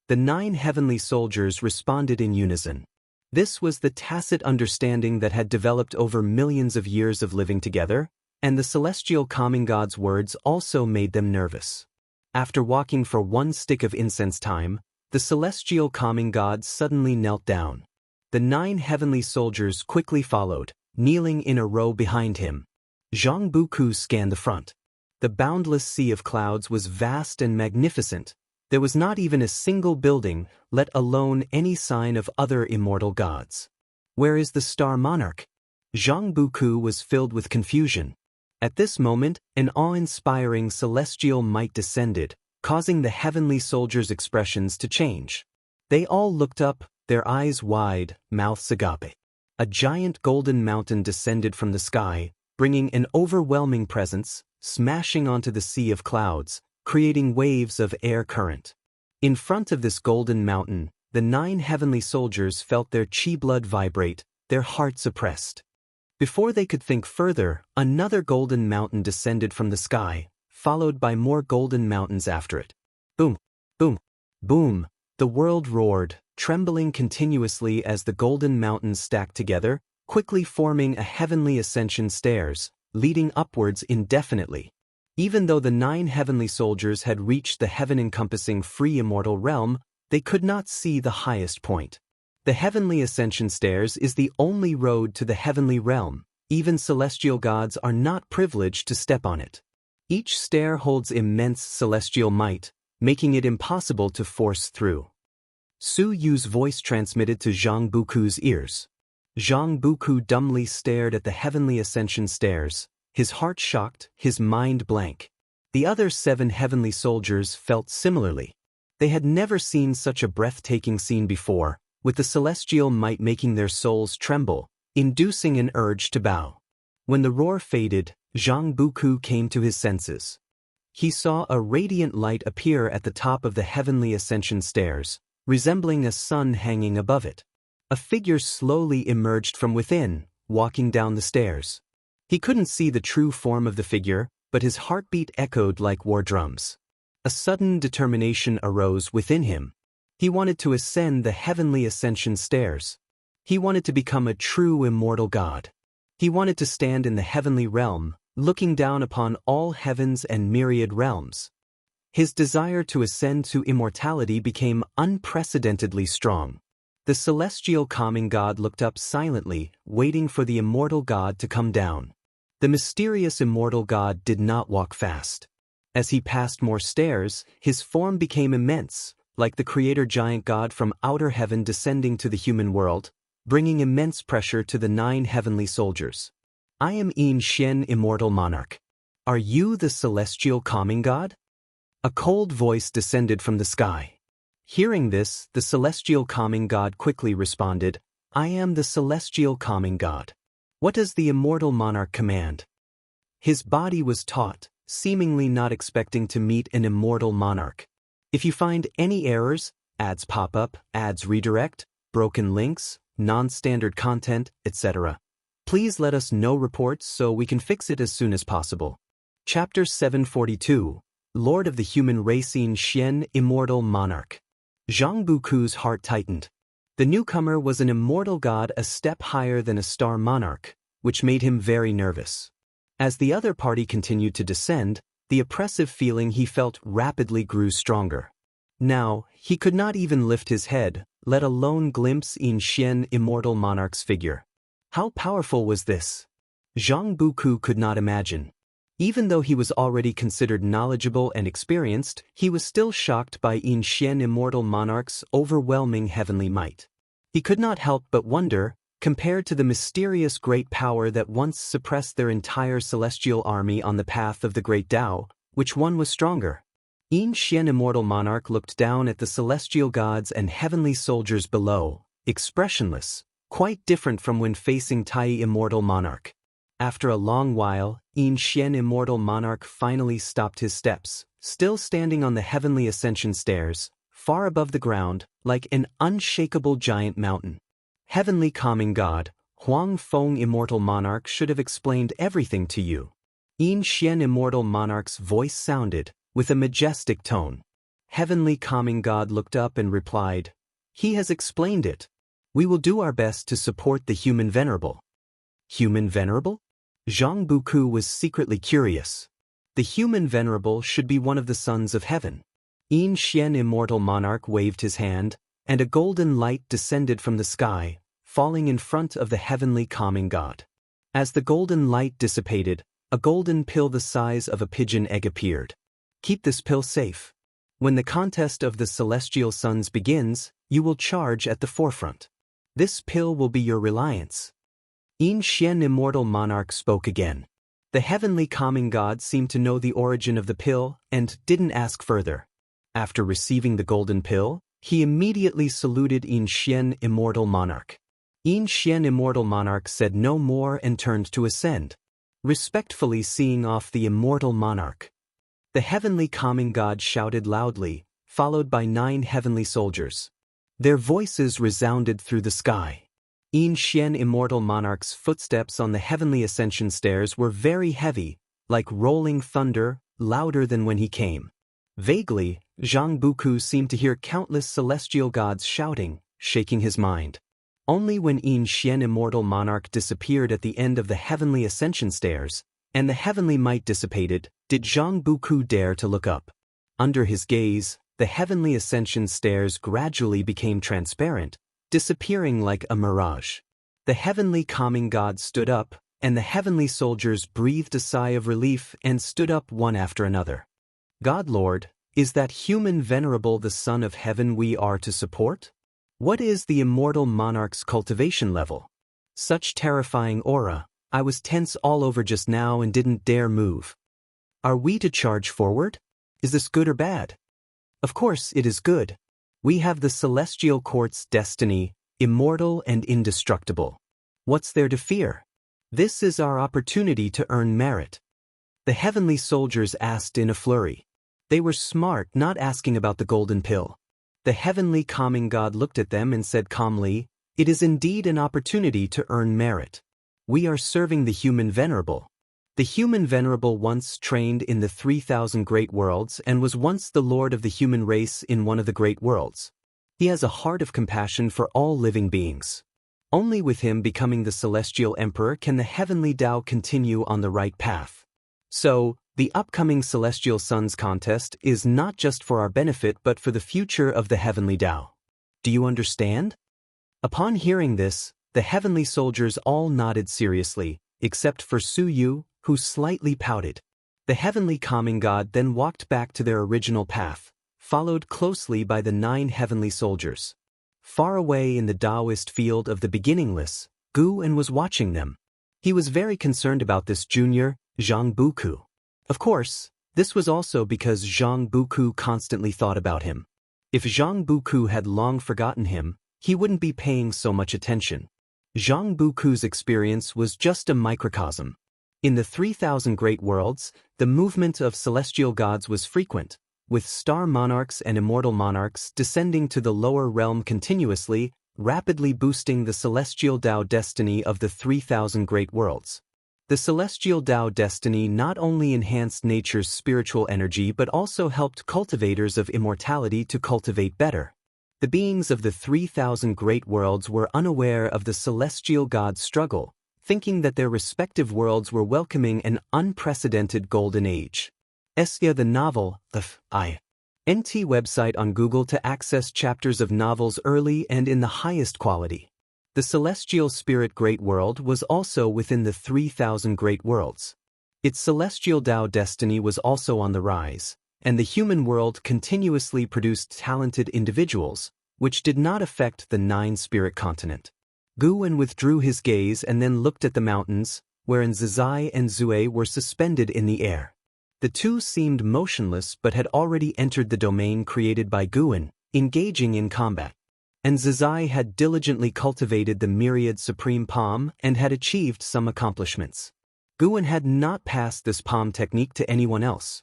The 9 heavenly soldiers responded in unison. This was the tacit understanding that had developed over millions of years of living together, and the celestial calming god's words also made them nervous. After walking for 1 stick of incense time, the celestial calming god suddenly knelt down. The 9 heavenly soldiers quickly followed, kneeling in a row behind him. Zhang Buku scanned the front. The boundless sea of clouds was vast and magnificent. There was not even a single building, let alone any sign of other immortal gods. "Where is the Star Monarch?" Zhang Buku was filled with confusion. At this moment, an awe-inspiring celestial might descended, causing the heavenly soldiers' expressions to change. They all looked up, their eyes wide, mouths agape. A giant golden mountain descended from the sky, bringing an overwhelming presence, smashing onto the sea of clouds, creating waves of air current. In front of this golden mountain, the 9 heavenly soldiers felt their chi blood vibrate, their hearts oppressed. Before they could think further, another golden mountain descended from the sky, followed by more golden mountains after it. Boom, boom, boom, the world roared, trembling continuously as the golden mountains stacked together, quickly forming a heavenly ascension stairs, leading upwards indefinitely. Even though the 9 heavenly soldiers had reached the heaven-encompassing free immortal realm, they could not see the highest point. The heavenly ascension stairs is the only road to the heavenly realm. Even celestial gods are not privileged to step on it. Each stair holds immense celestial might, making it impossible to force through. Su Yu's voice transmitted to Zhang Buku's ears. Zhang Buku dumbly stared at the heavenly ascension stairs, his heart shocked, his mind blank. The other 7 heavenly soldiers felt similarly. They had never seen such a breathtaking scene before, with the celestial might making their souls tremble, inducing an urge to bow. When the roar faded, Zhang Buku came to his senses. He saw a radiant light appear at the top of the heavenly ascension stairs, resembling a sun hanging above it. A figure slowly emerged from within, walking down the stairs. He couldn't see the true form of the figure, but his heartbeat echoed like war drums. A sudden determination arose within him. He wanted to ascend the heavenly ascension stairs. He wanted to become a true immortal god. He wanted to stand in the heavenly realm, looking down upon all heavens and myriad realms. His desire to ascend to immortality became unprecedentedly strong. The celestial calming god looked up silently, waiting for the immortal god to come down. The mysterious immortal god did not walk fast. As he passed more stairs, his form became immense, like the creator giant god from outer heaven descending to the human world, bringing immense pressure to the 9 heavenly soldiers. I am Xianxia, immortal monarch. Are you the celestial calming god? A cold voice descended from the sky. Hearing this, the celestial calming god quickly responded, I am the celestial calming god. What does the immortal monarch command? His body was taut, seemingly not expecting to meet an immortal monarch. If you find any errors, ads pop up, ads redirect, broken links, non-standard content, etc., please let us know reports so we can fix it as soon as possible. Chapter 742, Lord of the Human Race Xian, Immortal Monarch. Zhang Buku's heart tightened. The newcomer was an immortal god a step higher than a star monarch, which made him very nervous. As the other party continued to descend, the oppressive feeling he felt rapidly grew stronger. Now, he could not even lift his head, let alone glimpse Xian, immortal monarch's figure. How powerful was this? Zhang Buku could not imagine. Even though he was already considered knowledgeable and experienced, he was still shocked by Xian, immortal monarch's overwhelming heavenly might. He could not help but wonder, compared to the mysterious great power that once suppressed their entire celestial army on the path of the great Tao, which one was stronger? Xian, immortal monarch looked down at the celestial gods and heavenly soldiers below, expressionless, quite different from when facing Tai, immortal monarch. After a long while, Xian, immortal monarch finally stopped his steps, still standing on the heavenly ascension stairs, far above the ground, like an unshakable giant mountain. Heavenly calming god, Huang Feng, immortal monarch, should have explained everything to you. Xian, immortal monarch's voice sounded, with a majestic tone. Heavenly calming god looked up and replied, he has explained it. We will do our best to support the human venerable. Human venerable? Zhang Buku was secretly curious. The human venerable should be one of the sons of heaven. Xian, immortal monarch, waved his hand, and a golden light descended from the sky, falling in front of the heavenly calming god. As the golden light dissipated, a golden pill the size of a pigeon egg appeared. Keep this pill safe. When the contest of the celestial sons begins, you will charge at the forefront. This pill will be your reliance. Xian, immortal monarch, spoke again. The heavenly calming god seemed to know the origin of the pill and didn't ask further. After receiving the golden pill, he immediately saluted Xian, immortal monarch. Xian, immortal monarch, said no more and turned to ascend, respectfully seeing off the immortal monarch. The heavenly calming god shouted loudly, followed by 9 heavenly soldiers. Their voices resounded through the sky. Xian, immortal monarch's footsteps on the heavenly ascension stairs were very heavy, like rolling thunder, louder than when he came. Vaguely, Zhang Buku seemed to hear countless celestial gods shouting, shaking his mind. Only when Xianxia Immortal Monarch disappeared at the end of the heavenly ascension stairs, and the heavenly might dissipated, did Zhang Buku dare to look up. Under his gaze, the heavenly ascension stairs gradually became transparent, disappearing like a mirage. The heavenly calming god stood up, and the heavenly soldiers breathed a sigh of relief and stood up one after another. God Lord, is that human venerable the Son of Heaven we are to support? What is the immortal monarch's cultivation level? Such terrifying aura, I was tense all over just now and didn't dare move. Are we to charge forward? Is this good or bad? Of course it is good. We have the celestial court's destiny, immortal and indestructible. What's there to fear? This is our opportunity to earn merit. The heavenly soldiers asked in a flurry. They were smart, not asking about the golden pill. The heavenly calming god looked at them and said calmly, "It is indeed an opportunity to earn merit. We are serving the human venerable. The human venerable once trained in the 3,000 great worlds and was once the lord of the human race in one of the great worlds. He has a heart of compassion for all living beings. Only with him becoming the celestial emperor can the heavenly Tao continue on the right path. So, the upcoming Celestial Sons contest is not just for our benefit but for the future of the heavenly Tao. Do you understand?" Upon hearing this, the heavenly soldiers all nodded seriously, except for Su Yu, who slightly pouted. The heavenly calming god then walked back to their original path, followed closely by the 9 heavenly soldiers. Far away in the Taoist field of the beginningless, Guan was watching them. He was very concerned about this junior, Zhang Buku. Of course, this was also because Zhang Buku constantly thought about him. If Zhang Buku had long forgotten him, he wouldn't be paying so much attention. Zhang Buku's experience was just a microcosm. In the 3,000 great worlds, the movement of celestial gods was frequent, with star monarchs and immortal monarchs descending to the lower realm continuously, rapidly boosting the celestial Tao destiny of the 3,000 great worlds. The celestial Tao destiny not only enhanced nature's spiritual energy but also helped cultivators of immortality to cultivate better. The beings of the 3,000 great worlds were unaware of the celestial god's struggle, thinking that their respective worlds were welcoming an unprecedented golden age. Xianxia the novel, NT website on Google to access chapters of novels early and in the highest quality. The celestial spirit great world was also within the 3,000 great worlds. Its celestial Tao destiny was also on the rise, and the human world continuously produced talented individuals, which did not affect the 9 spirit continent. Guan withdrew his gaze and then looked at the mountains, wherein Zizai and Zue were suspended in the air. The two seemed motionless but had already entered the domain created by Guan, engaging in combat. And Zizai had diligently cultivated the myriad supreme palm and had achieved some accomplishments. Guan had not passed this palm technique to anyone else.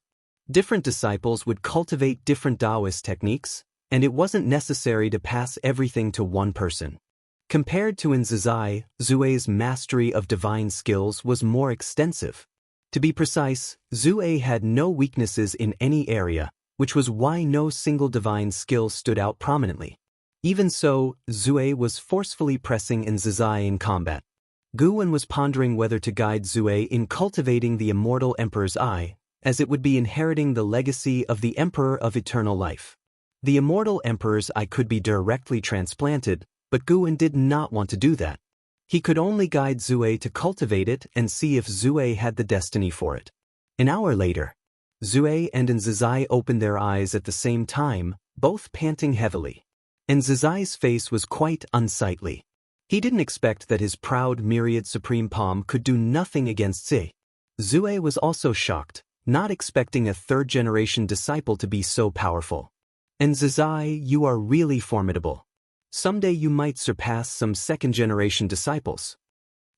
Different disciples would cultivate different Taoist techniques, and it wasn't necessary to pass everything to one person. Compared to in Zizai, Zue's mastery of divine skills was more extensive. To be precise, Zue had no weaknesses in any area, which was why no single divine skill stood out prominently. Even so, Zue was forcefully pressing in Zizai in combat. Guan was pondering whether to guide Zue in cultivating the immortal Emperor's Eye, as it would be inheriting the legacy of the Emperor of Eternal Life. The immortal Emperor's Eye could be directly transplanted, but Guan did not want to do that. He could only guide Zue to cultivate it and see if Zue had the destiny for it. An hour later, Zue and Zizai opened their eyes at the same time, both panting heavily. And Zizai's face was quite unsightly. He didn't expect that his proud myriad supreme palm could do nothing against Zue. Zue was also shocked, not expecting a 3rd-generation disciple to be so powerful. And Zizai, you are really formidable. Someday you might surpass some 2nd-generation disciples.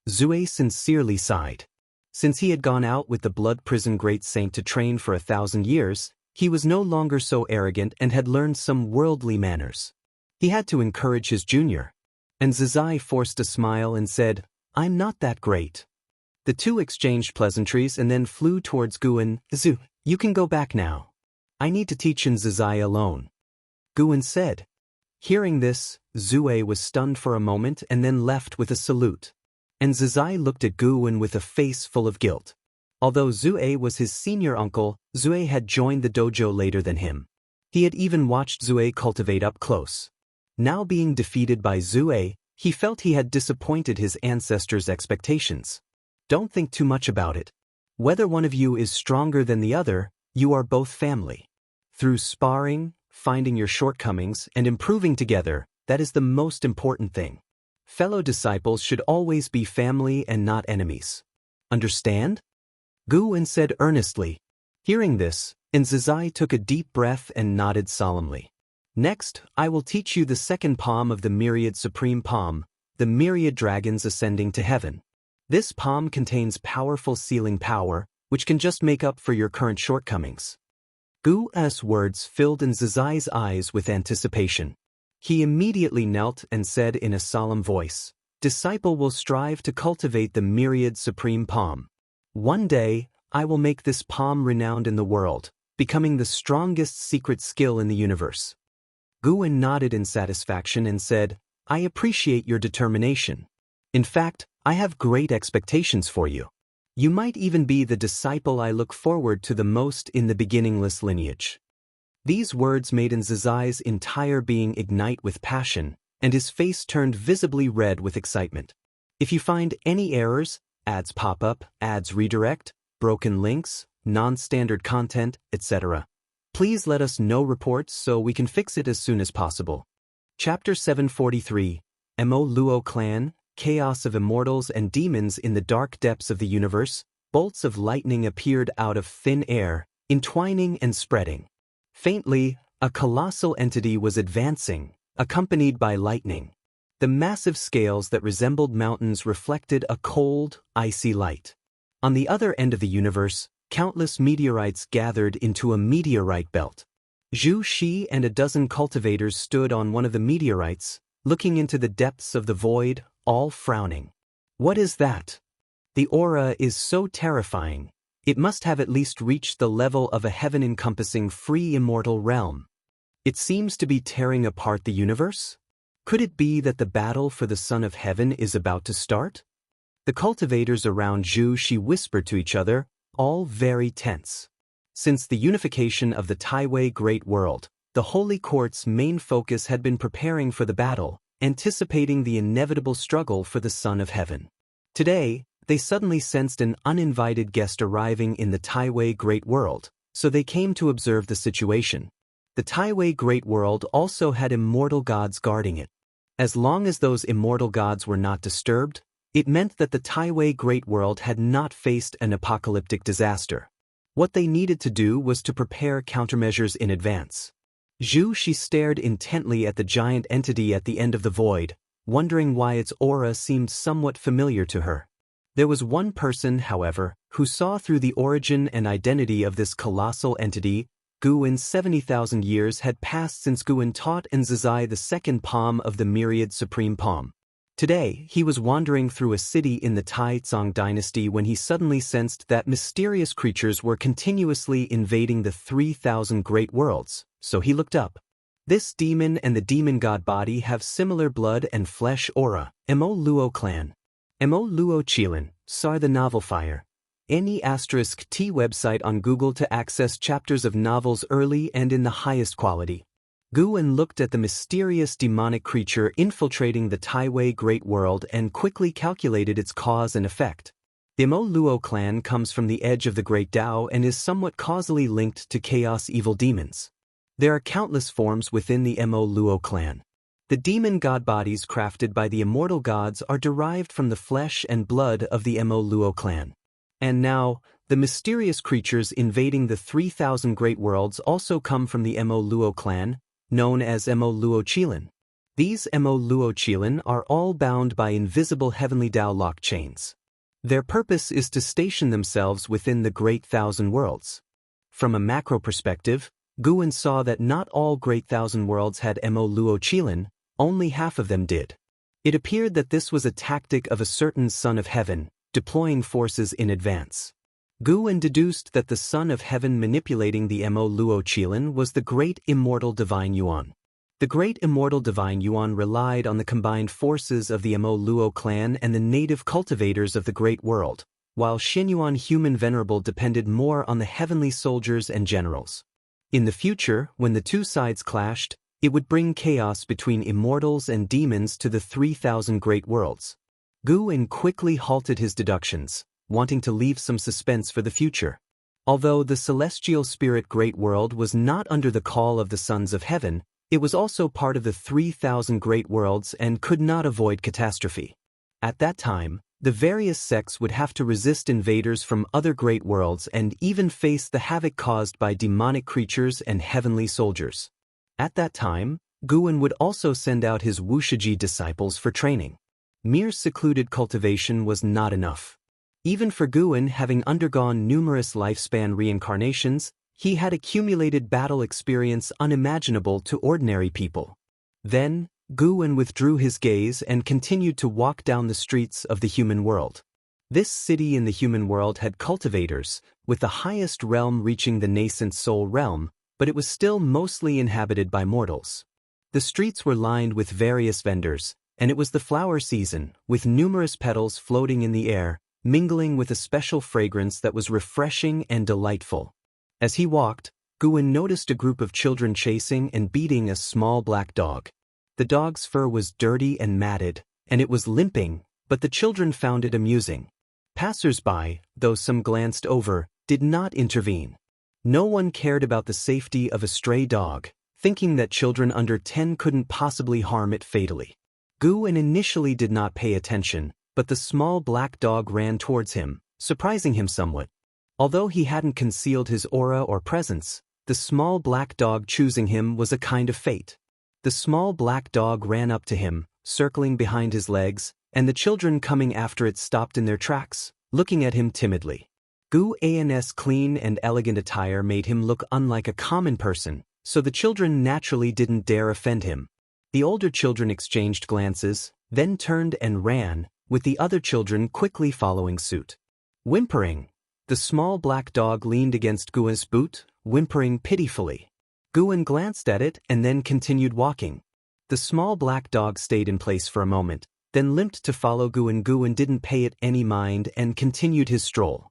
Zue sincerely sighed. Since he had gone out with the blood prison great saint to train for 1,000 years, he was no longer so arrogant and had learned some worldly manners. He had to encourage his junior. And Zizai forced a smile and said, "I'm not that great." The two exchanged pleasantries and then flew towards Guan. You can go back now. I need to teach in Zizai alone. Guwen said. Hearing this, Zue was stunned for a moment and then left with a salute. And Zizai looked at Guwen with a face full of guilt. Although Zue was his senior uncle, Zue had joined the dojo later than him. He had even watched Zue cultivate up close. Now being defeated by Zue, he felt he had disappointed his ancestors' expectations. Don't think too much about it. Whether one of you is stronger than the other, you are both family. Through sparring, finding your shortcomings, and improving together, that is the most important thing. Fellow disciples should always be family and not enemies. Understand? Guwen said earnestly. Hearing this, Zizai took a deep breath and nodded solemnly. Next, I will teach you the second palm of the Myriad Supreme Palm, the Myriad Dragons Ascending to Heaven. This palm contains powerful sealing power, which can just make up for your current shortcomings. Guwen's words filled Zizai's eyes with anticipation. He immediately knelt and said in a solemn voice, Disciple will strive to cultivate the Myriad Supreme Palm. One day, I will make this palm renowned in the world, becoming the strongest secret skill in the universe. Guwen nodded in satisfaction and said, I appreciate your determination. In fact, I have great expectations for you. You might even be the disciple I look forward to the most in the beginningless lineage. These words made Zizai's entire being ignite with passion, and his face turned visibly red with excitement. If you find any errors, ads pop up, ads redirect, broken links, non-standard content, etc., please let us know reports so we can fix it as soon as possible. Chapter 743, Mo Luo Clan, Chaos of Immortals and Demons in the Dark Depths of the Universe. Bolts of lightning appeared out of thin air, entwining and spreading. Faintly, a colossal entity was advancing, accompanied by lightning. The massive scales that resembled mountains reflected a cold, icy light. On the other end of the universe, countless meteorites gathered into a meteorite belt. Zhu Shi and a dozen cultivators stood on one of the meteorites, looking into the depths of the void, all frowning. What is that? The aura is so terrifying. It must have at least reached the level of a heaven-encompassing free immortal realm. It seems to be tearing apart the universe? Could it be that the battle for the Son of Heaven is about to start? The cultivators around Zhu Shi whispered to each other, all very tense. Since the unification of the Taiwei Great World, the Holy Court's main focus had been preparing for the battle, anticipating the inevitable struggle for the Son of Heaven. Today, they suddenly sensed an uninvited guest arriving in the Taiwei Great World, so they came to observe the situation. The Taiwei Great World also had immortal gods guarding it. As long as those immortal gods were not disturbed, it meant that the Taiwei Great World had not faced an apocalyptic disaster. What they needed to do was to prepare countermeasures in advance. Zhu Shi stared intently at the giant entity at the end of the void, wondering why its aura seemed somewhat familiar to her. There was one person, however, who saw through the origin and identity of this colossal entity. Guwen's 70,000 years had passed since Guwen taught Zizai the second palm of the Myriad Supreme Palm. Today, he was wandering through a city in the Taizong dynasty when he suddenly sensed that mysterious creatures were continuously invading the 3,000 great worlds, so he looked up. This demon and the demon god body have similar blood and flesh aura. Mo Luo Clan. Mo Luo Qilin, Sar the Novel Fire. Any *T website on Google to access chapters of novels early and in the highest quality. Guwen looked at the mysterious demonic creature infiltrating the Taiwei Great World and quickly calculated its cause and effect. The Mo Luo clan comes from the edge of the Great Tao and is somewhat causally linked to chaos evil demons. There are countless forms within the Mo Luo clan. The demon god bodies crafted by the immortal gods are derived from the flesh and blood of the Mo Luo clan. And now, the mysterious creatures invading the 3,000 great worlds also come from the Mo Luo clan, known as Mo Luo Qilin. These Mo Luo Qilin are all bound by invisible heavenly Tao lock chains. Their purpose is to station themselves within the Great Thousand Worlds. From a macro perspective, Guwen saw that not all Great Thousand Worlds had Mo Luo Qilin, only half of them did. It appeared that this was a tactic of a certain Son of Heaven, deploying forces in advance. Guwen deduced that the son of heaven manipulating the Mo Luo Qilin was the great immortal divine Yuan. The great immortal divine Yuan relied on the combined forces of the Mo Luo clan and the native cultivators of the great world, while Xinyuan human venerable depended more on the heavenly soldiers and generals. In the future, when the two sides clashed, it would bring chaos between immortals and demons to the 3,000 great worlds. Guwen quickly halted his deductions, wanting to leave some suspense for the future. Although the celestial spirit great world was not under the call of the sons of heaven, it was also part of the 3,000 great worlds and could not avoid catastrophe. At that time, the various sects would have to resist invaders from other great worlds and even face the havoc caused by demonic creatures and heavenly soldiers. At that time, Guwen would also send out his Wuxia disciples for training. Mere secluded cultivation was not enough. Even for Guwen, having undergone numerous lifespan reincarnations, he had accumulated battle experience unimaginable to ordinary people. Then, Guwen withdrew his gaze and continued to walk down the streets of the human world. This city in the human world had cultivators, with the highest realm reaching the nascent soul realm, but it was still mostly inhabited by mortals. The streets were lined with various vendors, and it was the flower season, with numerous petals floating in the air, mingling with a special fragrance that was refreshing and delightful. As he walked, Guwen noticed a group of children chasing and beating a small black dog. The dog's fur was dirty and matted, and it was limping, but the children found it amusing. Passers-by, though some glanced over, did not intervene. No one cared about the safety of a stray dog, thinking that children under 10 couldn't possibly harm it fatally. Guwen initially did not pay attention, but the small black dog ran towards him, surprising him somewhat. Although he hadn't concealed his aura or presence, the small black dog choosing him was a kind of fate. The small black dog ran up to him, circling behind his legs, and the children coming after it stopped in their tracks, looking at him timidly. Guwen's clean and elegant attire made him look unlike a common person, so the children naturally didn't dare offend him. The older children exchanged glances, then turned and ran, with the other children quickly following suit. Whimpering, the small black dog leaned against Guwen's boot, whimpering pitifully. Guwen glanced at it and then continued walking. The small black dog stayed in place for a moment, then limped to follow Guwen. Guwen didn't pay it any mind and continued his stroll.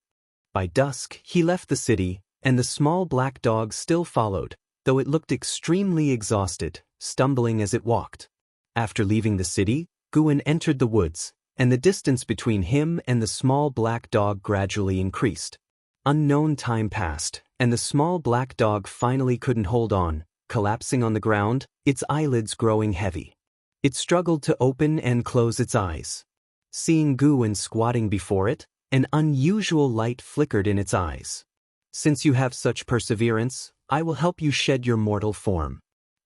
By dusk, he left the city, and the small black dog still followed, though it looked extremely exhausted, stumbling as it walked. After leaving the city, Guwen entered the woods, and the distance between him and the small black dog gradually increased. Unknown time passed, and the small black dog finally couldn't hold on, collapsing on the ground, its eyelids growing heavy. It struggled to open and close its eyes. Seeing Guwen squatting before it, an unusual light flickered in its eyes. "Since you have such perseverance, I will help you shed your mortal form.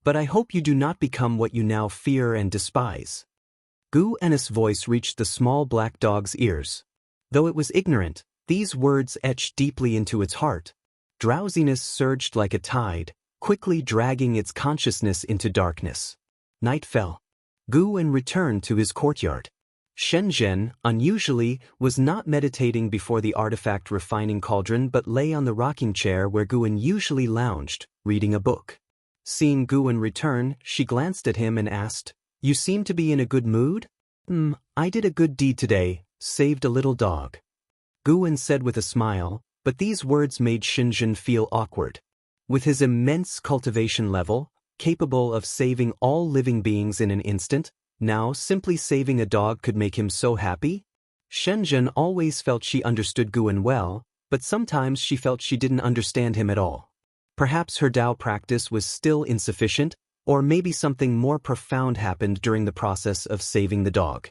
But I hope you do not become what you now fear and despise." Guwen's voice reached the small black dog's ears. Though it was ignorant, these words etched deeply into its heart. Drowsiness surged like a tide, quickly dragging its consciousness into darkness. Night fell. Guwen returned to his courtyard. Shenzhen, unusually, was not meditating before the artifact refining cauldron but lay on the rocking chair where Guwen usually lounged, reading a book. Seeing Guwen return, she glanced at him and asked, "You seem to be in a good mood?" I did a good deed today, saved a little dog," Guwen said with a smile, but these words made Shenzhen feel awkward. With his immense cultivation level, capable of saving all living beings in an instant, now simply saving a dog could make him so happy? Shenzhen always felt she understood Guwen well, but sometimes she felt she didn't understand him at all. Perhaps her Tao practice was still insufficient, or maybe something more profound happened during the process of saving the dog.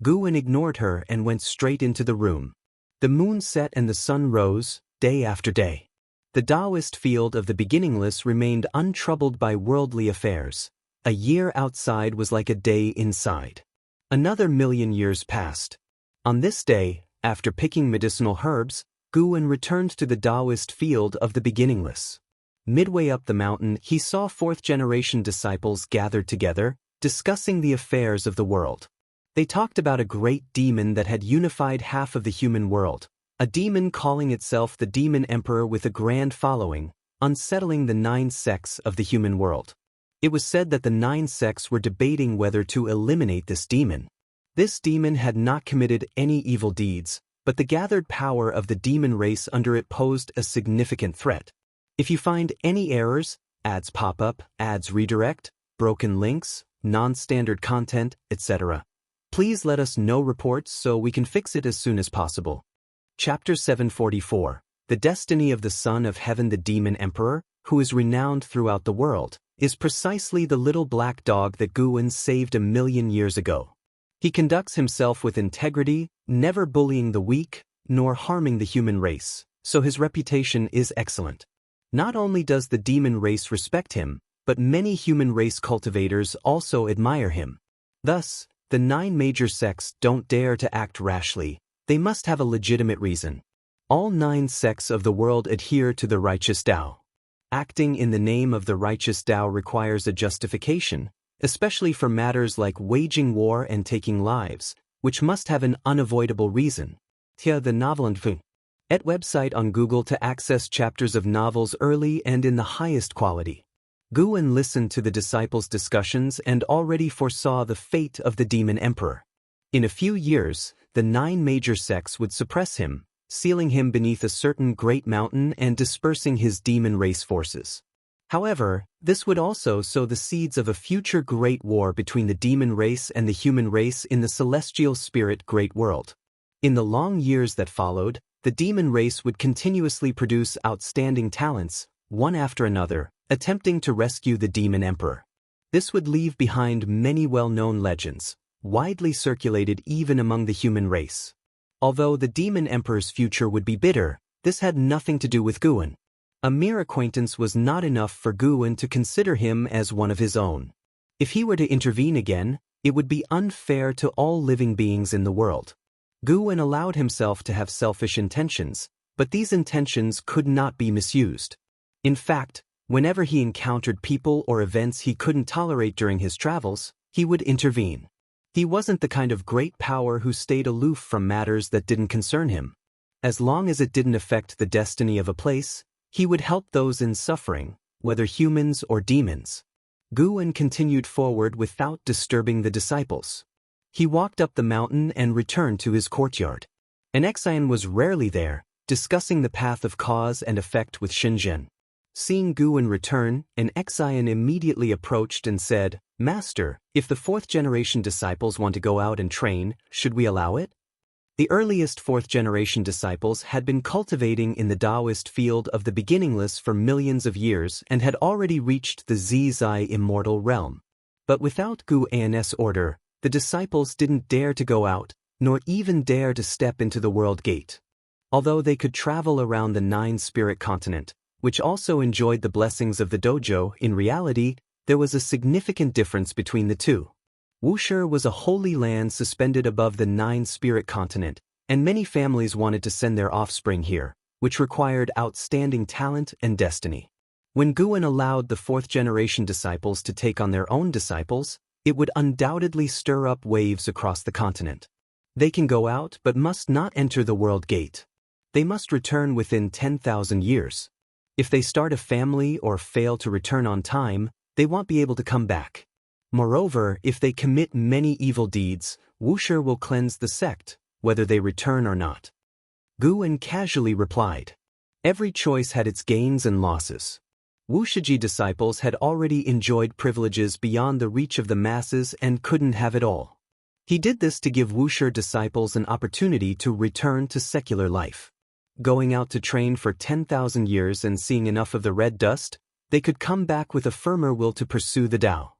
Guwen ignored her and went straight into the room. The moon set and the sun rose, day after day. The Taoist field of the beginningless remained untroubled by worldly affairs. A year outside was like a day inside. Another 1,000,000 years passed. On this day, after picking medicinal herbs, Guwen returned to the Taoist field of the beginningless. Midway up the mountain, he saw fourth-generation disciples gathered together, discussing the affairs of the world. They talked about a great demon that had unified half of the human world, a demon calling itself the Demon Emperor with a grand following, unsettling the 9 sects of the human world. It was said that the 9 sects were debating whether to eliminate this demon. This demon had not committed any evil deeds, but the gathered power of the demon race under it posed a significant threat. If you find any errors, ads pop up, ads redirect, broken links, non-standard content, etc., please let us know reports so we can fix it as soon as possible. Chapter 744. The destiny of the Son of Heaven. The Demon Emperor, who is renowned throughout the world, is precisely the little black dog that Guwen saved 1,000,000 years ago. He conducts himself with integrity, never bullying the weak, nor harming the human race, so his reputation is excellent. Not only does the demon race respect him, but many human race cultivators also admire him. Thus, the 9 major sects don't dare to act rashly. They must have a legitimate reason. All 9 sects of the world adhere to the righteous Tao. Acting in the name of the righteous Tao requires a justification, especially for matters like waging war and taking lives, which must have an unavoidable reason. Tia the Noveland at website on Google to access chapters of novels early and in the highest quality. Guwen listened to the disciples' discussions and already foresaw the fate of the Demon Emperor. In a few years, the 9 major sects would suppress him, sealing him beneath a certain great mountain and dispersing his demon race forces. However, this would also sow the seeds of a future great war between the demon race and the human race in the celestial spirit great world. In the long years that followed, the demon race would continuously produce outstanding talents, one after another, attempting to rescue the Demon Emperor. This would leave behind many well-known legends, widely circulated even among the human race. Although the Demon Emperor's future would be bitter, this had nothing to do with Guwen. A mere acquaintance was not enough for Guwen to consider him as one of his own. If he were to intervene again, it would be unfair to all living beings in the world. Guwen allowed himself to have selfish intentions, but these intentions could not be misused. In fact, whenever he encountered people or events he couldn't tolerate during his travels, he would intervene. He wasn't the kind of great power who stayed aloof from matters that didn't concern him. As long as it didn't affect the destiny of a place, he would help those in suffering, whether humans or demons. Guwen continued forward without disturbing the disciples. He walked up the mountain and returned to his courtyard. An Xian was rarely there, discussing the path of cause and effect with Xianxia. Seeing Guwen return, an Xian immediately approached and said, "Master, if the 4th-generation disciples want to go out and train, should we allow it?" The earliest 4th-generation disciples had been cultivating in the Taoist field of the beginningless for millions of years and had already reached the Zizai Immortal realm. But without Guwen's order, the disciples didn't dare to go out, nor even dare to step into the world gate. Although they could travel around the 9-spirit continent, which also enjoyed the blessings of the dojo, in reality, there was a significant difference between the two. Wuxia was a holy land suspended above the 9-spirit continent, and many families wanted to send their offspring here, which required outstanding talent and destiny. When Guwen allowed the 4th-generation disciples to take on their own disciples, it would undoubtedly stir up waves across the continent. They can go out but must not enter the world gate. They must return within 10,000 years. If they start a family or fail to return on time, they won't be able to come back. Moreover, if they commit many evil deeds, Wuxia will cleanse the sect, whether they return or not. Guwen casually replied. Every choice had its gains and losses. Wuxia disciples had already enjoyed privileges beyond the reach of the masses and couldn't have it all. He did this to give Wuxia disciples an opportunity to return to secular life. Going out to train for 10,000 years and seeing enough of the red dust, they could come back with a firmer will to pursue the Tao.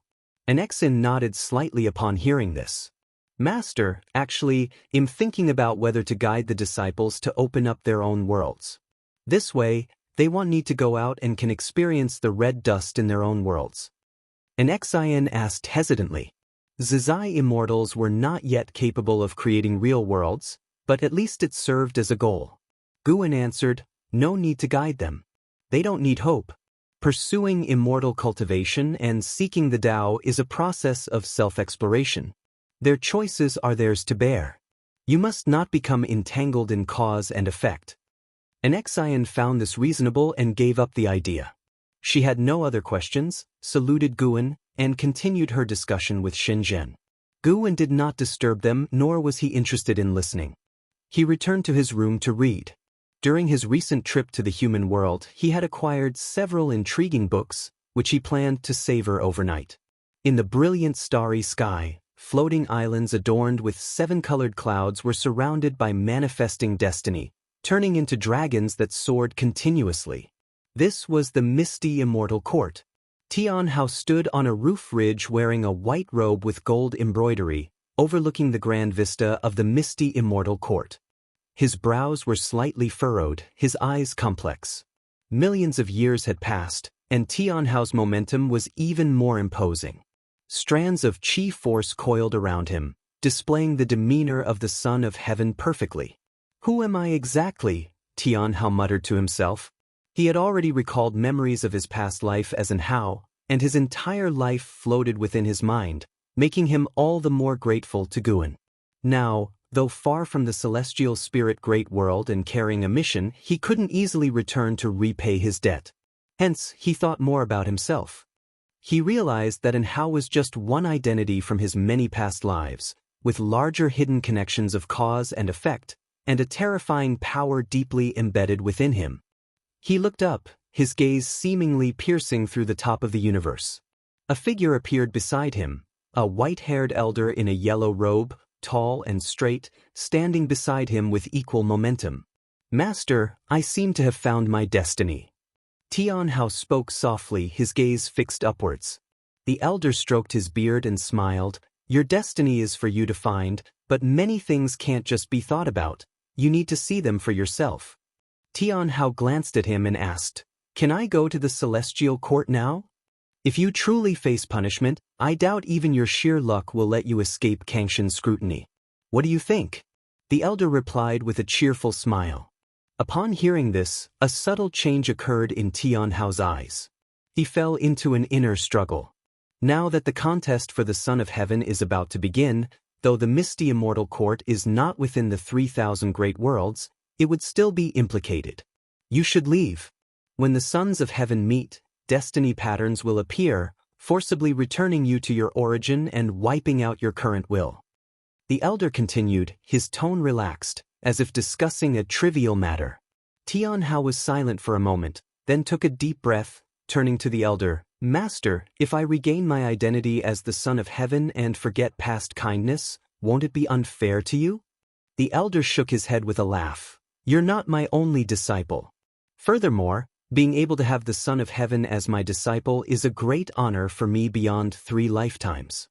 An Xian nodded slightly upon hearing this. Master, actually, I'm thinking about whether to guide the disciples to open up their own worlds. This way, they won't need to go out and can experience the red dust in their own worlds. An Xian asked hesitantly. Zizai immortals were not yet capable of creating real worlds, but at least it served as a goal. Guwen answered, no need to guide them. They don't need hope. Pursuing immortal cultivation and seeking the Tao is a process of self-exploration. Their choices are theirs to bear. You must not become entangled in cause and effect. An Xian found this reasonable and gave up the idea. She had no other questions, saluted Guan, and continued her discussion with Shenzhen. Guan did not disturb them, nor was he interested in listening. He returned to his room to read. During his recent trip to the human world, he had acquired several intriguing books, which he planned to savor overnight. In the brilliant starry sky, floating islands adorned with 7-colored clouds were surrounded by manifesting destiny, turning into dragons that soared continuously. This was the misty immortal court. Tianhao stood on a roof ridge wearing a white robe with gold embroidery, overlooking the grand vista of the misty immortal court. His brows were slightly furrowed, his eyes complex. Millions of years had passed, and Tianhao's momentum was even more imposing. Strands of qi force coiled around him, displaying the demeanor of the Son of Heaven perfectly. "Who am I exactly?" Tianhao muttered to himself. He had already recalled memories of his past life as an Hao, and his entire life floated within his mind, making him all the more grateful to Guan. Now, though far from the celestial spirit great world and carrying a mission, he couldn't easily return to repay his debt. Hence, he thought more about himself. He realized that an Hao was just one identity from his many past lives, with larger hidden connections of cause and effect, and a terrifying power deeply embedded within him. He looked up, his gaze seemingly piercing through the top of the universe. A figure appeared beside him, a white-haired elder in a yellow robe, tall and straight, standing beside him with equal momentum. "Master, I seem to have found my destiny." Tianhao spoke softly, his gaze fixed upwards. The elder stroked his beard and smiled. "Your destiny is for you to find, but many things can't just be thought about. You need to see them for yourself." Tianhao glanced at him and asked, "Can I go to the celestial court now? If you truly face punishment, I doubt even your sheer luck will let you escape Kangshan's scrutiny. What do you think?" The elder replied with a cheerful smile. Upon hearing this, a subtle change occurred in Tianhao's eyes. He fell into an inner struggle. Now that the contest for the Son of Heaven is about to begin, though the misty immortal court is not within the 3,000 great worlds, it would still be implicated. You should leave. When the sons of heaven meet, destiny patterns will appear, forcibly returning you to your origin and wiping out your current will. The elder continued, his tone relaxed, as if discussing a trivial matter. Tianhao was silent for a moment, then took a deep breath, turning to the elder. "Master, if I regain my identity as the Son of Heaven and forget past kindness, won't it be unfair to you?" The elder shook his head with a laugh. "You're not my only disciple. Furthermore, being able to have the Son of Heaven as my disciple is a great honor for me beyond 3 lifetimes."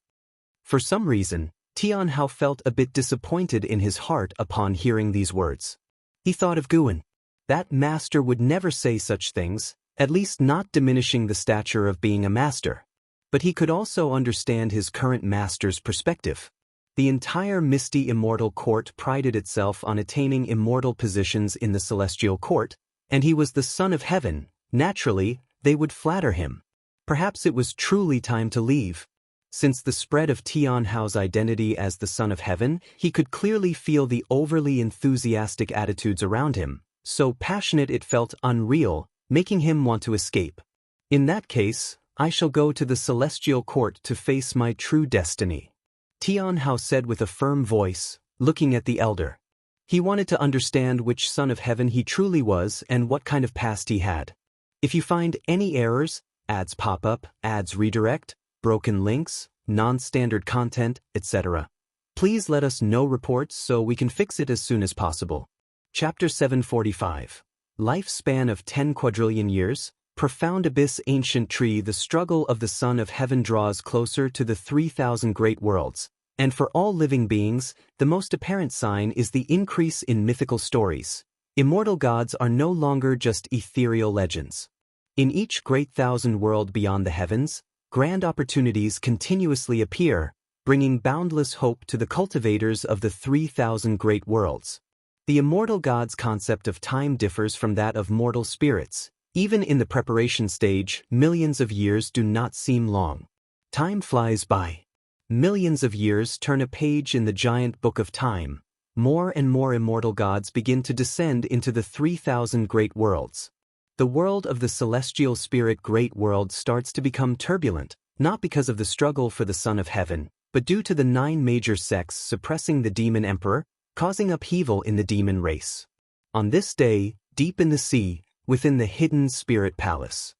For some reason, Tianhao felt a bit disappointed in his heart upon hearing these words. He thought of Guan. That master would never say such things, at least not diminishing the stature of being a master. But he could also understand his current master's perspective. The entire misty immortal court prided itself on attaining immortal positions in the celestial court, and he was the Son of Heaven. Naturally, they would flatter him. Perhaps it was truly time to leave. Since the spread of Tianhao's identity as the Son of Heaven, he could clearly feel the overly enthusiastic attitudes around him, so passionate it felt unreal, making him want to escape. "In that case, I shall go to the celestial court to face my true destiny," Tianhao said with a firm voice, looking at the elder. He wanted to understand which Son of Heaven he truly was and what kind of past he had. If you find any errors, ads pop up, ads redirect, broken links, non-standard content, etc., please let us know reports so we can fix it as soon as possible. Chapter 745. Lifespan of 10 quadrillion years, profound abyss ancient tree. The struggle of the Son of Heaven draws closer to the 3,000 great worlds, and for all living beings, the most apparent sign is the increase in mythical stories. Immortal gods are no longer just ethereal legends. In each great thousand world beyond the heavens, grand opportunities continuously appear, bringing boundless hope to the cultivators of the 3,000 great worlds. The immortal god's concept of time differs from that of mortal spirits. Even in the preparation stage, millions of years do not seem long. Time flies by. Millions of years turn a page in the giant book of time, more and more immortal gods begin to descend into the 3,000 great worlds. The world of the celestial spirit great world starts to become turbulent, not because of the struggle for the Son of Heaven, but due to the 9 major sects suppressing the demon emperor, causing upheaval in the demon race. On this day, deep in the sea, within the hidden spirit palace,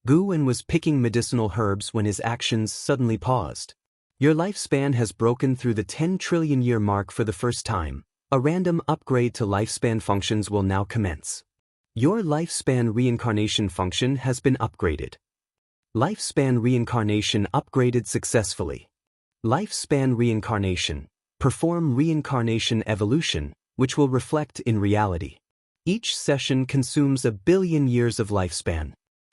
Guwen was picking medicinal herbs when his actions suddenly paused. Your lifespan has broken through the 10 trillion year mark for the first time. A random upgrade to lifespan functions will now commence. Your lifespan reincarnation function has been upgraded. Lifespan reincarnation upgraded successfully. Lifespan reincarnation. Perform reincarnation evolution, which will reflect in reality. Each session consumes 1 billion years of lifespan.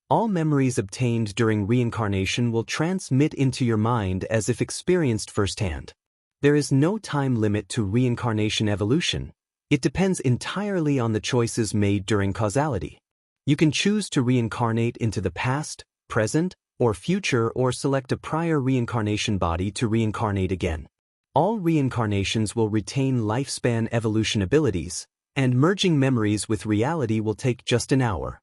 All memories obtained during reincarnation will transmit into your mind as if experienced firsthand. There is no time limit to reincarnation evolution. It depends entirely on the choices made during causality. You can choose to reincarnate into the past, present, or future, or select a prior reincarnation body to reincarnate again. All reincarnations will retain lifespan evolution abilities, and merging memories with reality will take just an hour.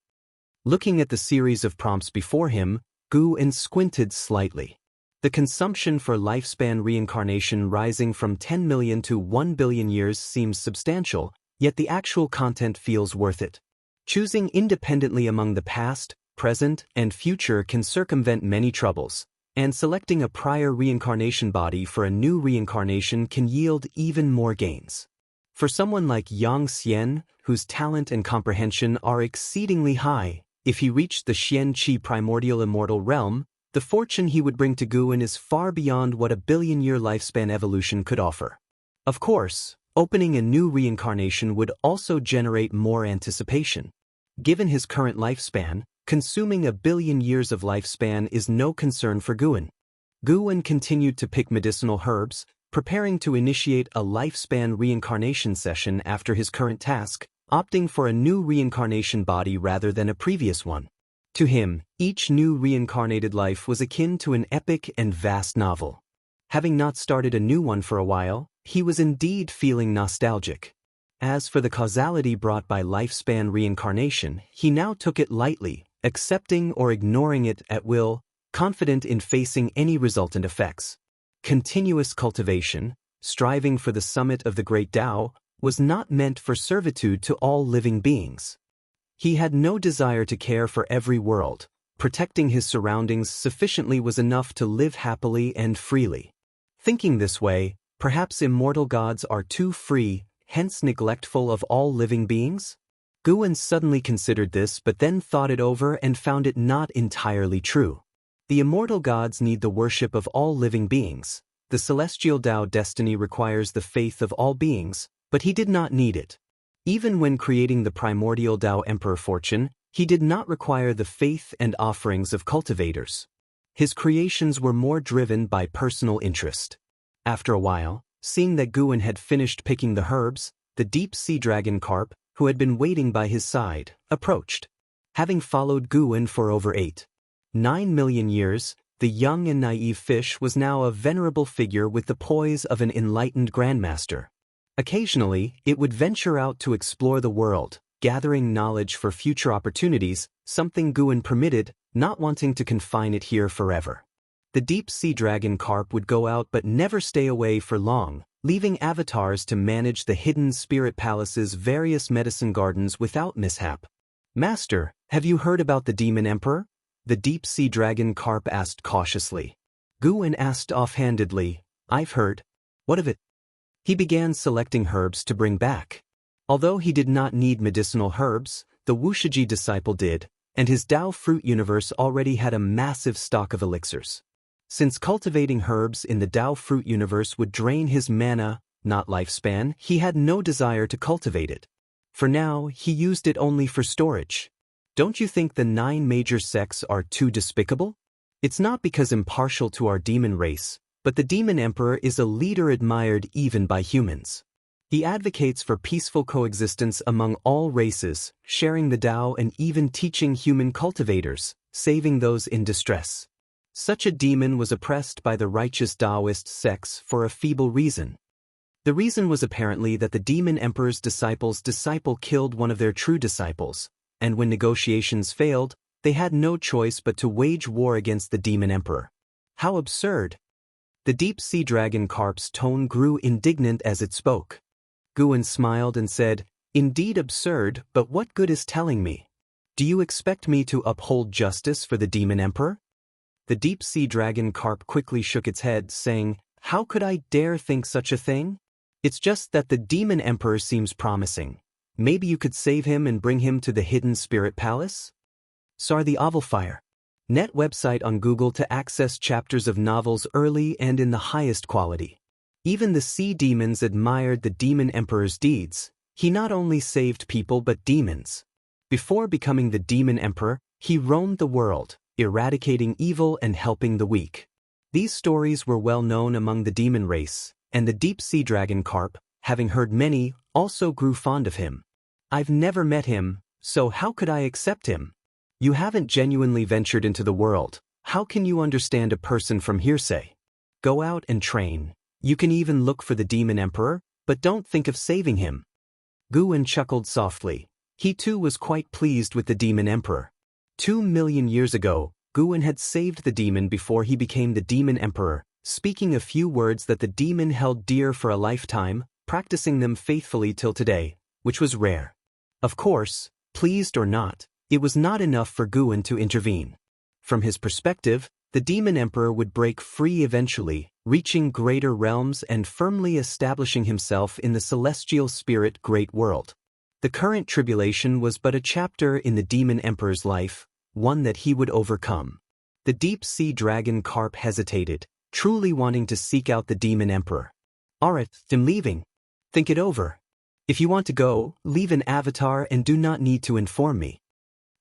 Looking at the series of prompts before him, Guwen squinted slightly. The consumption for lifespan reincarnation rising from 10 million to 1 billion years seems substantial, yet the actual content feels worth it. Choosing independently among the past, present, and future can circumvent many troubles, and selecting a prior reincarnation body for a new reincarnation can yield even more gains. For someone like Xianxia, whose talent and comprehension are exceedingly high, if he reached the Xianxia primordial immortal realm, the fortune he would bring to Guwen is far beyond what a billion-year lifespan evolution could offer. Of course, opening a new reincarnation would also generate more anticipation. Given his current lifespan, consuming 1 billion years of lifespan is no concern for Guwen. Guwen continued to pick medicinal herbs, preparing to initiate a lifespan reincarnation session after his current task, opting for a new reincarnation body rather than a previous one. To him, each new reincarnated life was akin to an epic and vast novel. Having not started a new one for a while, he was indeed feeling nostalgic. As for the causality brought by lifespan reincarnation, he now took it lightly, accepting or ignoring it at will, confident in facing any resultant effects. Continuous cultivation, striving for the summit of the great Tao, was not meant for servitude to all living beings. He had no desire to care for every world. Protecting his surroundings sufficiently was enough to live happily and freely. Thinking this way, perhaps immortal gods are too free, hence neglectful of all living beings? Guwen suddenly considered this but then thought it over and found it not entirely true. The immortal gods need the worship of all living beings. The celestial Tao destiny requires the faith of all beings, but he did not need it. Even when creating the primordial Tao Emperor fortune, he did not require the faith and offerings of cultivators. His creations were more driven by personal interest. After a while, seeing that Guwen had finished picking the herbs, the deep sea dragon carp, who had been waiting by his side, approached. Having followed Guwen for over 9 million years, the young and naive fish was now a venerable figure with the poise of an enlightened grandmaster. Occasionally, it would venture out to explore the world, gathering knowledge for future opportunities, something Guwen permitted, not wanting to confine it here forever. The deep sea dragon carp would go out but never stay away for long, leaving avatars to manage the hidden spirit palace's various medicine gardens without mishap. "Master, have you heard about the demon emperor?" the deep sea dragon carp asked cautiously. Guwen asked offhandedly, "I've heard. What of it?" He began selecting herbs to bring back. Although he did not need medicinal herbs, the Wuxia disciple did, and his Tao fruit universe already had a massive stock of elixirs. Since cultivating herbs in the Tao fruit universe would drain his mana, not lifespan, he had no desire to cultivate it. For now, he used it only for storage. Don't you think the 9 major sects are too despicable? It's not because impartial to our demon race, but the demon emperor is a leader admired even by humans. He advocates for peaceful coexistence among all races, sharing the Tao and even teaching human cultivators, saving those in distress. Such a demon was oppressed by the righteous Taoist sects for a feeble reason. The reason was apparently that the demon emperor's disciple killed one of their true disciples, and when negotiations failed, they had no choice but to wage war against the demon emperor. How absurd! The deep sea dragon carp's tone grew indignant as it spoke. Guan smiled and said, "Indeed absurd, but what good is telling me? Do you expect me to uphold justice for the demon emperor?" The deep sea dragon carp quickly shook its head, saying, "How could I dare think such a thing? It's just that the demon emperor seems promising. Maybe you could save him and bring him to the hidden spirit palace?" Sar the Ovalfire. Net website on Google to access chapters of novels early and in the highest quality. Even the sea demons admired the demon emperor's deeds. He not only saved people but demons. Before becoming the demon emperor, he roamed the world, eradicating evil and helping the weak. These stories were well known among the demon race, and the deep sea dragon carp, having heard many, also grew fond of him. "I've never met him, so how could I accept him? You haven't genuinely ventured into the world. How can you understand a person from hearsay? Go out and train. You can even look for the demon emperor, but don't think of saving him." Guan chuckled softly. He too was quite pleased with the demon emperor. 2 million years ago, Guan had saved the demon before he became the demon emperor, speaking a few words that the demon held dear for a lifetime, practicing them faithfully till today, which was rare. Of course, pleased or not, it was not enough for Guan to intervene. From his perspective, the demon emperor would break free eventually, reaching greater realms and firmly establishing himself in the celestial spirit great world. The current tribulation was but a chapter in the demon emperor's life, one that he would overcome. The deep sea dragon carp hesitated, truly wanting to seek out the demon emperor. "Alright, I'm leaving. Think it over. If you want to go, leave an avatar and do not need to inform me."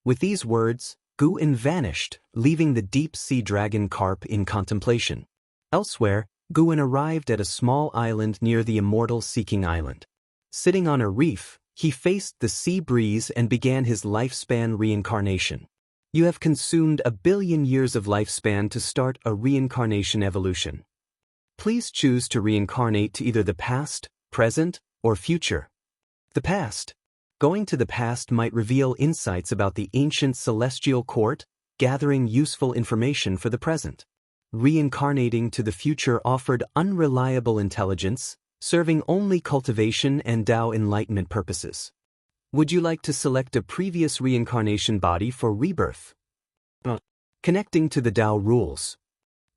With these words, Guan vanished, leaving the deep sea dragon carp in contemplation. Elsewhere, Guan arrived at a small island near the Immortal Seeking Island. Sitting on a reef, he faced the sea breeze and began his lifespan reincarnation. You have consumed 1 billion years of lifespan to start a reincarnation evolution. Please choose to reincarnate to either the past, present, or future. The past. Going to the past might reveal insights about the ancient celestial court, gathering useful information for the present. Reincarnating to the future offered unreliable intelligence, serving only cultivation and Tao enlightenment purposes. Would you like to select a previous reincarnation body for rebirth? Connecting to the Tao rules.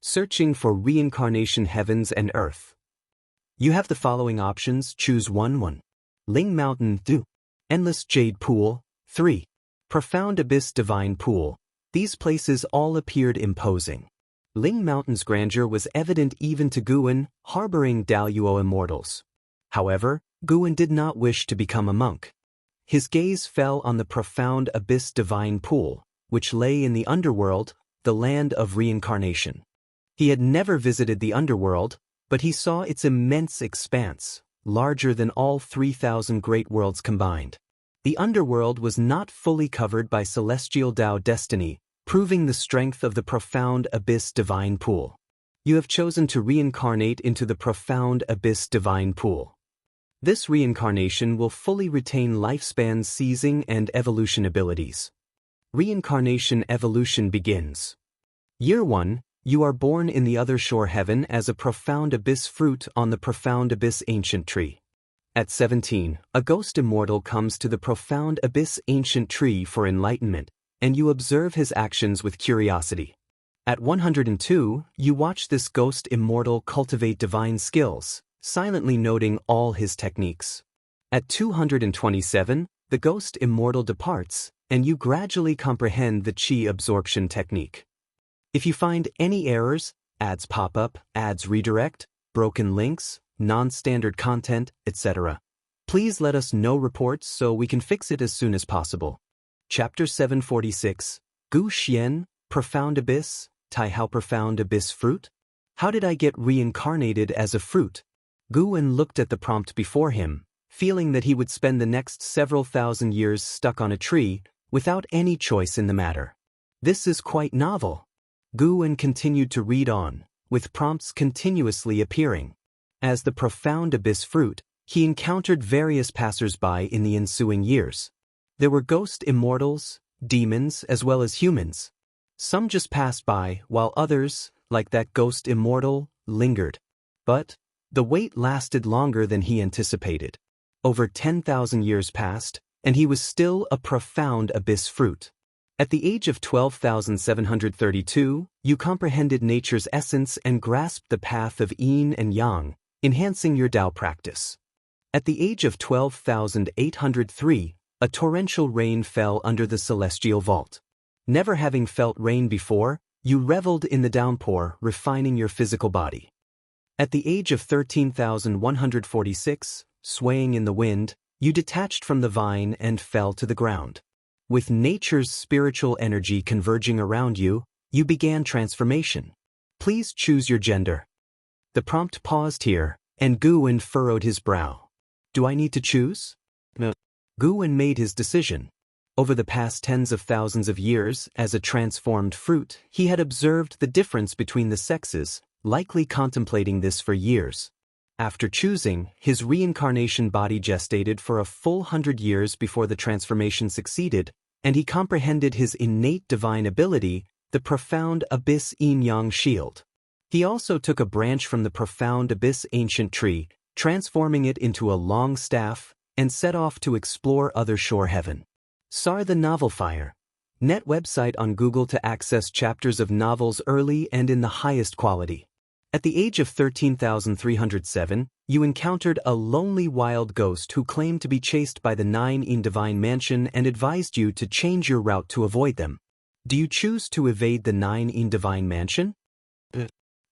Searching for reincarnation heavens and earth. You have the following options, choose 1. Ling Mountain 2. Endless Jade Pool 3. Profound Abyss Divine Pool. These places all appeared imposing. Ling Mountain's grandeur was evident even to Guan, harboring Daluo immortals. However, Guan did not wish to become a monk. His gaze fell on the Profound Abyss Divine Pool, which lay in the underworld, the land of reincarnation. He had never visited the underworld, but he saw its immense expanse, larger than all 3,000 great worlds combined. The underworld was not fully covered by celestial Tao destiny, proving the strength of the Profound Abyss Divine Pool. You have chosen to reincarnate into the Profound Abyss Divine Pool. This reincarnation will fully retain lifespan seizing and evolution abilities. Reincarnation evolution begins. Year 1, you are born in the other shore heaven as a Profound Abyss fruit on the Profound Abyss ancient tree. At 17, a ghost immortal comes to the Profound Abyss ancient tree for enlightenment, and you observe his actions with curiosity. At 102, you watch this ghost immortal cultivate divine skills, silently noting all his techniques. At 227, the ghost immortal departs, and you gradually comprehend the chi absorption technique. If you find any errors, ads pop up, ads redirect, broken links, non-standard content, etc., please let us know reports so we can fix it as soon as possible. Chapter 746, Gu Xian, Profound Abyss, Tai How Profound Abyss Fruit? How did I get reincarnated as a fruit? Guan looked at the prompt before him, feeling that he would spend the next several thousand years stuck on a tree, without any choice in the matter. This is quite novel. Guan continued to read on, with prompts continuously appearing. As the profound abyss fruit, he encountered various passers-by in the ensuing years. There were ghost immortals, demons, as well as humans. Some just passed by, while others, like that ghost immortal, lingered. But the wait lasted longer than he anticipated. Over 10,000 years passed, and he was still a profound abyss fruit. At the age of 12,732, you comprehended nature's essence and grasped the path of yin and yang, enhancing your Tao practice. At the age of 12,803, a torrential rain fell under the celestial vault. Never having felt rain before, you reveled in the downpour, refining your physical body. At the age of 13,146, swaying in the wind, you detached from the vine and fell to the ground. With nature's spiritual energy converging around you, you began transformation. Please choose your gender. The prompt paused here, and Guwen furrowed his brow. Do I need to choose? No. Guwen made his decision. Over the past tens of thousands of years, as a transformed fruit, he had observed the difference between the sexes, likely contemplating this for years. After choosing, his reincarnation body gestated for a full 100 years before the transformation succeeded, and he comprehended his innate divine ability, the profound abyss yin-yang shield. He also took a branch from the profound abyss ancient tree, transforming it into a long staff, and set off to explore other shore heaven. SAR the Novel Fire. Net website on Google to access chapters of novels early and in the highest quality. At the age of 13,307, you encountered a lonely wild ghost who claimed to be chased by the 9 in Divine Mansion and advised you to change your route to avoid them. Do you choose to evade the 9 in Divine Mansion?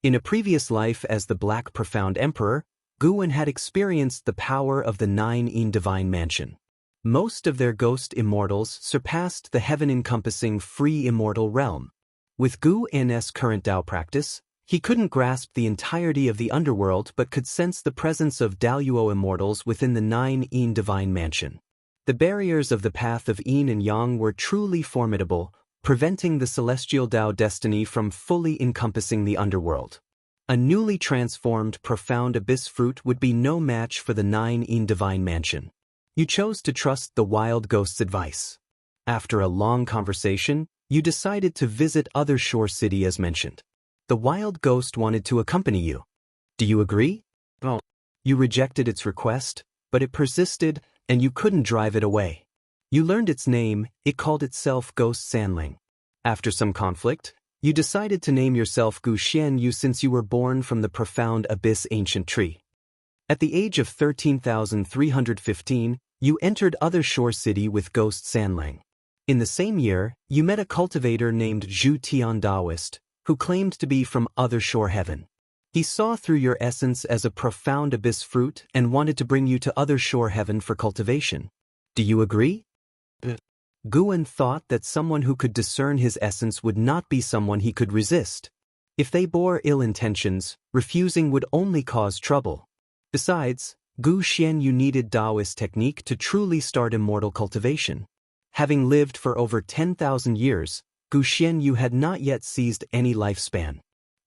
In a previous life as the Black Profound Emperor, Guwen had experienced the power of the 9 in Divine Mansion. Most of their ghost immortals surpassed the heaven-encompassing free immortal realm. With Guwen's current Tao practice, he couldn't grasp the entirety of the underworld but could sense the presence of Daluo immortals within the 9 in Divine Mansion. The barriers of the path of yin and yang were truly formidable, preventing the celestial Tao destiny from fully encompassing the underworld. A newly transformed profound abyss fruit would be no match for the 9 in Divine Mansion. You chose to trust the wild ghost's advice. After a long conversation, you decided to visit Other Shore City as mentioned. The wild ghost wanted to accompany you. Do you agree? No. You rejected its request, but it persisted, and you couldn't drive it away. You learned its name. It called itself Ghost Sanling. After some conflict, you decided to name yourself Gu Xianyu since you were born from the profound abyss ancient tree. At the age of 13,315, you entered Other Shore City with Ghost Sanling. In the same year, you met a cultivator named Zhu Tian Daoist, who claimed to be from Other Shore Heaven. He saw through your essence as a profound abyss fruit and wanted to bring you to Other Shore Heaven for cultivation. Do you agree? Guwen thought that someone who could discern his essence would not be someone he could resist. If they bore ill intentions, refusing would only cause trouble. Besides, Gu Xianyu needed Taoist technique to truly start immortal cultivation. Having lived for over 10,000 years, Gu Xianyu had not yet seized any lifespan.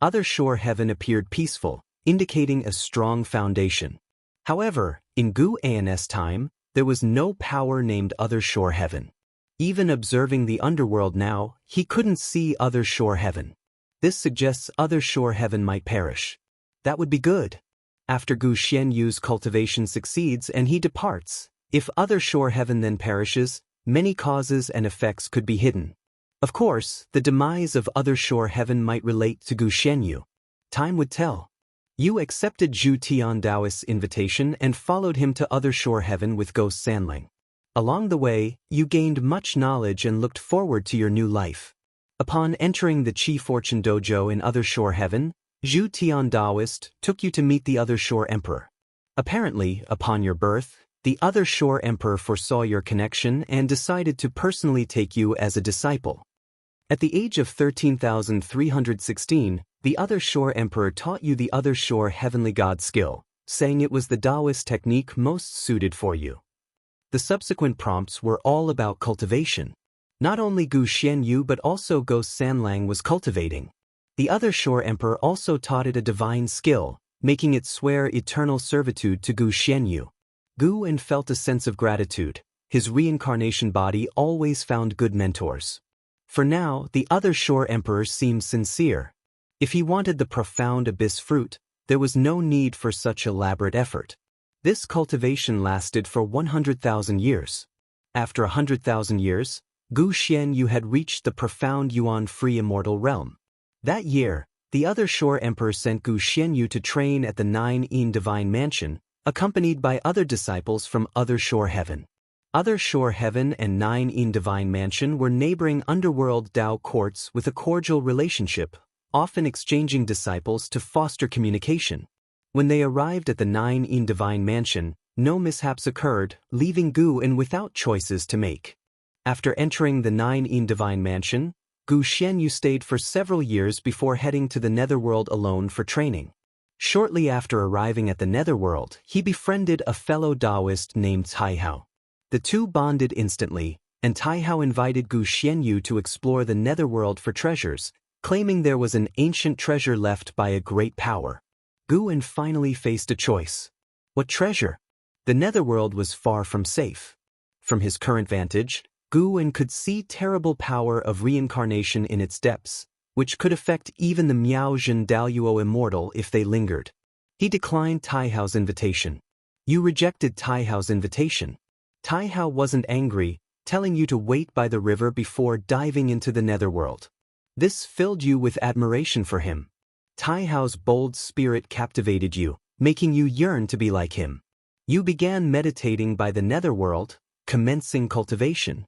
Other Shore Heaven appeared peaceful, indicating a strong foundation. However, in Gu An's time, there was no power named Other Shore Heaven. Even observing the underworld now, he couldn't see Other Shore Heaven. This suggests Other Shore Heaven might perish. That would be good. After Gu Xianyu's cultivation succeeds and he departs, if Other Shore Heaven then perishes, many causes and effects could be hidden. Of course, the demise of Other Shore Heaven might relate to Gu Xianyu. Time would tell. You accepted Zhu Tian Daoist's invitation and followed him to Other Shore Heaven with Ghost Sanling. Along the way, you gained much knowledge and looked forward to your new life. Upon entering the Qi Fortune Dojo in Other Shore Heaven, Zhu Tian Daoist took you to meet the Other Shore Emperor. Apparently, upon your birth, the Other Shore Emperor foresaw your connection and decided to personally take you as a disciple. At the age of 13,316, the Other Shore Emperor taught you the Other Shore Heavenly God skill, saying it was the Taoist technique most suited for you. The subsequent prompts were all about cultivation. Not only Gu Xianyu but also Ghost Sanlang was cultivating. The Other Shore Emperor also taught it a divine skill, making it swear eternal servitude to Gu Xianyu. Gu En felt a sense of gratitude. His reincarnation body always found good mentors. For now, the other shore emperor seemed sincere. If he wanted the profound abyss fruit, there was no need for such elaborate effort. This cultivation lasted for 100,000 years. After 100,000 years, Gu Xianyu had reached the profound yuan-free immortal realm. That year, the other shore emperor sent Gu Xianyu to train at the Nine-Yin Divine Mansion, accompanied by other disciples from Other Shore Heaven. Other Shore Heaven and Nine-Yin Divine Mansion were neighboring underworld Dao courts with a cordial relationship, often exchanging disciples to foster communication. When they arrived at the Nine-Yin Divine Mansion, no mishaps occurred, leaving Gu En without choices to make. After entering the Nine-Yin Divine Mansion, Gu Xianyu stayed for several years before heading to the Netherworld alone for training. Shortly after arriving at the Netherworld, he befriended a fellow Taoist named Taihao. The two bonded instantly, and Taihao invited Gu Xianyu to explore the Netherworld for treasures, claiming there was an ancient treasure left by a great power. Gu En finally faced a choice. What treasure? The Netherworld was far from safe. From his current vantage, Gu En could see terrible power of reincarnation in its depths, which could affect even the Miaozhen Daluo Immortal if they lingered. He declined Taihao's invitation. You rejected Taihao's invitation. Taihao wasn't angry, telling you to wait by the river before diving into the Netherworld. This filled you with admiration for him. Taihao's bold spirit captivated you, making you yearn to be like him. You began meditating by the Netherworld, commencing cultivation.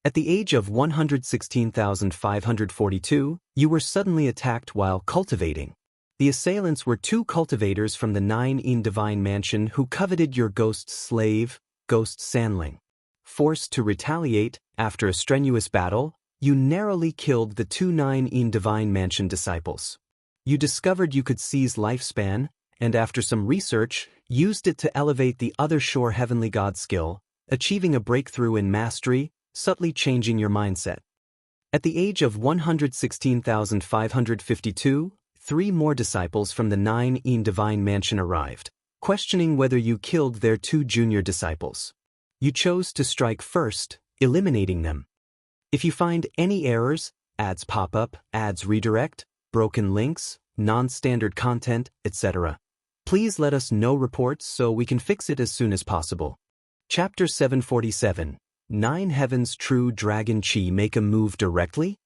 At the age of 116,542, you were suddenly attacked while cultivating. The assailants were two cultivators from the Nine-Yin Divine Mansion who coveted your ghost's slave, Ghost Sanling. Forced to retaliate, after a strenuous battle, you narrowly killed the two Nine-Yin Divine Mansion disciples. You discovered you could seize lifespan, and after some research, used it to elevate the Other Shore Heavenly God skill, achieving a breakthrough in mastery, subtly changing your mindset. At the age of 116,552, three more disciples from the Nine-Yin Divine Mansion arrived, questioning whether you killed their two junior disciples. You chose to strike first, eliminating them. If you find any errors, ads pop up, ads redirect, broken links, non-standard content, etc., please let us know reports so we can fix it as soon as possible. Chapter 747. 9 Heavens True Dragon Chi Make a Move Directly?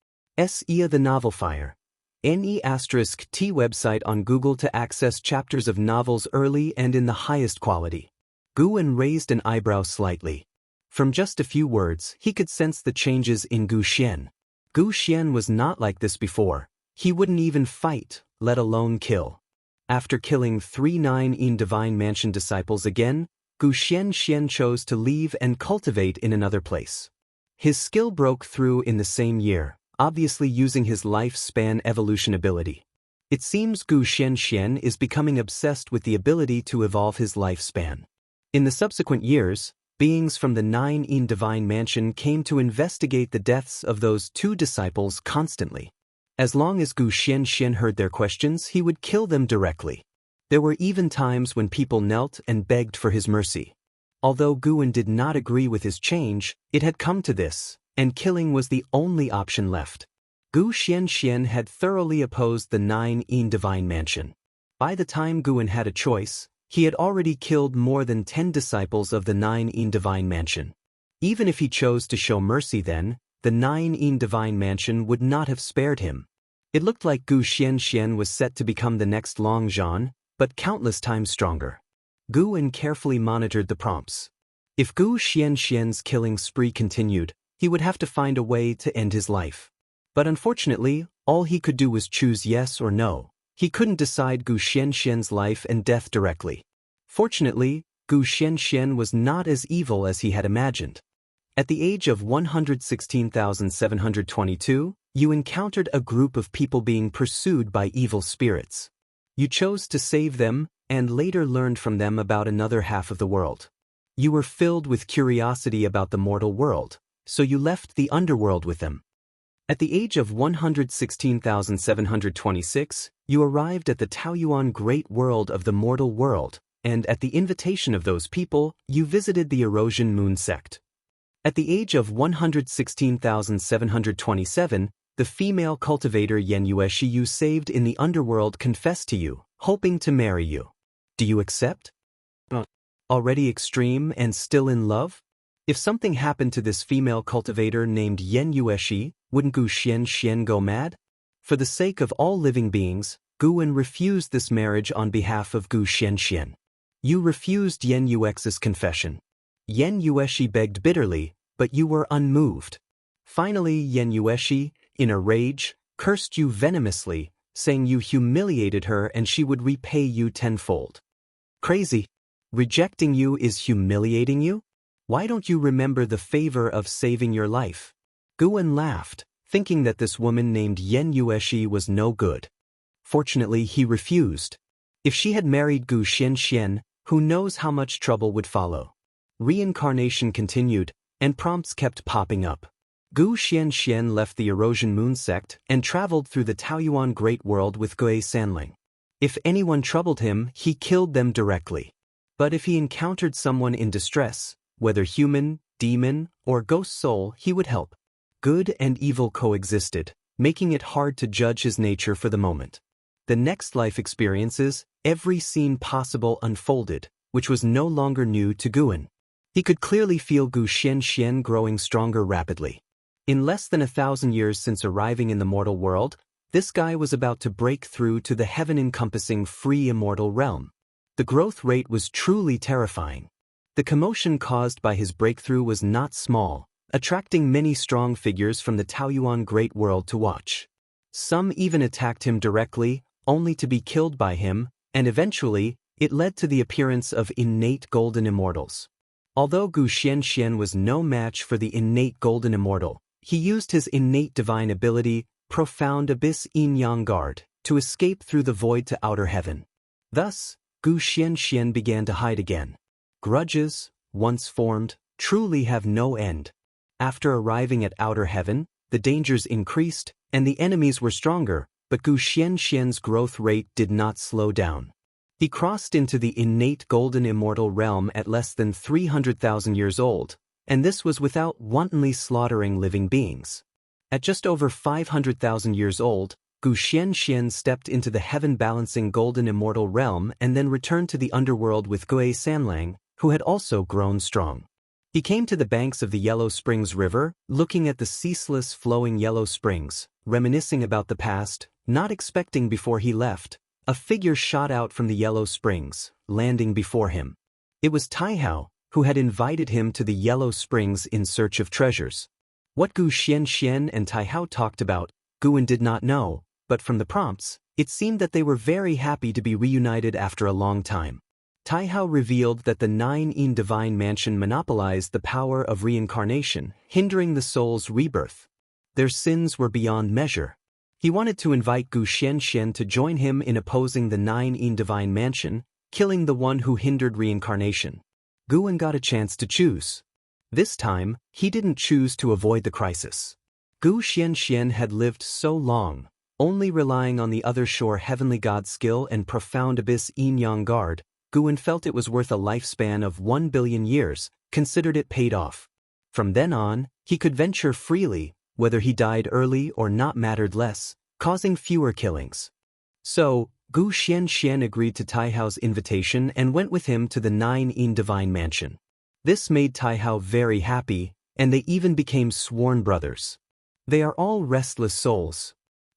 SEA the Novel Fire. NE*T website on Google to access chapters of novels early and in the highest quality. Gu En raised an eyebrow slightly. From just a few words, he could sense the changes in Gu Xian. Gu Xian was not like this before. He wouldn't even fight, let alone kill. After killing 3 Nine-Yin Divine Mansion disciples again, Gu Xian chose to leave and cultivate in another place. His skill broke through in the same year, obviously using his lifespan evolution ability. It seems Gu Xian is becoming obsessed with the ability to evolve his lifespan. In the subsequent years, beings from the Nine-Yin Divine Mansion came to investigate the deaths of those two disciples constantly. As long as Gu Xian heard their questions, he would kill them directly. There were even times when people knelt and begged for his mercy. Although Gu En did not agree with his change, it had come to this, and killing was the only option left. Gu Xian had thoroughly opposed the Nine-Yin Divine Mansion. By the time Gu En had a choice, he had already killed more than 10 disciples of the Nine-Yin Divine Mansion. Even if he chose to show mercy then, the Nine-Yin Divine Mansion would not have spared him. It looked like Gu Xian was set to become the next Long Zhan, but countless times stronger. Gu En carefully monitored the prompts. If Gu Xian's killing spree continued, he would have to find a way to end his life. But unfortunately, all he could do was choose yes or no. He couldn't decide Gu Xian's life and death directly. Fortunately, Gu Xian was not as evil as he had imagined. At the age of 116,722, you encountered a group of people being pursued by evil spirits. You chose to save them, and later learned from them about another half of the world. You were filled with curiosity about the mortal world, so you left the underworld with them. At the age of 116,726, you arrived at the Taoyuan great world of the mortal world, and at the invitation of those people, you visited the Erosion Moon sect. At the age of 116,727, the female cultivator Xianxia you saved in the underworld confessed to you, hoping to marry you. Do you accept? Already extreme and still in love? If something happened to this female cultivator named Xianxia, wouldn't Gu Xianxian go mad? For the sake of all living beings, Guwen refused this marriage on behalf of Gu Xianxian. You refused Xianxia's confession. Xianxia begged bitterly, but you were unmoved. Finally, Xianxia, in a rage, cursed you venomously, saying you humiliated her and she would repay you tenfold. Crazy. Rejecting you is humiliating you? Why don't you remember the favor of saving your life? Guwen laughed, thinking that this woman named Xianxia was no good. Fortunately, he refused. If she had married Gu Xianxian, who knows how much trouble would follow. Reincarnation continued, and prompts kept popping up. Gu Xianxian left the Erosion Moon sect and traveled through the Taoyuan Great World with Gui Sanling. If anyone troubled him, he killed them directly. But if he encountered someone in distress, whether human, demon, or ghost soul, he would help. Good and evil coexisted, making it hard to judge his nature for the moment. The next life experiences, every scene possible unfolded, which was no longer new to Guwen. He could clearly feel Gu Xianxian growing stronger rapidly. In less than 1,000 years since arriving in the mortal world, this guy was about to break through to the heaven-encompassing free immortal realm. The growth rate was truly terrifying. The commotion caused by his breakthrough was not small, attracting many strong figures from the Taoyuan Great World to watch. Some even attacked him directly, only to be killed by him, and eventually, it led to the appearance of innate golden immortals. Although Gu Xianxian was no match for the innate golden immortal, he used his innate divine ability, Profound Abyss Yin-Yang Guard, to escape through the void to outer heaven. Thus, Gu Xianxian began to hide again. Grudges, once formed, truly have no end. After arriving at outer heaven, the dangers increased, and the enemies were stronger, but Gu Xianxian's growth rate did not slow down. He crossed into the innate golden immortal realm at less than 300,000 years old, and this was without wantonly slaughtering living beings. At just over 500,000 years old, Gu Xianxian stepped into the heaven-balancing golden immortal realm and then returned to the underworld with Gui Sanlang, who had also grown strong. He came to the banks of the Yellow Springs River, looking at the ceaseless flowing yellow springs, reminiscing about the past, not expecting before he left. A figure shot out from the Yellow Springs, landing before him. It was Taihao, who had invited him to the Yellow Springs in search of treasures. What Gu Xianxian and Taihao talked about, Guwen did not know, but from the prompts, it seemed that they were very happy to be reunited after a long time. Taihao revealed that the 9-yin divine mansion monopolized the power of reincarnation, hindering the soul's rebirth. Their sins were beyond measure. He wanted to invite Gu Xianxian to join him in opposing the 9-yin divine mansion, killing the one who hindered reincarnation. Guwen got a chance to choose. This time, he didn't choose to avoid the crisis. Gu Xianxian had lived so long, only relying on the other shore heavenly god skill and profound abyss yin-yang guard. Guwen felt it was worth a lifespan of 1 billion years, considered it paid off. From then on, he could venture freely, whether he died early or not mattered less, causing fewer killings. So, Gu Xianxian agreed to Taihao's invitation and went with him to the 9-yin divine mansion. This made Taihao very happy, and they even became sworn brothers. They are all restless souls.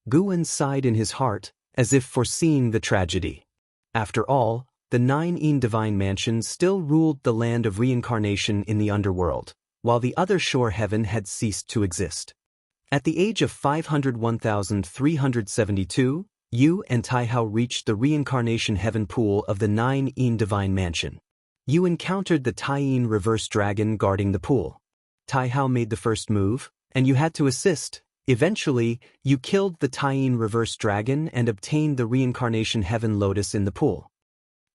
Guwen sighed in his heart, as if foreseeing the tragedy. After all, the 9-yin divine mansion still ruled the land of reincarnation in the underworld, while the other shore heaven had ceased to exist. At the age of 501,372, Yu and Taihao reached the reincarnation heaven pool of the 9-yin divine mansion. You encountered the Tai-yin reverse dragon guarding the pool. Taihao made the first move, and you had to assist. Eventually, you killed the Tai-yin reverse dragon and obtained the reincarnation heaven lotus in the pool.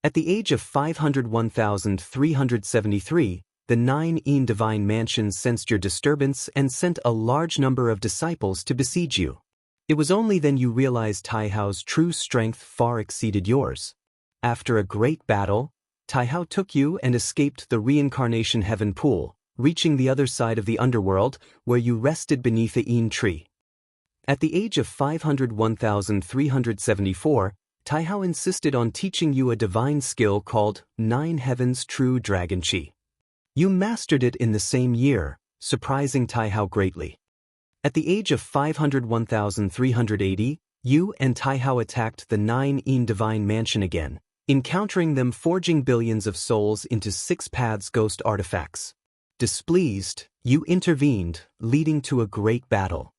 At the age of 501,373, the 9 divine mansions sensed your disturbance and sent a large number of disciples to besiege you. It was only then you realized Taihao's true strength far exceeded yours. After a great battle, Taihao took you and escaped the reincarnation heaven pool, reaching the other side of the underworld, where you rested beneath a yin tree. At the age of 501,374, Taihao insisted on teaching you a divine skill called 9 Heavens True Dragon Chi. You mastered it in the same year, surprising Taihao greatly. At the age of 501,380, you and Taihao attacked the 9 divine mansion again, encountering them forging billions of souls into 6 paths ghost artifacts. Displeased, you intervened, leading to a great battle.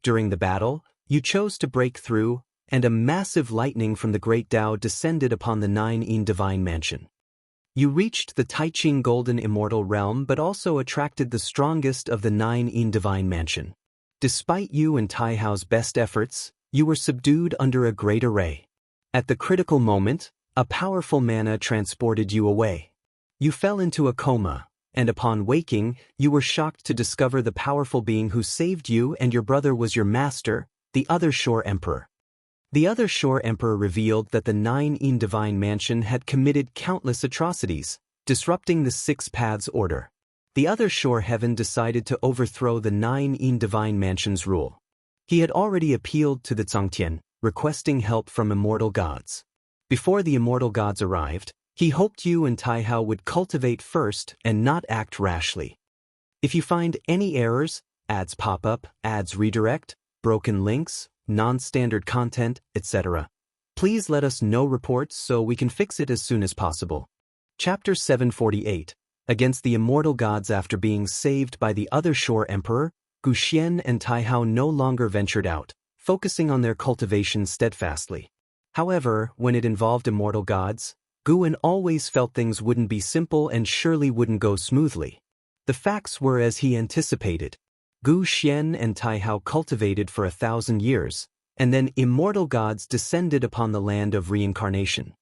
During the battle, you chose to break through, and a massive lightning from the great Tao descended upon the 9 divine mansion. You reached the Taiching Golden Immortal realm but also attracted the strongest of the 9 divine mansion. Despite you and Taihao's best efforts, you were subdued under a great array. At the critical moment, a powerful mana transported you away. You fell into a coma, and upon waking, you were shocked to discover the powerful being who saved you and your brother was your master, the Other Shore Emperor. The Other Shore Emperor revealed that the 9 divine mansion had committed countless atrocities, disrupting the 6 paths order. The Other Shore Heaven decided to overthrow the 9 divine mansion's rule. He had already appealed to the Zhangtian, requesting help from immortal gods. Before the immortal gods arrived, he hoped you and Taihao would cultivate first and not act rashly. If you find any errors, ads pop up, ads redirect, broken links, non-standard content, etc., please let us know reports so we can fix it as soon as possible. Chapter 748. Against the immortal gods. After being saved by the Other Shore Emperor, Gu Xian and Taihao no longer ventured out, focusing on their cultivation steadfastly. However, when it involved immortal gods, Guan always felt things wouldn't be simple and surely wouldn't go smoothly. The facts were as he anticipated. Gu Xian and Taihao cultivated for 1,000 years, and then immortal gods descended upon the land of reincarnation.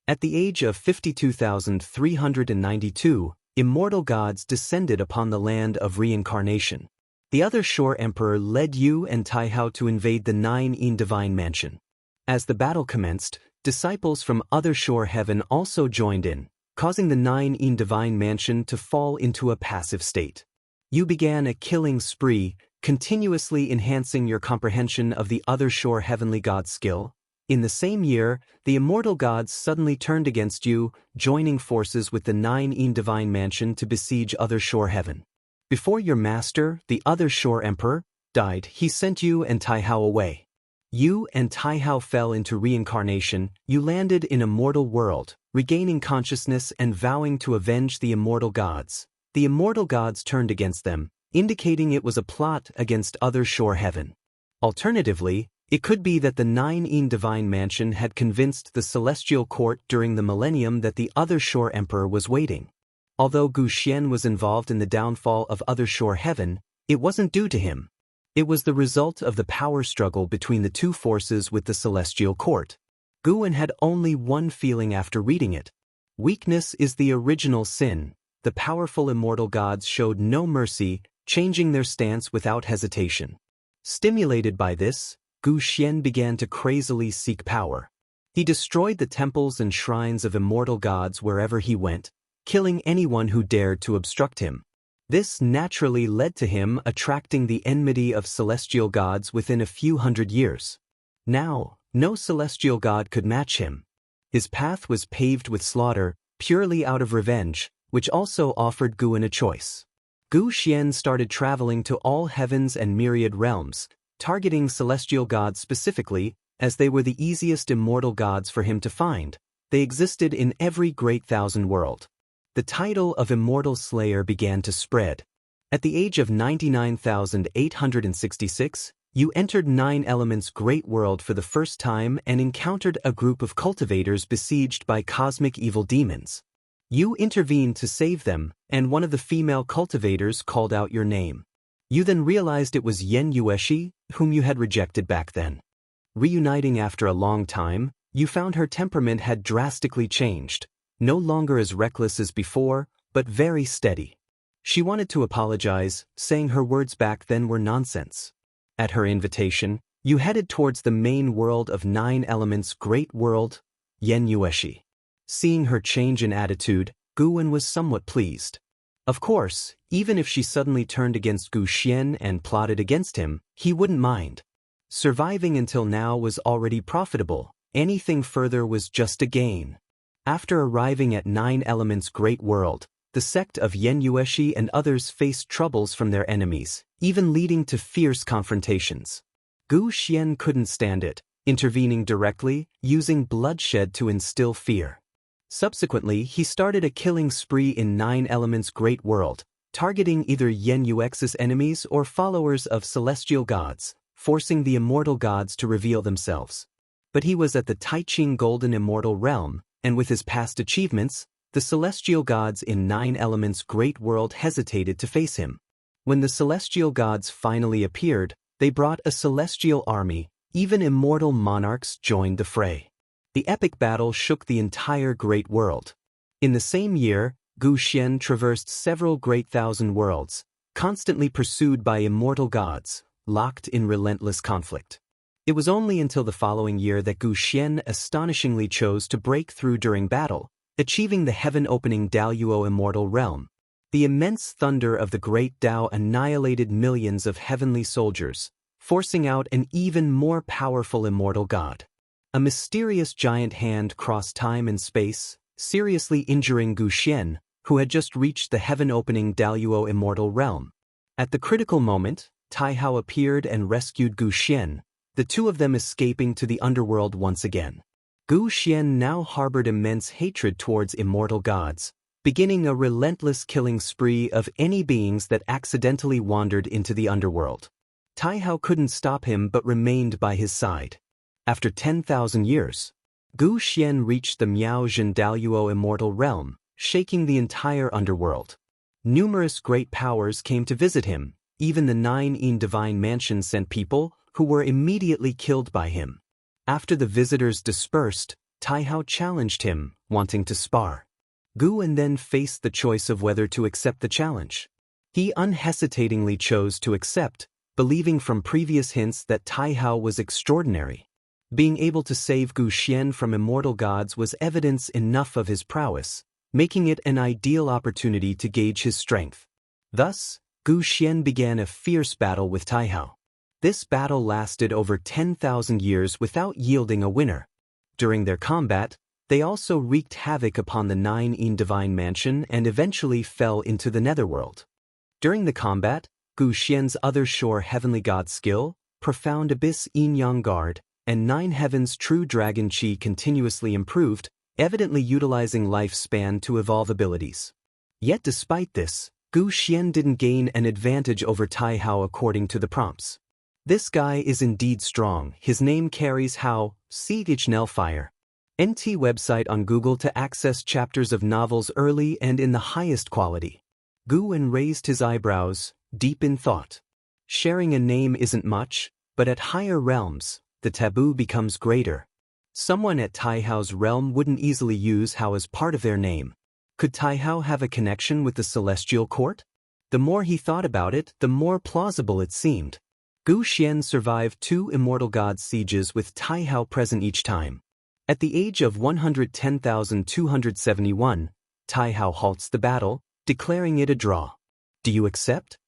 At the age of 52,392, immortal gods descended upon the land of reincarnation. The Other Shore Emperor led you and Taihao to invade the 9 divine mansion. As the battle commenced, disciples from Other Shore Heaven also joined in, causing the 9 divine mansion to fall into a passive state. You began a killing spree, continuously enhancing your comprehension of the Other Shore Heavenly God skill. In the same year, the immortal gods suddenly turned against you, joining forces with the 9 divine mansion to besiege Other Shore Heaven. Before your master, the Other Shore Emperor, died, he sent you and Taihao away. You and Taihao fell into reincarnation. You landed in a mortal world, regaining consciousness and vowing to avenge the immortal gods. The immortal gods turned against them, indicating it was a plot against Other Shore Heaven. Alternatively, it could be that the 9 divine mansion had convinced the celestial court during the millennium that the Other Shore Emperor was waiting. Although Gu Xian was involved in the downfall of Other Shore Heaven, it wasn't due to him. It was the result of the power struggle between the two forces with the celestial court. Guan had only one feeling after reading it. Weakness is the original sin. The powerful immortal gods showed no mercy, changing their stance without hesitation. Stimulated by this, Gu Xian began to crazily seek power. He destroyed the temples and shrines of immortal gods wherever he went, killing anyone who dared to obstruct him. This naturally led to him attracting the enmity of celestial gods within a few hundred years. Now, no celestial god could match him. His path was paved with slaughter, purely out of revenge, which also offered Guan a choice. Gu Xian started traveling to all heavens and myriad realms, targeting celestial gods specifically, as they were the easiest immortal gods for him to find. They existed in every great thousand world. The title of Immortal Slayer began to spread. At the age of 99,866, you entered 9 Elements' great world for the first time and encountered a group of cultivators besieged by cosmic evil demons. You intervened to save them, and one of the female cultivators called out your name. You then realized it was Yen Yueshi, whom you had rejected back then. Reuniting after a long time, you found her temperament had drastically changed, no longer as reckless as before, but very steady. She wanted to apologize, saying her words back then were nonsense. At her invitation, Yu headed towards the main world of 9 elements Great World, Xianxia. Seeing her change in attitude, Gu Wen was somewhat pleased. Of course, even if she suddenly turned against Gu Xian and plotted against him, he wouldn't mind. Surviving until now was already profitable, anything further was just a gain. After arriving at 9 elements Great World, the sect of Xianxia and others faced troubles from their enemies, even leading to fierce confrontations. Gu Xian couldn't stand it, intervening directly, using bloodshed to instill fear. Subsequently, he started a killing spree in 9 elements Great World, targeting either Xianxua's enemies or followers of celestial gods, forcing the immortal gods to reveal themselves. But he was at the Taiqing Golden Immortal Realm, and with his past achievements, the celestial gods in 9 elements Great World hesitated to face him. When the celestial gods finally appeared, they brought a celestial army, even immortal monarchs joined the fray. The epic battle shook the entire Great World. In the same year, Gu Xian traversed several great thousand worlds, constantly pursued by immortal gods, locked in relentless conflict. It was only until the following year that Gu Xian astonishingly chose to break through during battle, achieving the heaven-opening Daluo Immortal Realm. The immense thunder of the Great Tao annihilated millions of heavenly soldiers, forcing out an even more powerful immortal god. A mysterious giant hand crossed time and space, seriously injuring Gu Xian, who had just reached the heaven-opening Daluo Immortal Realm. At the critical moment, Tai Hao appeared and rescued Gu Xian, the two of them escaping to the underworld once again. Gu Xian now harbored immense hatred towards immortal gods, beginning a relentless killing spree of any beings that accidentally wandered into the underworld. Tai Hao couldn't stop him but remained by his side. After 10,000 years, Gu Xian reached the Miaozhen Daluo Immortal Realm, shaking the entire underworld. Numerous great powers came to visit him, even the 9 Yin Divine Mansion sent people, who were immediately killed by him. After the visitors dispersed, Tai Hao challenged him, wanting to spar. Gu Wen then faced the choice of whether to accept the challenge. He unhesitatingly chose to accept, believing from previous hints that Tai Hao was extraordinary. Being able to save Gu Xian from immortal gods was evidence enough of his prowess, making it an ideal opportunity to gauge his strength. Thus, Gu Xian began a fierce battle with Tai Hao. This battle lasted over 10,000 years without yielding a winner. During their combat, they also wreaked havoc upon the 9 Yin Divine Mansion and eventually fell into the netherworld. During the combat, Gu Xian's other shore heavenly god skill, Profound Abyss Yin Yang Guard, and 9 Heavens True Dragon Chi continuously improved, evidently utilizing lifespan to evolve abilities. Yet despite this, Gu Xian didn't gain an advantage over Tai Hao according to the prompts. This guy is indeed strong. His name carries Hao, Siege Nellfire. NT website on Google to access chapters of novels early and in the highest quality. Gu Wen raised his eyebrows, deep in thought. Sharing a name isn't much, but at higher realms, the taboo becomes greater. Someone at Tai Hao's realm wouldn't easily use Hao as part of their name. Could Tai Hao have a connection with the celestial court? The more he thought about it, the more plausible it seemed. Gu Xian survived 2 immortal god sieges with Tai Hao present each time. At the age of 110,271, Tai Hao halts the battle, declaring it a draw. Do you accept?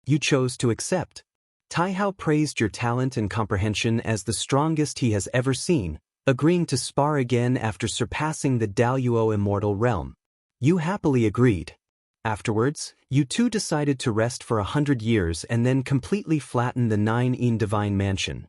You chose to accept. Tai Hao praised your talent and comprehension as the strongest he has ever seen, agreeing to spar again after surpassing the Daluo Immortal Realm. You happily agreed. Afterwards, you two decided to rest for 100 years and then completely flatten the 9 Yin Divine Mansion.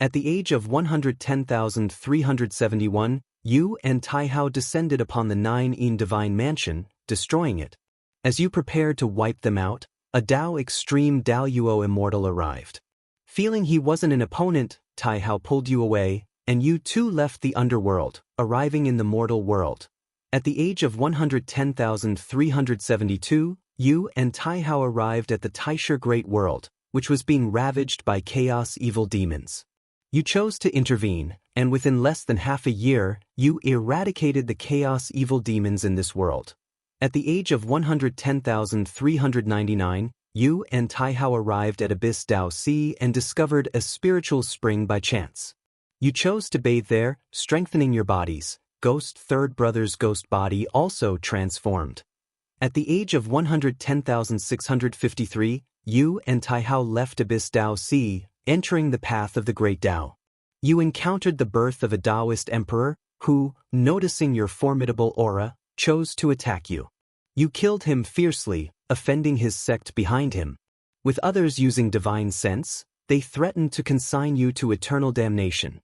At the age of 110,371, you and Tai Hao descended upon the 9 Yin Divine Mansion, destroying it. As you prepared to wipe them out, a Dao Extreme Daluo Immortal arrived. Feeling he wasn't an opponent, Tai Hao pulled you away, and you two left the underworld, arriving in the mortal world. At the age of 110,372, you and Tai Hao arrived at the Taisher Great World, which was being ravaged by chaos evil demons. You chose to intervene, and within less than half a year, you eradicated the chaos evil demons in this world. At the age of 110,399, Yu and Taihao arrived at Abyss Dao Sea and discovered a spiritual spring by chance. You chose to bathe there, strengthening your bodies. Ghost Third Brother's ghost body also transformed. At the age of 110,653, Yu and Taihao left Abyss Dao Sea, entering the path of the Great Dao. You encountered the birth of a Taoist emperor, who, noticing your formidable aura, chose to attack you. You killed him fiercely, offending his sect behind him. With others using divine sense, they threatened to consign you to eternal damnation.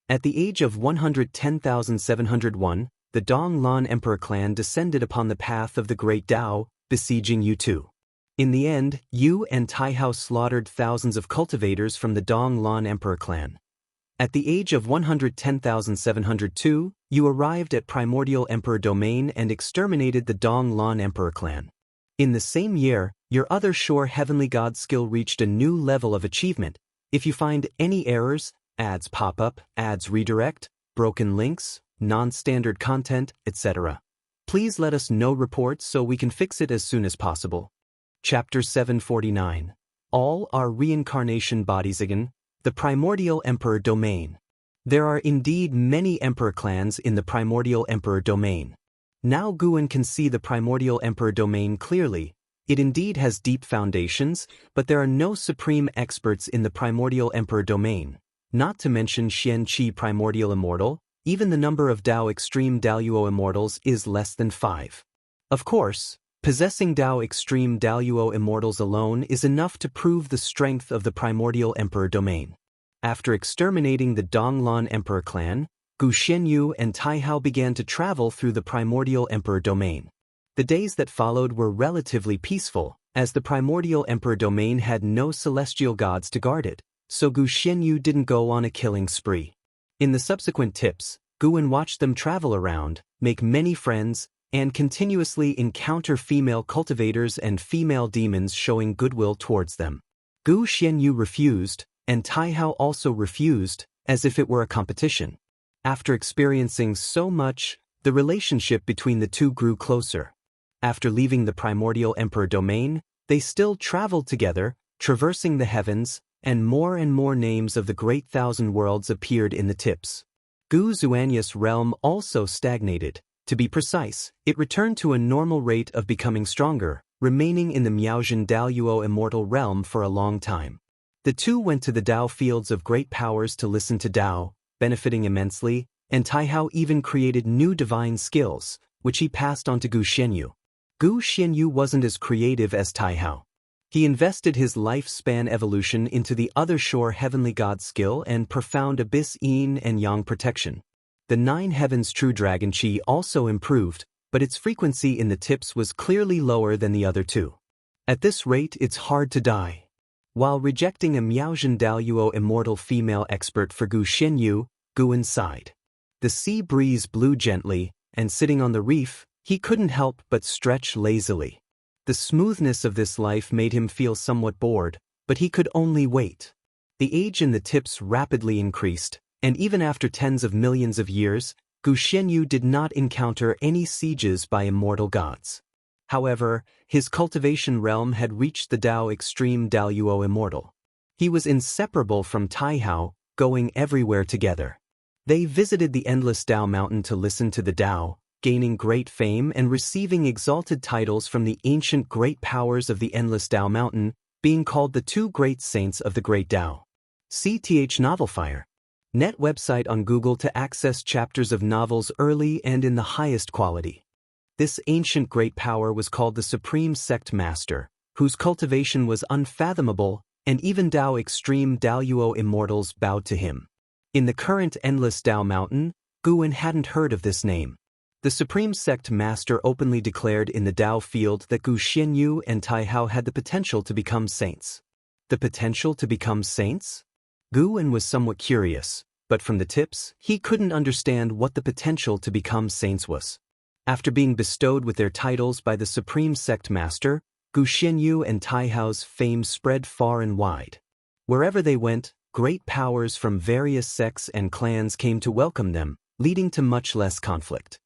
At the age of 110,701, the Donglan Emperor clan descended upon the path of the Great Dao, besieging you too. In the end, Yu and Taihao slaughtered thousands of cultivators from the Donglan Emperor clan. At the age of 110,702, you arrived at Primordial Emperor Domain and exterminated the Donglan Emperor clan. In the same year, your other Shore Heavenly God skill reached a new level of achievement. If you find any errors, ads pop up, ads redirect, broken links, non-standard content, etc., please let us know reports so we can fix it as soon as possible. Chapter 749. All are reincarnation bodies again. The Primordial Emperor Domain. There are indeed many Emperor clans in the Primordial Emperor Domain. Now Guan can see the Primordial Emperor Domain clearly. It indeed has deep foundations, but there are no supreme experts in the Primordial Emperor Domain. Not to mention Xianxia Primordial Immortal, even the number of Dao Extreme Daluo Immortals is less than 5. Of course, possessing Dao Extreme Daluo Immortals alone is enough to prove the strength of the Primordial Emperor Domain. After exterminating the Donglan Emperor clan, Gu Xianyu and Taihao began to travel through the Primordial Emperor Domain. The days that followed were relatively peaceful, as the Primordial Emperor Domain had no celestial gods to guard it, so Gu Xianyu didn't go on a killing spree. In the subsequent tips, Guan watched them travel around, make many friends, and continuously encounter female cultivators and female demons showing goodwill towards them. Gu Xianyu refused, and Taihao also refused, as if it were a competition. After experiencing so much, the relationship between the two grew closer. After leaving the Primordial Emperor Domain, they still traveled together, traversing the heavens, and more names of the Great Thousand Worlds appeared in the tips. Gu Xuanyas' realm also stagnated. To be precise, it returned to a normal rate of becoming stronger, remaining in the Miaozhen Daluo Immortal realm for a long time. The two went to the Dao fields of great powers to listen to Dao, benefiting immensely, and Taihao even created new divine skills, which he passed on to Gu Xianyu. Gu Xianyu wasn't as creative as Taihao. He invested his lifespan evolution into the other Shore Heavenly God skill and profound Abyss Yin and Yang protection. The 9 Heavens True Dragon Chi also improved, but its frequency in the tips was clearly lower than the other two. At this rate, it's hard to die. While rejecting a Miaozhen Daluo Immortal female expert for Gu Xianyu, Guan sighed. The sea breeze blew gently, and sitting on the reef, he couldn't help but stretch lazily. The smoothness of this life made him feel somewhat bored, but he could only wait. The age in the tips rapidly increased, and even after tens of millions of years, Gu Xianyu did not encounter any sieges by immortal gods. However, his cultivation realm had reached the Dao Extreme Daluo Immortal. He was inseparable from Taihao, going everywhere together. They visited the Endless Dao Mountain to listen to the Dao, gaining great fame and receiving exalted titles from the ancient great powers of the Endless Dao Mountain, being called the 2 great saints of the Great Dao. CTH Novelfire. Net website on Google to access chapters of novels early and in the highest quality. This ancient great power was called the Supreme Sect Master, whose cultivation was unfathomable, and even Dao Extreme Daluo Immortals bowed to him. In the current Endless Dao Mountain, Guan hadn't heard of this name. The Supreme Sect Master openly declared in the Dao field that Gu Xianyu and Taihao had the potential to become saints. The potential to become saints? Guan was somewhat curious, but from the tips, he couldn't understand what the potential to become saints was. After being bestowed with their titles by the Supreme Sect Master, Gu Xianyu and Taihao's fame spread far and wide. Wherever they went, great powers from various sects and clans came to welcome them, leading to much less conflict.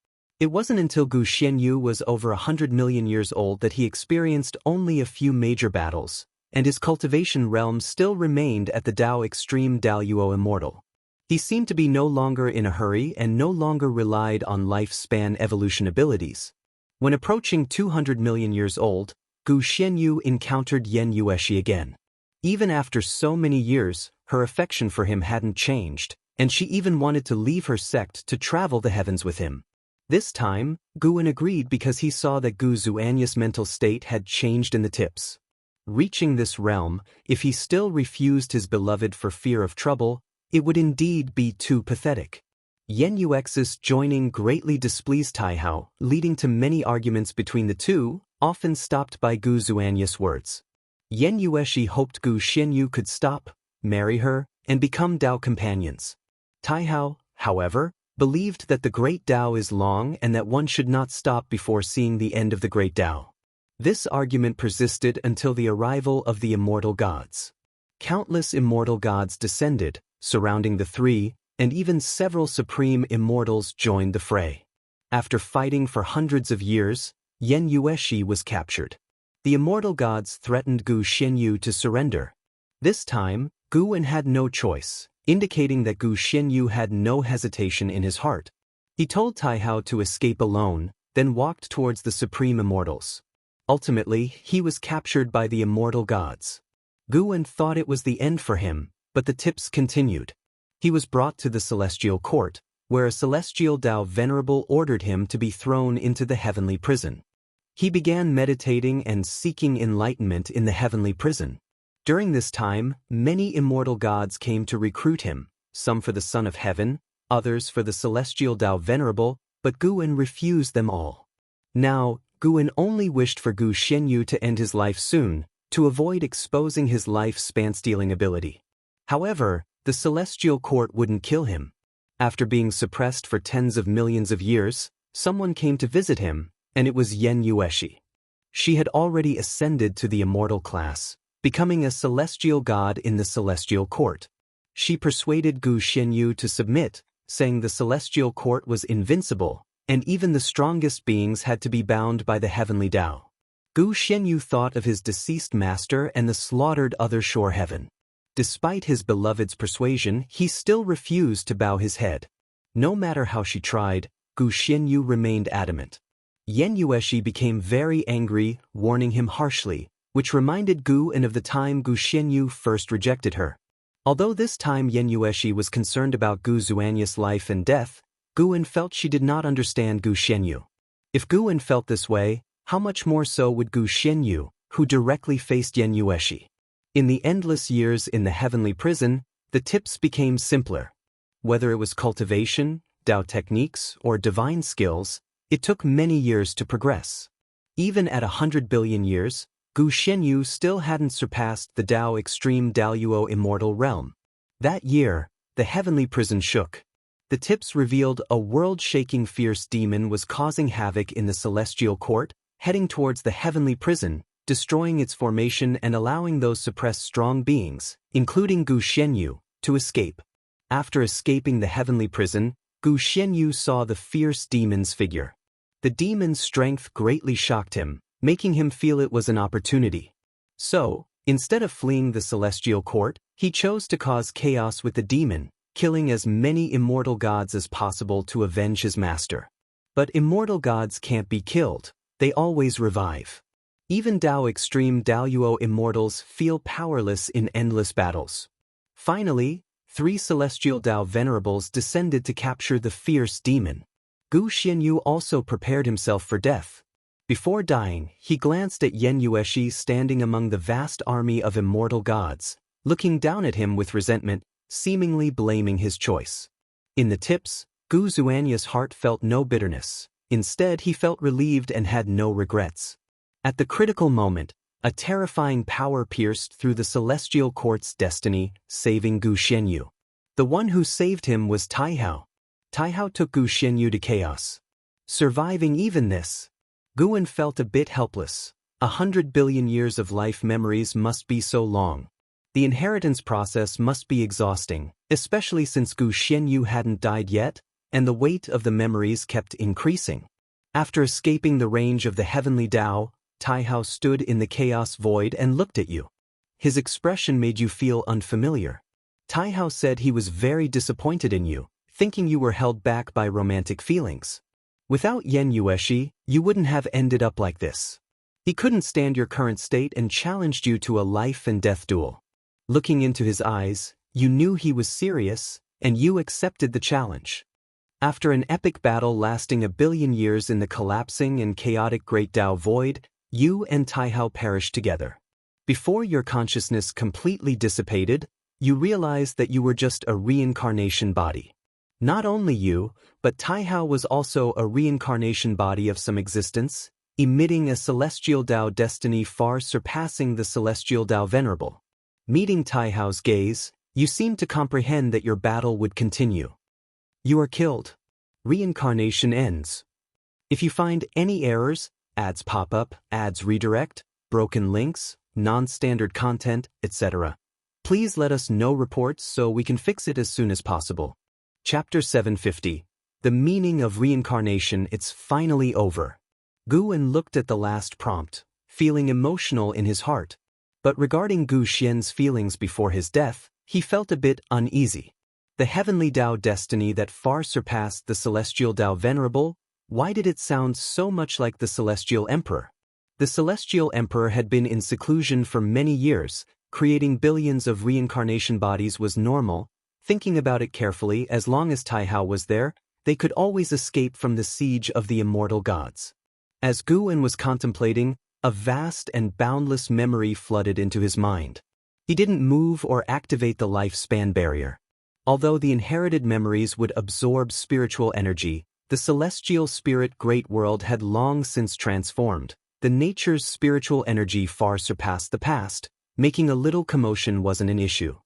It wasn't until Gu Xianyu was over 100 million years old that he experienced only a few major battles, and his cultivation realm still remained at the Dao Extreme Daoyuo Immortal. He seemed to be no longer in a hurry and no longer relied on lifespan evolution abilities. When approaching 200 million years old, Gu Xianyu encountered Yan Yueshi again. Even after so many years, her affection for him hadn't changed, and she even wanted to leave her sect to travel the heavens with him. This time, Guan agreed because he saw that Gu Zuanya's mental state had changed in the tips. Reaching this realm, if he still refused his beloved for fear of trouble, it would indeed be too pathetic. Yan Yuex's joining greatly displeased Taihao, leading to many arguments between the two, often stopped by Gu Zuanya's words. Yan Yueshi hoped Gu Xianyu could stop, marry her, and become Dao companions. Taihao, however, believed that the Great Dao is long and that one should not stop before seeing the end of the Great Dao. This argument persisted until the arrival of the immortal gods. Countless immortal gods descended, surrounding the three, and even several supreme immortals joined the fray. After fighting for hundreds of years, Yan Yueshi was captured. The immortal gods threatened Gu Xianyu to surrender. This time, Guan had no choice, indicating that Gu Xianyu had no hesitation in his heart. He told Taihao to escape alone, then walked towards the supreme immortals. Ultimately, he was captured by the immortal gods. Guan thought it was the end for him, but the tips continued. He was brought to the celestial court, where a celestial Dao venerable ordered him to be thrown into the heavenly prison. He began meditating and seeking enlightenment in the heavenly prison. During this time, many immortal gods came to recruit him, some for the Son of Heaven, others for the celestial Dao venerable, but Guan refused them all. Now, Guan only wished for Gu Xianyu to end his life soon, to avoid exposing his lifespan-stealing ability. However, the celestial court wouldn't kill him. After being suppressed for tens of millions of years, someone came to visit him, and it was Yan Yueshi. She had already ascended to the immortal class, becoming a celestial god in the celestial court. She persuaded Gu Xianyu to submit, saying the celestial court was invincible, and even the strongest beings had to be bound by the heavenly Dao. Gu Xianyu thought of his deceased master and the slaughtered other shore heaven. Despite his beloved's persuasion, he still refused to bow his head. No matter how she tried, Gu Xianyu remained adamant. Yan Yueshi became very angry, warning him harshly, which reminded Guan of the time Gu Xianyu first rejected her. Although this time Yan Yueshi was concerned about Gu Zuanya's life and death, Guan felt she did not understand Gu Xianyu. If Guan felt this way, how much more so would Gu Xianyu, who directly faced Yan Yueshi? In the endless years in the heavenly prison, the tips became simpler. Whether it was cultivation, Dao techniques, or divine skills, it took many years to progress. Even at 100 billion years, Gu Xianyu still hadn't surpassed the Dao Extreme Daoyuo Immortal realm. That year, the heavenly prison shook. The tips revealed a world-shaking fierce demon was causing havoc in the celestial court, heading towards the heavenly prison, destroying its formation and allowing those suppressed strong beings, including Gu Xianyu, to escape. After escaping the heavenly prison, Gu Xianyu saw the fierce demon's figure. The demon's strength greatly shocked him, making him feel it was an opportunity. So, instead of fleeing the celestial court, he chose to cause chaos with the demon, killing as many immortal gods as possible to avenge his master. But immortal gods can't be killed, they always revive. Even Dao Extreme Daoyuo immortals feel powerless in endless battles. Finally, 3 celestial Dao venerables descended to capture the fierce demon. Gu Xianyu also prepared himself for death. Before dying, he glanced at Yan Yueshi standing among the vast army of immortal gods, looking down at him with resentment, seemingly blaming his choice. In the tips, Gu Zuanya's heart felt no bitterness. Instead, he felt relieved and had no regrets. At the critical moment, a terrifying power pierced through the celestial court's destiny, saving Gu Xianyu. The one who saved him was Taihao. Taihao took Gu Xianyu to chaos. Surviving even this, Guan felt a bit helpless. 100 billion years of life memories must be so long. The inheritance process must be exhausting, especially since Gu Xianyu hadn't died yet, and the weight of the memories kept increasing. After escaping the range of the heavenly Tao, Taihao stood in the chaos void and looked at you. His expression made you feel unfamiliar. Taihao said he was very disappointed in you, thinking you were held back by romantic feelings. Without Yen Yueshi, you wouldn't have ended up like this. He couldn't stand your current state and challenged you to a life and death duel. Looking into his eyes, you knew he was serious, and you accepted the challenge. After an epic battle lasting 1 billion years in the collapsing and chaotic Great Tao Void, you and Taihao perished together. Before your consciousness completely dissipated, you realized that you were just a reincarnation body. Not only you, but Taihao was also a reincarnation body of some existence, emitting a celestial Tao destiny far surpassing the celestial Tao Venerable. Meeting Taihao's gaze, you seemed to comprehend that your battle would continue. You are killed. Reincarnation ends. If you find any errors, ads pop up, ads redirect, broken links, non-standard content, etc., please let us know reports so we can fix it as soon as possible. Chapter 750. The Meaning of Reincarnation. It's finally over. Guwen looked at the last prompt, feeling emotional in his heart. But regarding Gu Xian's feelings before his death, he felt a bit uneasy. The heavenly Tao destiny that far surpassed the celestial Tao Venerable, why did it sound so much like the celestial emperor? The celestial emperor had been in seclusion for many years, creating billions of reincarnation bodies was normal. Thinking about it carefully, as long as Taihao was there, they could always escape from the siege of the immortal gods. As Guwen was contemplating, a vast and boundless memory flooded into his mind. He didn't move or activate the lifespan barrier. Although the inherited memories would absorb spiritual energy, the celestial spirit great world had long since transformed. The nature's spiritual energy far surpassed the past, making a little commotion wasn't an issue.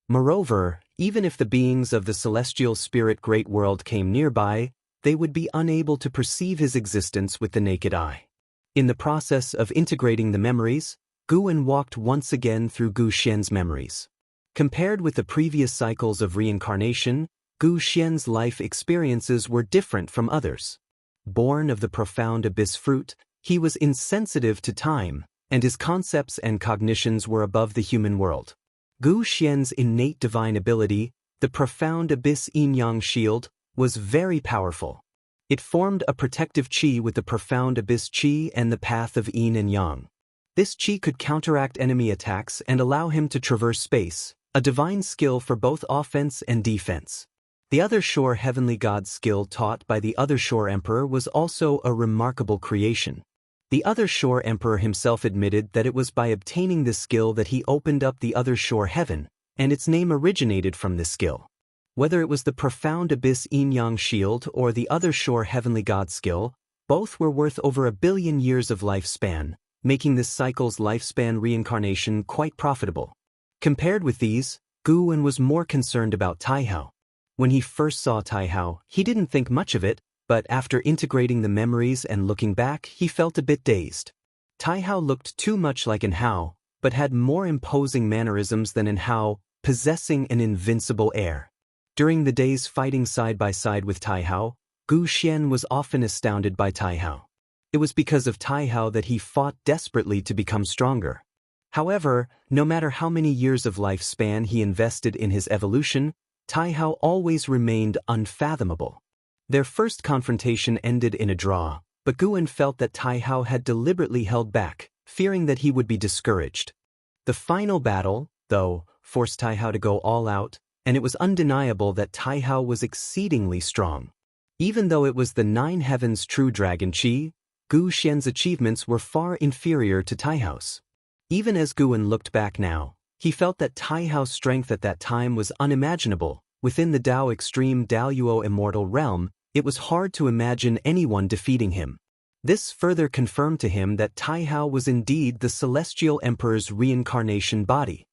Moreover, even if the beings of the celestial spirit great world came nearby, they would be unable to perceive his existence with the naked eye. In the process of integrating the memories, Guwen walked once again through Gu Xian's memories. Compared with the previous cycles of reincarnation, Gu Xian's life experiences were different from others. Born of the profound abyss fruit, he was insensitive to time, and his concepts and cognitions were above the human world. Gu Xian's innate divine ability, the profound abyss yin-yang shield, was very powerful. It formed a protective qi with the profound abyss qi and the path of yin and yang. This qi could counteract enemy attacks and allow him to traverse space, a divine skill for both offense and defense. The Other Shore Heavenly God skill taught by the Other Shore Emperor was also a remarkable creation. The Other Shore Emperor himself admitted that it was by obtaining this skill that he opened up the Other Shore Heaven, and its name originated from this skill. Whether it was the profound abyss yin-yang shield or the Other Shore Heavenly God skill, both were worth over 1 billion years of lifespan, making this cycle's lifespan reincarnation quite profitable. Compared with these, Guwen was more concerned about Taihao. When he first saw Taihao, he didn't think much of it, but after integrating the memories and looking back, he felt a bit dazed. Taihao looked too much like an Hao, but had more imposing mannerisms than an Hao, possessing an invincible air. During the days fighting side by side with Taihao, Gu Xian was often astounded by Taihao. It was because of Taihao that he fought desperately to become stronger. However, no matter how many years of lifespan he invested in his evolution, Taihao always remained unfathomable. Their first confrontation ended in a draw, but Guwen felt that Taihao had deliberately held back, fearing that he would be discouraged. The final battle, though, forced Taihao to go all out, and it was undeniable that Taihao was exceedingly strong. Even though it was the 9 Heavens' true Dragon Qi, Gu Xian's achievements were far inferior to Taihao's. Even as Guwen looked back now, he felt that Taihao's strength at that time was unimaginable. Within the Tao Extreme Daoyuo Immortal realm, it was hard to imagine anyone defeating him. This further confirmed to him that Taihao was indeed the Celestial Emperor's reincarnation body.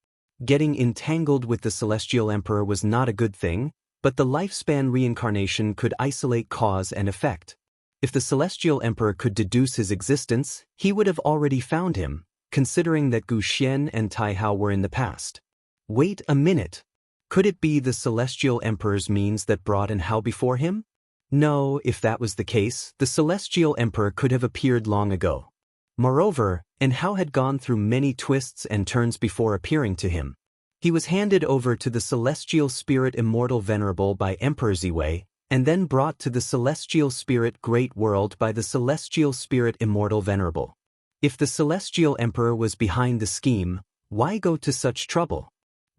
Getting entangled with the Celestial Emperor was not a good thing, but the lifespan reincarnation could isolate cause and effect. If the Celestial Emperor could deduce his existence, he would have already found him, considering that Gu Xian and Taihao were in the past. Wait a minute. Could it be the Celestial Emperor's means that brought an Hao before him? No, if that was the case, the Celestial Emperor could have appeared long ago. Moreover, and how had gone through many twists and turns before appearing to him. He was handed over to the Celestial Spirit Immortal Venerable by Emperor Ziwei, and then brought to the Celestial Spirit Great World by the Celestial Spirit Immortal Venerable. If the Celestial Emperor was behind the scheme, why go to such trouble?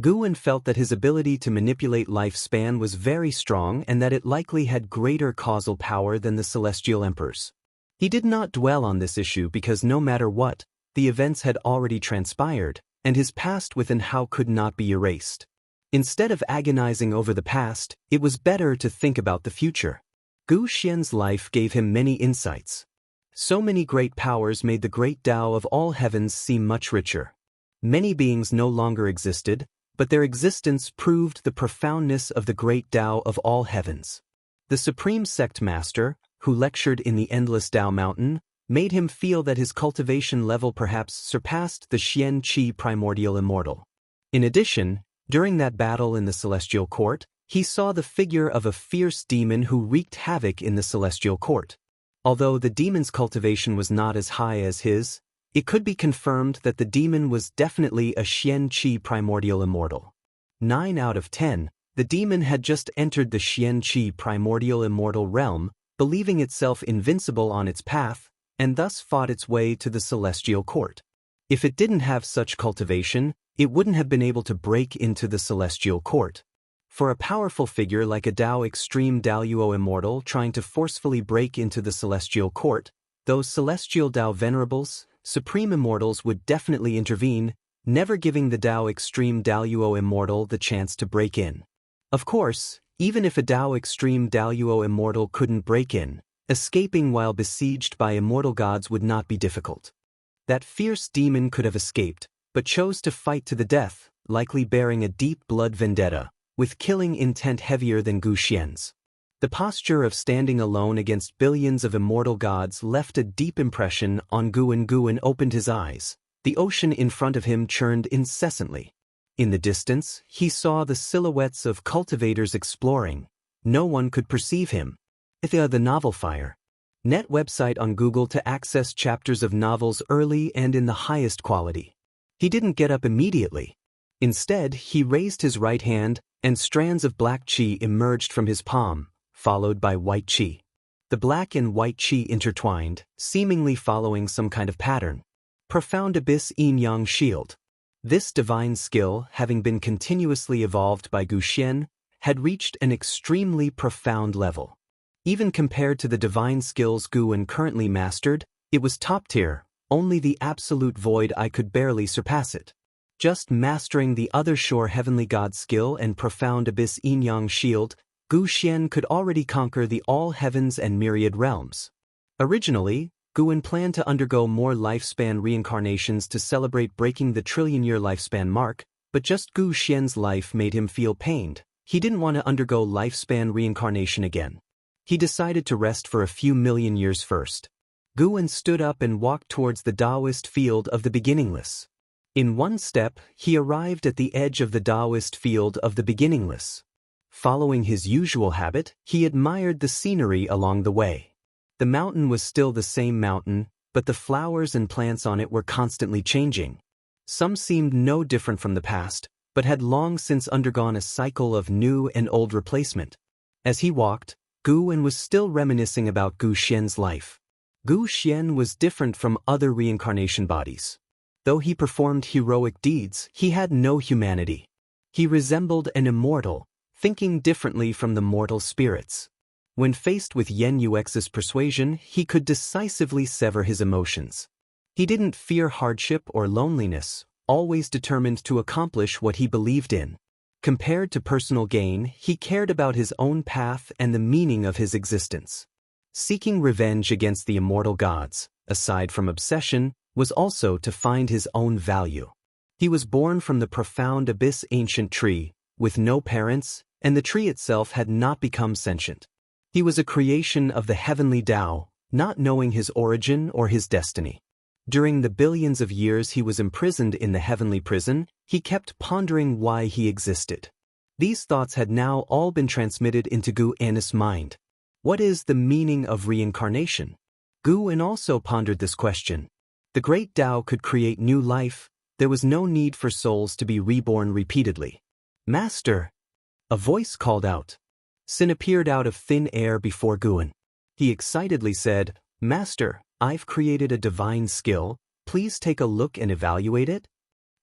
Guwen felt that his ability to manipulate lifespan was very strong and that it likely had greater causal power than the Celestial Emperor's. He did not dwell on this issue because no matter what, the events had already transpired, and his past within Hao could not be erased. Instead of agonizing over the past, it was better to think about the future. Gu Xian's life gave him many insights. So many great powers made the great Tao of all heavens seem much richer. Many beings no longer existed, but their existence proved the profoundness of the great Tao of all heavens. The Supreme Sect Master, who lectured in the Endless Tao Mountain, made him feel that his cultivation level perhaps surpassed the Xianxia primordial immortal. In addition, during that battle in the Celestial Court, he saw the figure of a fierce demon who wreaked havoc in the Celestial Court. Although the demon's cultivation was not as high as his, it could be confirmed that the demon was definitely a Xianxia primordial immortal. 9 out of 10, the demon had just entered the Xianxia primordial immortal realm, believing itself invincible on its path, and thus fought its way to the Celestial Court. If it didn't have such cultivation, it wouldn't have been able to break into the Celestial Court. For a powerful figure like a Tao Extreme Daluo Immortal trying to forcefully break into the Celestial Court, those Celestial Tao Venerables, Supreme Immortals would definitely intervene, never giving the Tao Extreme Daluo Immortal the chance to break in. Of course, even if a Tao Extreme Daluo Immortal couldn't break in, escaping while besieged by immortal gods would not be difficult. That fierce demon could have escaped, but chose to fight to the death, likely bearing a deep blood vendetta, with killing intent heavier than Gu Xian's. The posture of standing alone against billions of immortal gods left a deep impression on Guwen. Guwen opened his eyes. The ocean in front of him churned incessantly. In the distance, he saw the silhouettes of cultivators exploring. No one could perceive him. The Novel Fire. Net website on Google to access chapters of novels early and in the highest quality. He didn't get up immediately. Instead, he raised his right hand, and strands of black qi emerged from his palm, followed by white qi. The black and white qi intertwined, seemingly following some kind of pattern. Profound Abyss Yin-Yang Shield. This divine skill, having been continuously evolved by Gu Xian, had reached an extremely profound level. Even compared to the divine skills Guwen currently mastered, it was top tier. Only the absolute void I could barely surpass it. Just mastering the other Shore Heavenly God skill and Profound Abyss Yin-Yang Shield, Gu Xian could already conquer the all heavens and myriad realms. Originally, Guwen planned to undergo more lifespan reincarnations to celebrate breaking the trillion-year lifespan mark, but just Gu Xian's life made him feel pained. He didn't want to undergo lifespan reincarnation again. He decided to rest for a few million years first. Guwen stood up and walked towards the Taoist field of the beginningless. In one step, he arrived at the edge of the Taoist field of the beginningless. Following his usual habit, he admired the scenery along the way. The mountain was still the same mountain, but the flowers and plants on it were constantly changing. Some seemed no different from the past, but had long since undergone a cycle of new and old replacement. As he walked, Guwen was still reminiscing about Gu Xian's life. Gu Xian was different from other reincarnation bodies. Though he performed heroic deeds, he had no humanity. He resembled an immortal, thinking differently from the mortal spirits. When faced with Yen Yuex's persuasion, he could decisively sever his emotions. He didn't fear hardship or loneliness, always determined to accomplish what he believed in. Compared to personal gain, he cared about his own path and the meaning of his existence. Seeking revenge against the immortal gods, aside from obsession, was also to find his own value. He was born from the Profound Abyss ancient tree, with no parents, and the tree itself had not become sentient. He was a creation of the heavenly Tao, not knowing his origin or his destiny. During the billions of years he was imprisoned in the heavenly prison, he kept pondering why he existed. These thoughts had now all been transmitted into Gu An's mind. What is the meaning of reincarnation? Guwen also pondered this question. The great Tao could create new life. There was no need for souls to be reborn repeatedly. Master! A voice called out. Sin appeared out of thin air before Guwen. He excitedly said, Master, I've created a divine skill. Please take a look and evaluate it.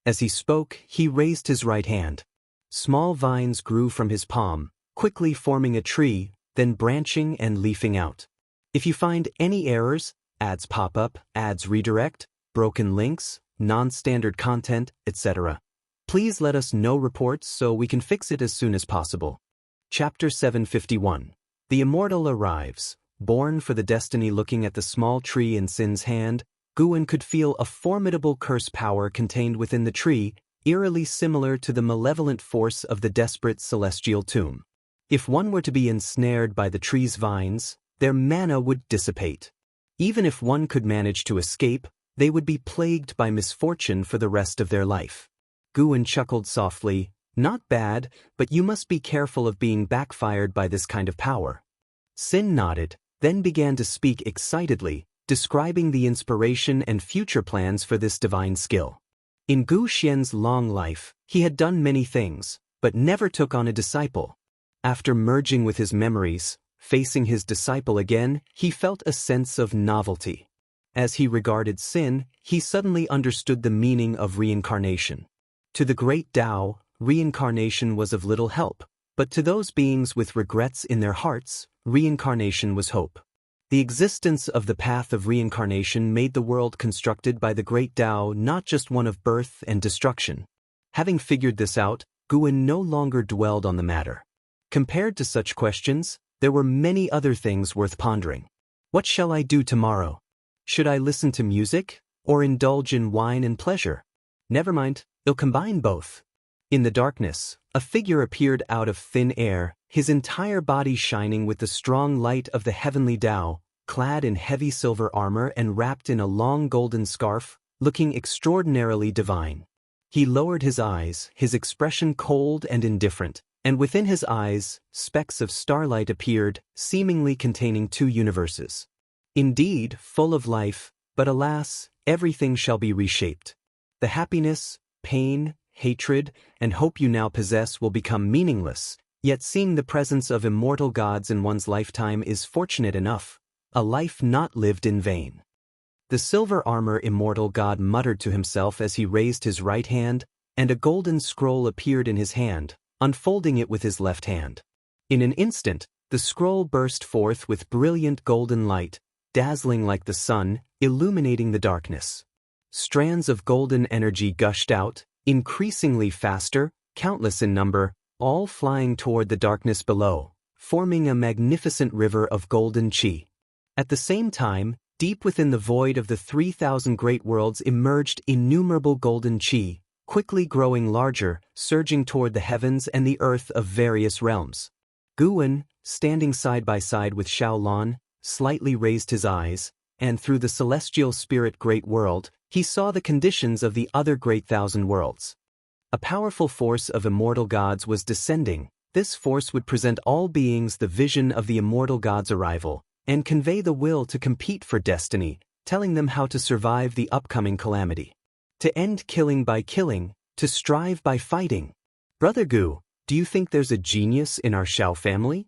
As he spoke, he raised his right hand. Small vines grew from his palm, quickly forming a tree, then branching and leafing out. If you find any errors, ads pop up, ads redirect, broken links, non-standard content, etc., please let us know reports so we can fix it as soon as possible. Chapter 751. The Immortal arrives. Born for the destiny. Looking at the small tree in Sin's hand, Guwen could feel a formidable curse power contained within the tree, eerily similar to the malevolent force of the desperate celestial tomb. If one were to be ensnared by the tree's vines, their mana would dissipate. Even if one could manage to escape, they would be plagued by misfortune for the rest of their life. Guwen chuckled softly. Not bad, but you must be careful of being backfired by this kind of power. Sin nodded, then began to speak excitedly, describing the inspiration and future plans for this divine skill. In Gu Xian's long life, he had done many things, but never took on a disciple. After merging with his memories, facing his disciple again, he felt a sense of novelty. As he regarded Sin, he suddenly understood the meaning of reincarnation. To the great Tao, reincarnation was of little help, but to those beings with regrets in their hearts, reincarnation was hope. The existence of the path of reincarnation made the world constructed by the great Tao not just one of birth and destruction. Having figured this out, Guwen no longer dwelled on the matter. Compared to such questions, there were many other things worth pondering. What shall I do tomorrow? Should I listen to music, or indulge in wine and pleasure? Never mind, I'll combine both. In the darkness, a figure appeared out of thin air, his entire body shining with the strong light of the heavenly Tao, clad in heavy silver armor and wrapped in a long golden scarf, looking extraordinarily divine. He lowered his eyes, his expression cold and indifferent, and within his eyes, specks of starlight appeared, seemingly containing two universes. Indeed, full of life, but alas, everything shall be reshaped. The happiness, pain, hatred, and hope you now possess will become meaningless, yet seeing the presence of immortal gods in one's lifetime is fortunate enough, a life not lived in vain. The silver armor immortal god muttered to himself as he raised his right hand, and a golden scroll appeared in his hand, unfolding it with his left hand. In an instant, the scroll burst forth with brilliant golden light, dazzling like the sun, illuminating the darkness. Strands of golden energy gushed out, increasingly faster, countless in number, all flying toward the darkness below, forming a magnificent river of golden chi. At the same time, deep within the void of the 3,000 great worlds emerged innumerable golden chi, quickly growing larger, surging toward the heavens and the earth of various realms. Guwen, standing side by side with Xiaolon, slightly raised his eyes, and through the celestial spirit great world, he saw the conditions of the other great thousand worlds. A powerful force of immortal gods was descending. This force would present all beings the vision of the immortal gods' arrival, and convey the will to compete for destiny, telling them how to survive the upcoming calamity. To end killing by killing, to strive by fighting. Brother Gu, do you think there's a genius in our Xiao family?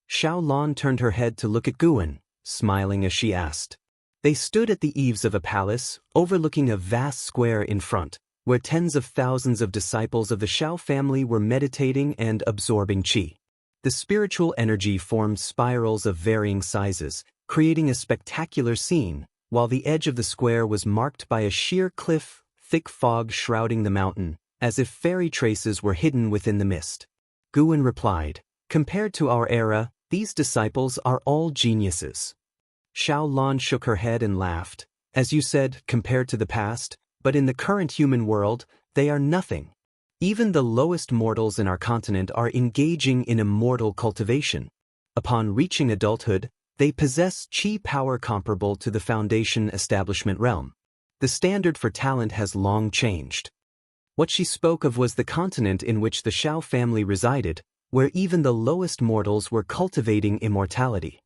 Xiaolon turned her head to look at Guwen, smiling as she asked. They stood at the eaves of a palace, overlooking a vast square in front, where tens of thousands of disciples of the Xiao family were meditating and absorbing qi. The spiritual energy formed spirals of varying sizes, creating a spectacular scene, while the edge of the square was marked by a sheer cliff, thick fog shrouding the mountain, as if fairy traces were hidden within the mist. Guwen replied, compared to our era, these disciples are all geniuses. Xiaolon shook her head and laughed. As you said, compared to the past, but in the current human world, they are nothing. Even the lowest mortals in our continent are engaging in immortal cultivation. Upon reaching adulthood, they possess chi power comparable to the Foundation establishment realm. The standard for talent has long changed. What she spoke of was the continent in which the Xiao family resided, where even the lowest mortals were cultivating immortality.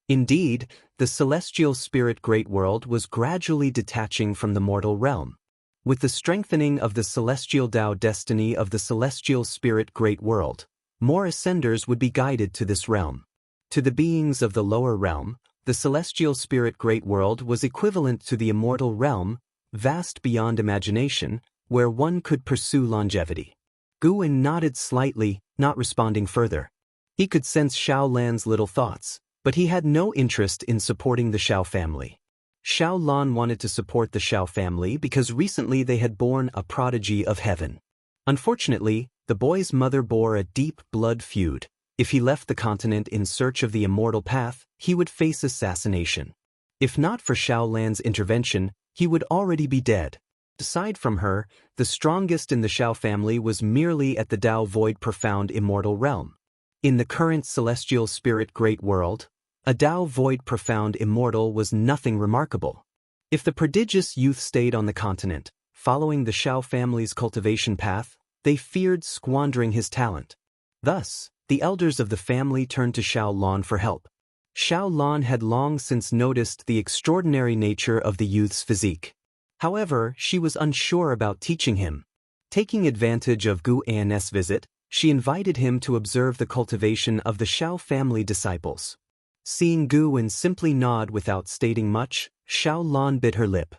Indeed, the celestial spirit great world was gradually detaching from the mortal realm. With the strengthening of the celestial Tao destiny of the celestial spirit great world, more ascenders would be guided to this realm. To the beings of the lower realm, the celestial spirit great world was equivalent to the immortal realm, vast beyond imagination, where one could pursue longevity. Guwen nodded slightly, not responding further. He could sense Xiao Lan's little thoughts, but he had no interest in supporting the Xiao family. Xiao Lan wanted to support the Xiao family because recently they had born a prodigy of heaven. Unfortunately, the boy's mother bore a deep blood feud. If he left the continent in search of the immortal path, he would face assassination. If not for Xiao Lan's intervention, he would already be dead. Aside from her, the strongest in the Xiao family was merely at the Tao Void Profound Immortal realm. In the current celestial spirit great world, a Tao Void Profound Immortal was nothing remarkable. If the prodigious youth stayed on the continent, following the Xiao family's cultivation path, they feared squandering his talent. Thus, the elders of the family turned to Xiao Lan for help. Xiao Lan had long since noticed the extraordinary nature of the youth's physique. However, she was unsure about teaching him. Taking advantage of Gu An's visit, she invited him to observe the cultivation of the Xiao family disciples. Seeing Gu An simply nod without stating much, Xiao Lan bit her lip.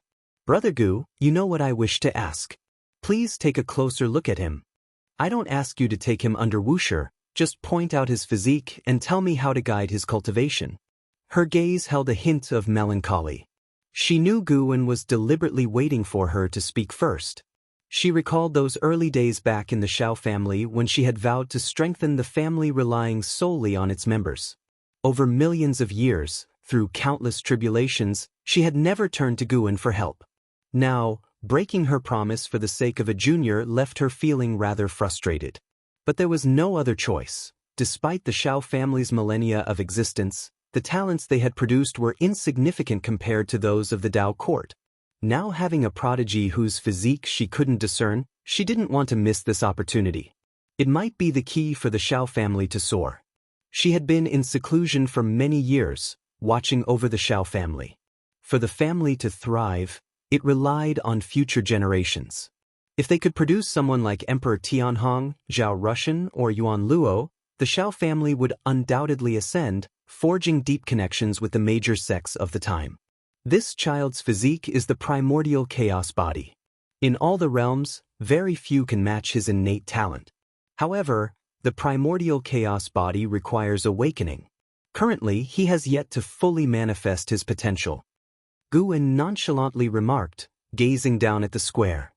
"Brother Gu, you know what I wish to ask. Please take a closer look at him. I don't ask you to take him under Wuxia, just point out his physique and tell me how to guide his cultivation." Her gaze held a hint of melancholy. She knew Gu An was deliberately waiting for her to speak first. She recalled those early days back in the Xiao family when she had vowed to strengthen the family relying solely on its members. Over millions of years, through countless tribulations, she had never turned to Gu An for help. Now, breaking her promise for the sake of a junior left her feeling rather frustrated. But there was no other choice. Despite the Xiao family's millennia of existence, the talents they had produced were insignificant compared to those of the Tao court. Now having a prodigy whose physique she couldn't discern, she didn't want to miss this opportunity. It might be the key for the Xiao family to soar. She had been in seclusion for many years, watching over the Xiao family. For the family to thrive, it relied on future generations. If they could produce someone like Emperor Tianhong, Zhao Rushan, or Yuan Luo, the Xiao family would undoubtedly ascend, forging deep connections with the major sects of the time. This child's physique is the primordial chaos body. In all the realms, very few can match his innate talent. However, the primordial chaos body requires awakening. Currently, he has yet to fully manifest his potential. Gu An nonchalantly remarked, gazing down at the square.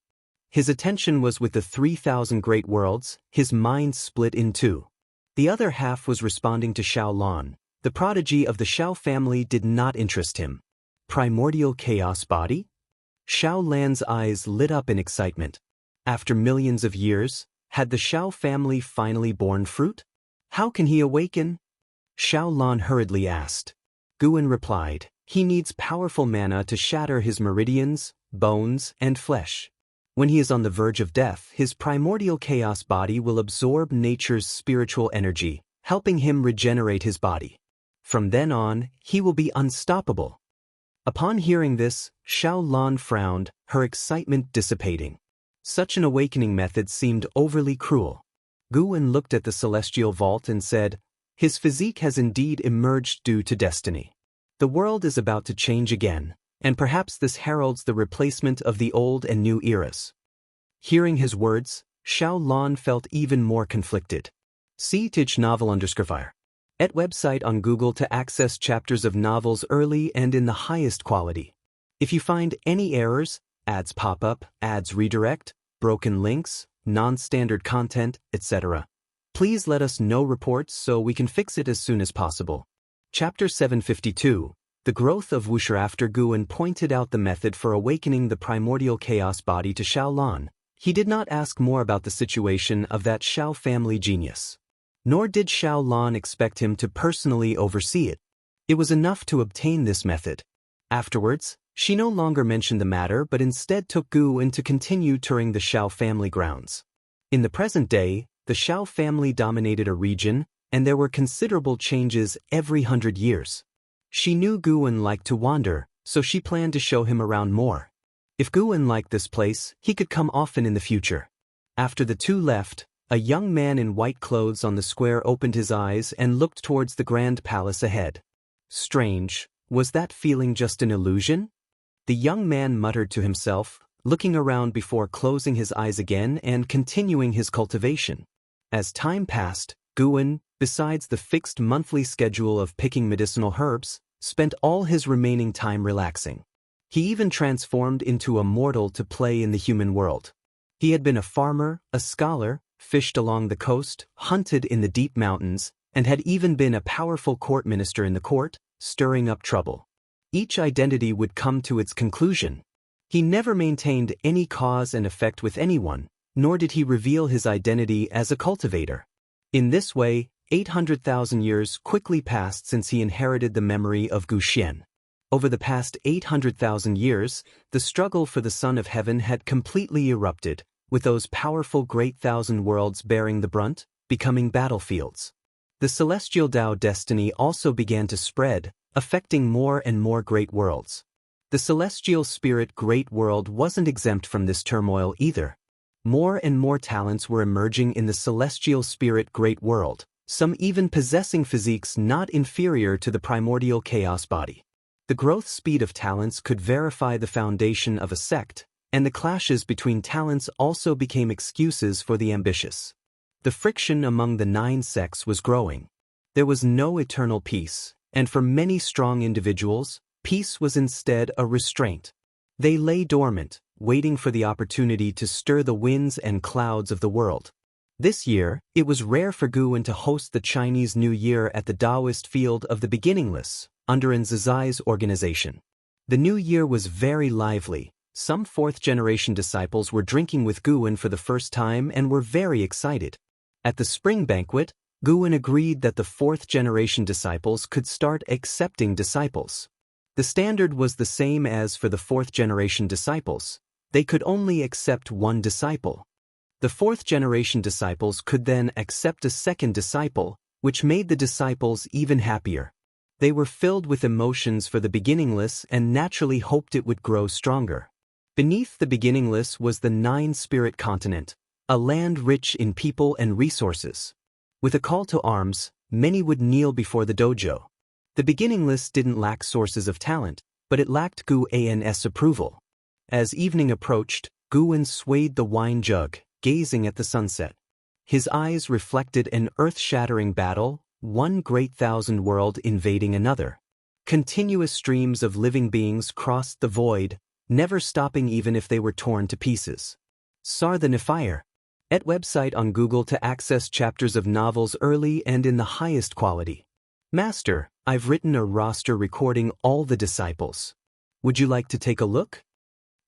His attention was with the 3,000 great worlds, his mind split in two. The other half was responding to Xiao Lan. The prodigy of the Xiao family did not interest him. Primordial chaos body? Xiao Lan's eyes lit up in excitement. After millions of years, had the Xiao family finally borne fruit? How can he awaken? Xiao Lan hurriedly asked. Gu An replied, he needs powerful mana to shatter his meridians, bones, and flesh. When he is on the verge of death, his primordial chaos body will absorb nature's spiritual energy, helping him regenerate his body. From then on, he will be unstoppable. Upon hearing this, Xiao Lan frowned, her excitement dissipating. Such an awakening method seemed overly cruel. Gu An looked at the celestial vault and said, his physique has indeed emerged due to destiny. The world is about to change again, and perhaps this heralds the replacement of the old and new eras. Hearing his words, Xiao Lan felt even more conflicted. See Tich novel _fire. At website on Google to access chapters of novels early and in the highest quality. If you find any errors, ads pop up, ads redirect, broken links, non-standard content, etc., please let us know reports so we can fix it as soon as possible. Chapter 752. The growth of Wuxia. After Gu An pointed out the method for awakening the primordial chaos body to Xiao Lan, he did not ask more about the situation of that Xiao family genius. Nor did Xiao Lan expect him to personally oversee it. It was enough to obtain this method. Afterwards, she no longer mentioned the matter but instead took Gu An to continue touring the Xiao family grounds. In the present day, the Xiao family dominated a region, and there were considerable changes every 100 years. She knew Guwen liked to wander, so she planned to show him around more. If Guwen liked this place, he could come often in the future. After the two left, a young man in white clothes on the square opened his eyes and looked towards the grand palace ahead. Strange, was that feeling just an illusion? The young man muttered to himself, looking around before closing his eyes again and continuing his cultivation. As time passed, Guwen, besides the fixed monthly schedule of picking medicinal herbs, spent all his remaining time relaxing. He even transformed into a mortal to play in the human world. He had been a farmer, a scholar, fished along the coast, hunted in the deep mountains, and had even been a powerful court minister in the court, stirring up trouble. Each identity would come to its conclusion. He never maintained any cause and effect with anyone, nor did he reveal his identity as a cultivator. In this way, 800,000 years quickly passed since he inherited the memory of Guxian. Over the past 800,000 years, the struggle for the Son of Heaven had completely erupted, with those powerful great thousand worlds bearing the brunt, becoming battlefields. The celestial Tao destiny also began to spread, affecting more and more great worlds. The celestial spirit great world wasn't exempt from this turmoil either. More and more talents were emerging in the celestial spirit great world, some even possessing physiques not inferior to the primordial chaos body. The growth speed of talents could verify the foundation of a sect, and the clashes between talents also became excuses for the ambitious. The friction among the 9 sects was growing. There was no eternal peace, and for many strong individuals, peace was instead a restraint. They lay dormant, waiting for the opportunity to stir the winds and clouds of the world. This year, it was rare for Guwen to host the Chinese New Year at the Taoist field of the Beginningless, under An Zizai's organization. The New Year was very lively. Some 4th-generation disciples were drinking with Guwen for the first time and were very excited. At the spring banquet, Guwen agreed that the 4th-generation disciples could start accepting disciples. The standard was the same as for the 4th-generation disciples. They could only accept one disciple. The 4th-generation disciples could then accept a second disciple, which made the disciples even happier. They were filled with emotions for the Beginningless and naturally hoped it would grow stronger. Beneath the Beginningless was the 9-spirit continent, a land rich in people and resources. With a call to arms, many would kneel before the dojo. The Beginningless didn't lack sources of talent, but it lacked Guwen's approval. As evening approached, Guwen swayed the wine jug, gazing at the sunset. His eyes reflected an earth-shattering battle, one great thousand world invading another. Continuous streams of living beings crossed the void, never stopping even if they were torn to pieces. Sar the Nefire. At website on Google to access chapters of novels early and in the highest quality. Master, I've written a roster recording all the disciples. Would you like to take a look?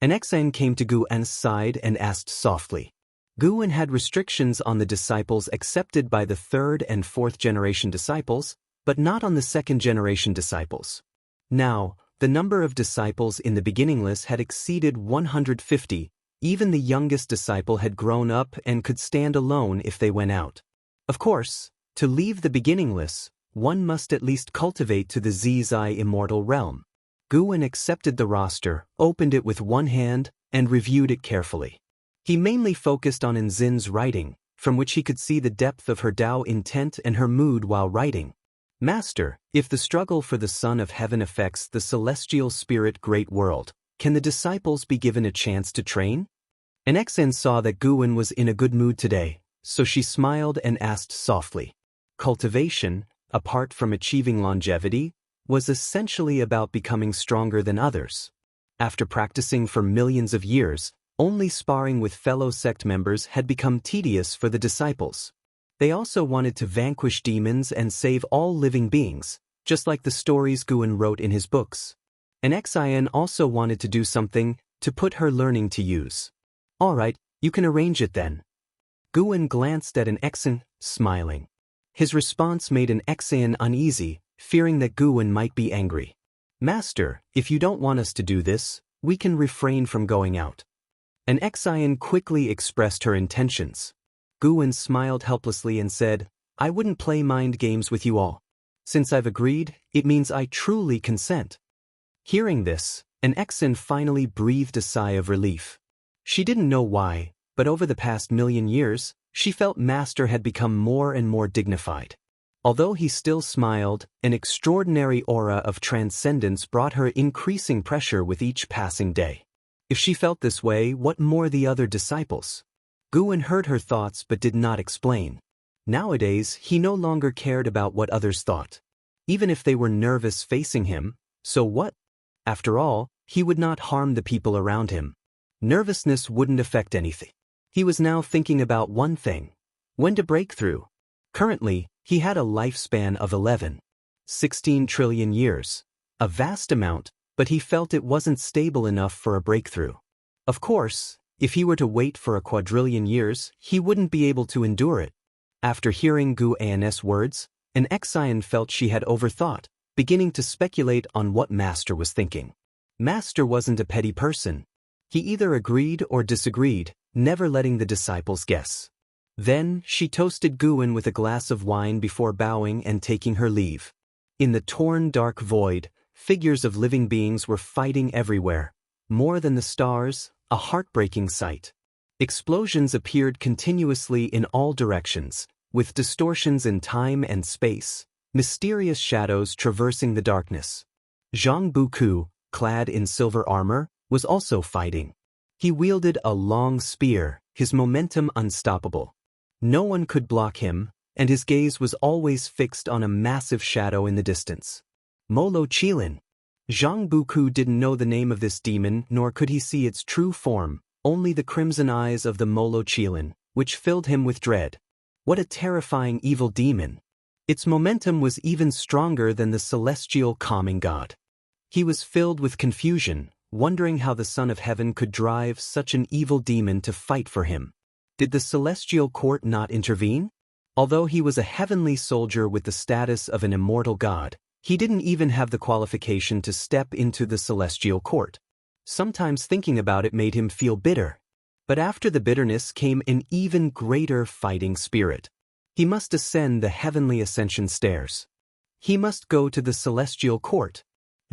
An Xan came to Guwen's side and asked softly. Guwen had restrictions on the disciples accepted by the 3rd and 4th generation disciples, but not on the 2nd generation disciples. Now, the number of disciples in the Beginningless had exceeded 150, even the youngest disciple had grown up and could stand alone if they went out. Of course, to leave the Beginningless, one must at least cultivate to the Zizai Immortal realm. Guwen accepted the roster, opened it with one hand, and reviewed it carefully. He mainly focused on Nzin's writing, from which he could see the depth of her Tao intent and her mood while writing. Master, if the struggle for the Son of Heaven affects the celestial spirit great world, can the disciples be given a chance to train? An Xen saw that Guwen was in a good mood today, so she smiled and asked softly. Cultivation, apart from achieving longevity, was essentially about becoming stronger than others. After practicing for millions of years, only sparring with fellow sect members had become tedious for the disciples. They also wanted to vanquish demons and save all living beings, just like the stories Guwen wrote in his books. An Xian also wanted to do something to put her learning to use. All right, you can arrange it then. Guwen glanced at an Xan, smiling. His response made an Xian uneasy, fearing that Guwen might be angry. Master, if you don't want us to do this, we can refrain from going out. An Xian quickly expressed her intentions. Guwen smiled helplessly and said, I wouldn't play mind games with you all. Since I've agreed, it means I truly consent. Hearing this, an Exan finally breathed a sigh of relief. She didn't know why, but over the past 1,000,000 years, she felt Master had become more and more dignified. Although he still smiled, an extraordinary aura of transcendence brought her increasing pressure with each passing day. If she felt this way, what more the other disciples? Guwen heard her thoughts but did not explain. Nowadays, he no longer cared about what others thought. Even if they were nervous facing him, so what? After all, he would not harm the people around him. Nervousness wouldn't affect anything. He was now thinking about one thing: when to break through. Currently, he had a lifespan of 16 trillion years. A vast amount, but he felt it wasn't stable enough for a breakthrough. Of course, if he were to wait for a quadrillion years, he wouldn't be able to endure it. After hearing Gu An's words, an Exian felt she had overthought, beginning to speculate on what Master was thinking. Master wasn't a petty person. He either agreed or disagreed, never letting the disciples guess. Then, she toasted Guwen with a glass of wine before bowing and taking her leave. In the torn dark void, figures of living beings were fighting everywhere. More than the stars, a heartbreaking sight. Explosions appeared continuously in all directions, with distortions in time and space, mysterious shadows traversing the darkness. Zhang Buku, clad in silver armor, was also fighting. He wielded a long spear, his momentum unstoppable. No one could block him, and his gaze was always fixed on a massive shadow in the distance. Molo Qilin. Zhang Buku didn't know the name of this demon, nor could he see its true form, only the crimson eyes of the Molo Qilin, which filled him with dread. What a terrifying evil demon! Its momentum was even stronger than the celestial calming god. He was filled with confusion, wondering how the Son of Heaven could drive such an evil demon to fight for him. Did the celestial court not intervene? Although he was a heavenly soldier with the status of an immortal god, he didn't even have the qualification to step into the celestial court. Sometimes thinking about it made him feel bitter. But after the bitterness came an even greater fighting spirit. He must ascend the heavenly ascension stairs. He must go to the celestial court.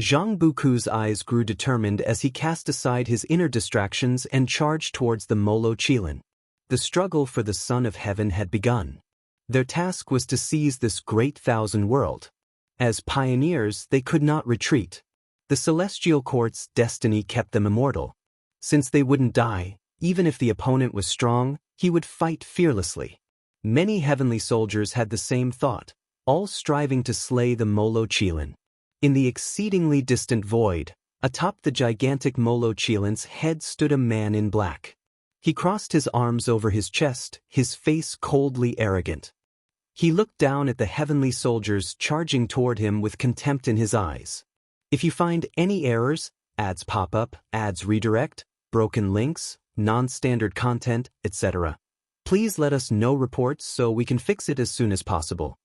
Zhang Buku's eyes grew determined as he cast aside his inner distractions and charged towards the Molo Qilin. The struggle for the Son of Heaven had begun. Their task was to seize this great thousand world. As pioneers, they could not retreat. The celestial court's destiny kept them immortal. Since they wouldn't die, even if the opponent was strong, he would fight fearlessly. Many heavenly soldiers had the same thought, all striving to slay the Molo Qilin. In the exceedingly distant void, atop the gigantic Molo Qilin's head stood a man in black. He crossed his arms over his chest, his face coldly arrogant. He looked down at the heavenly soldiers charging toward him with contempt in his eyes. If you find any errors, ads pop up, ads redirect, broken links, non-standard content, etc., please let us know reports so we can fix it as soon as possible.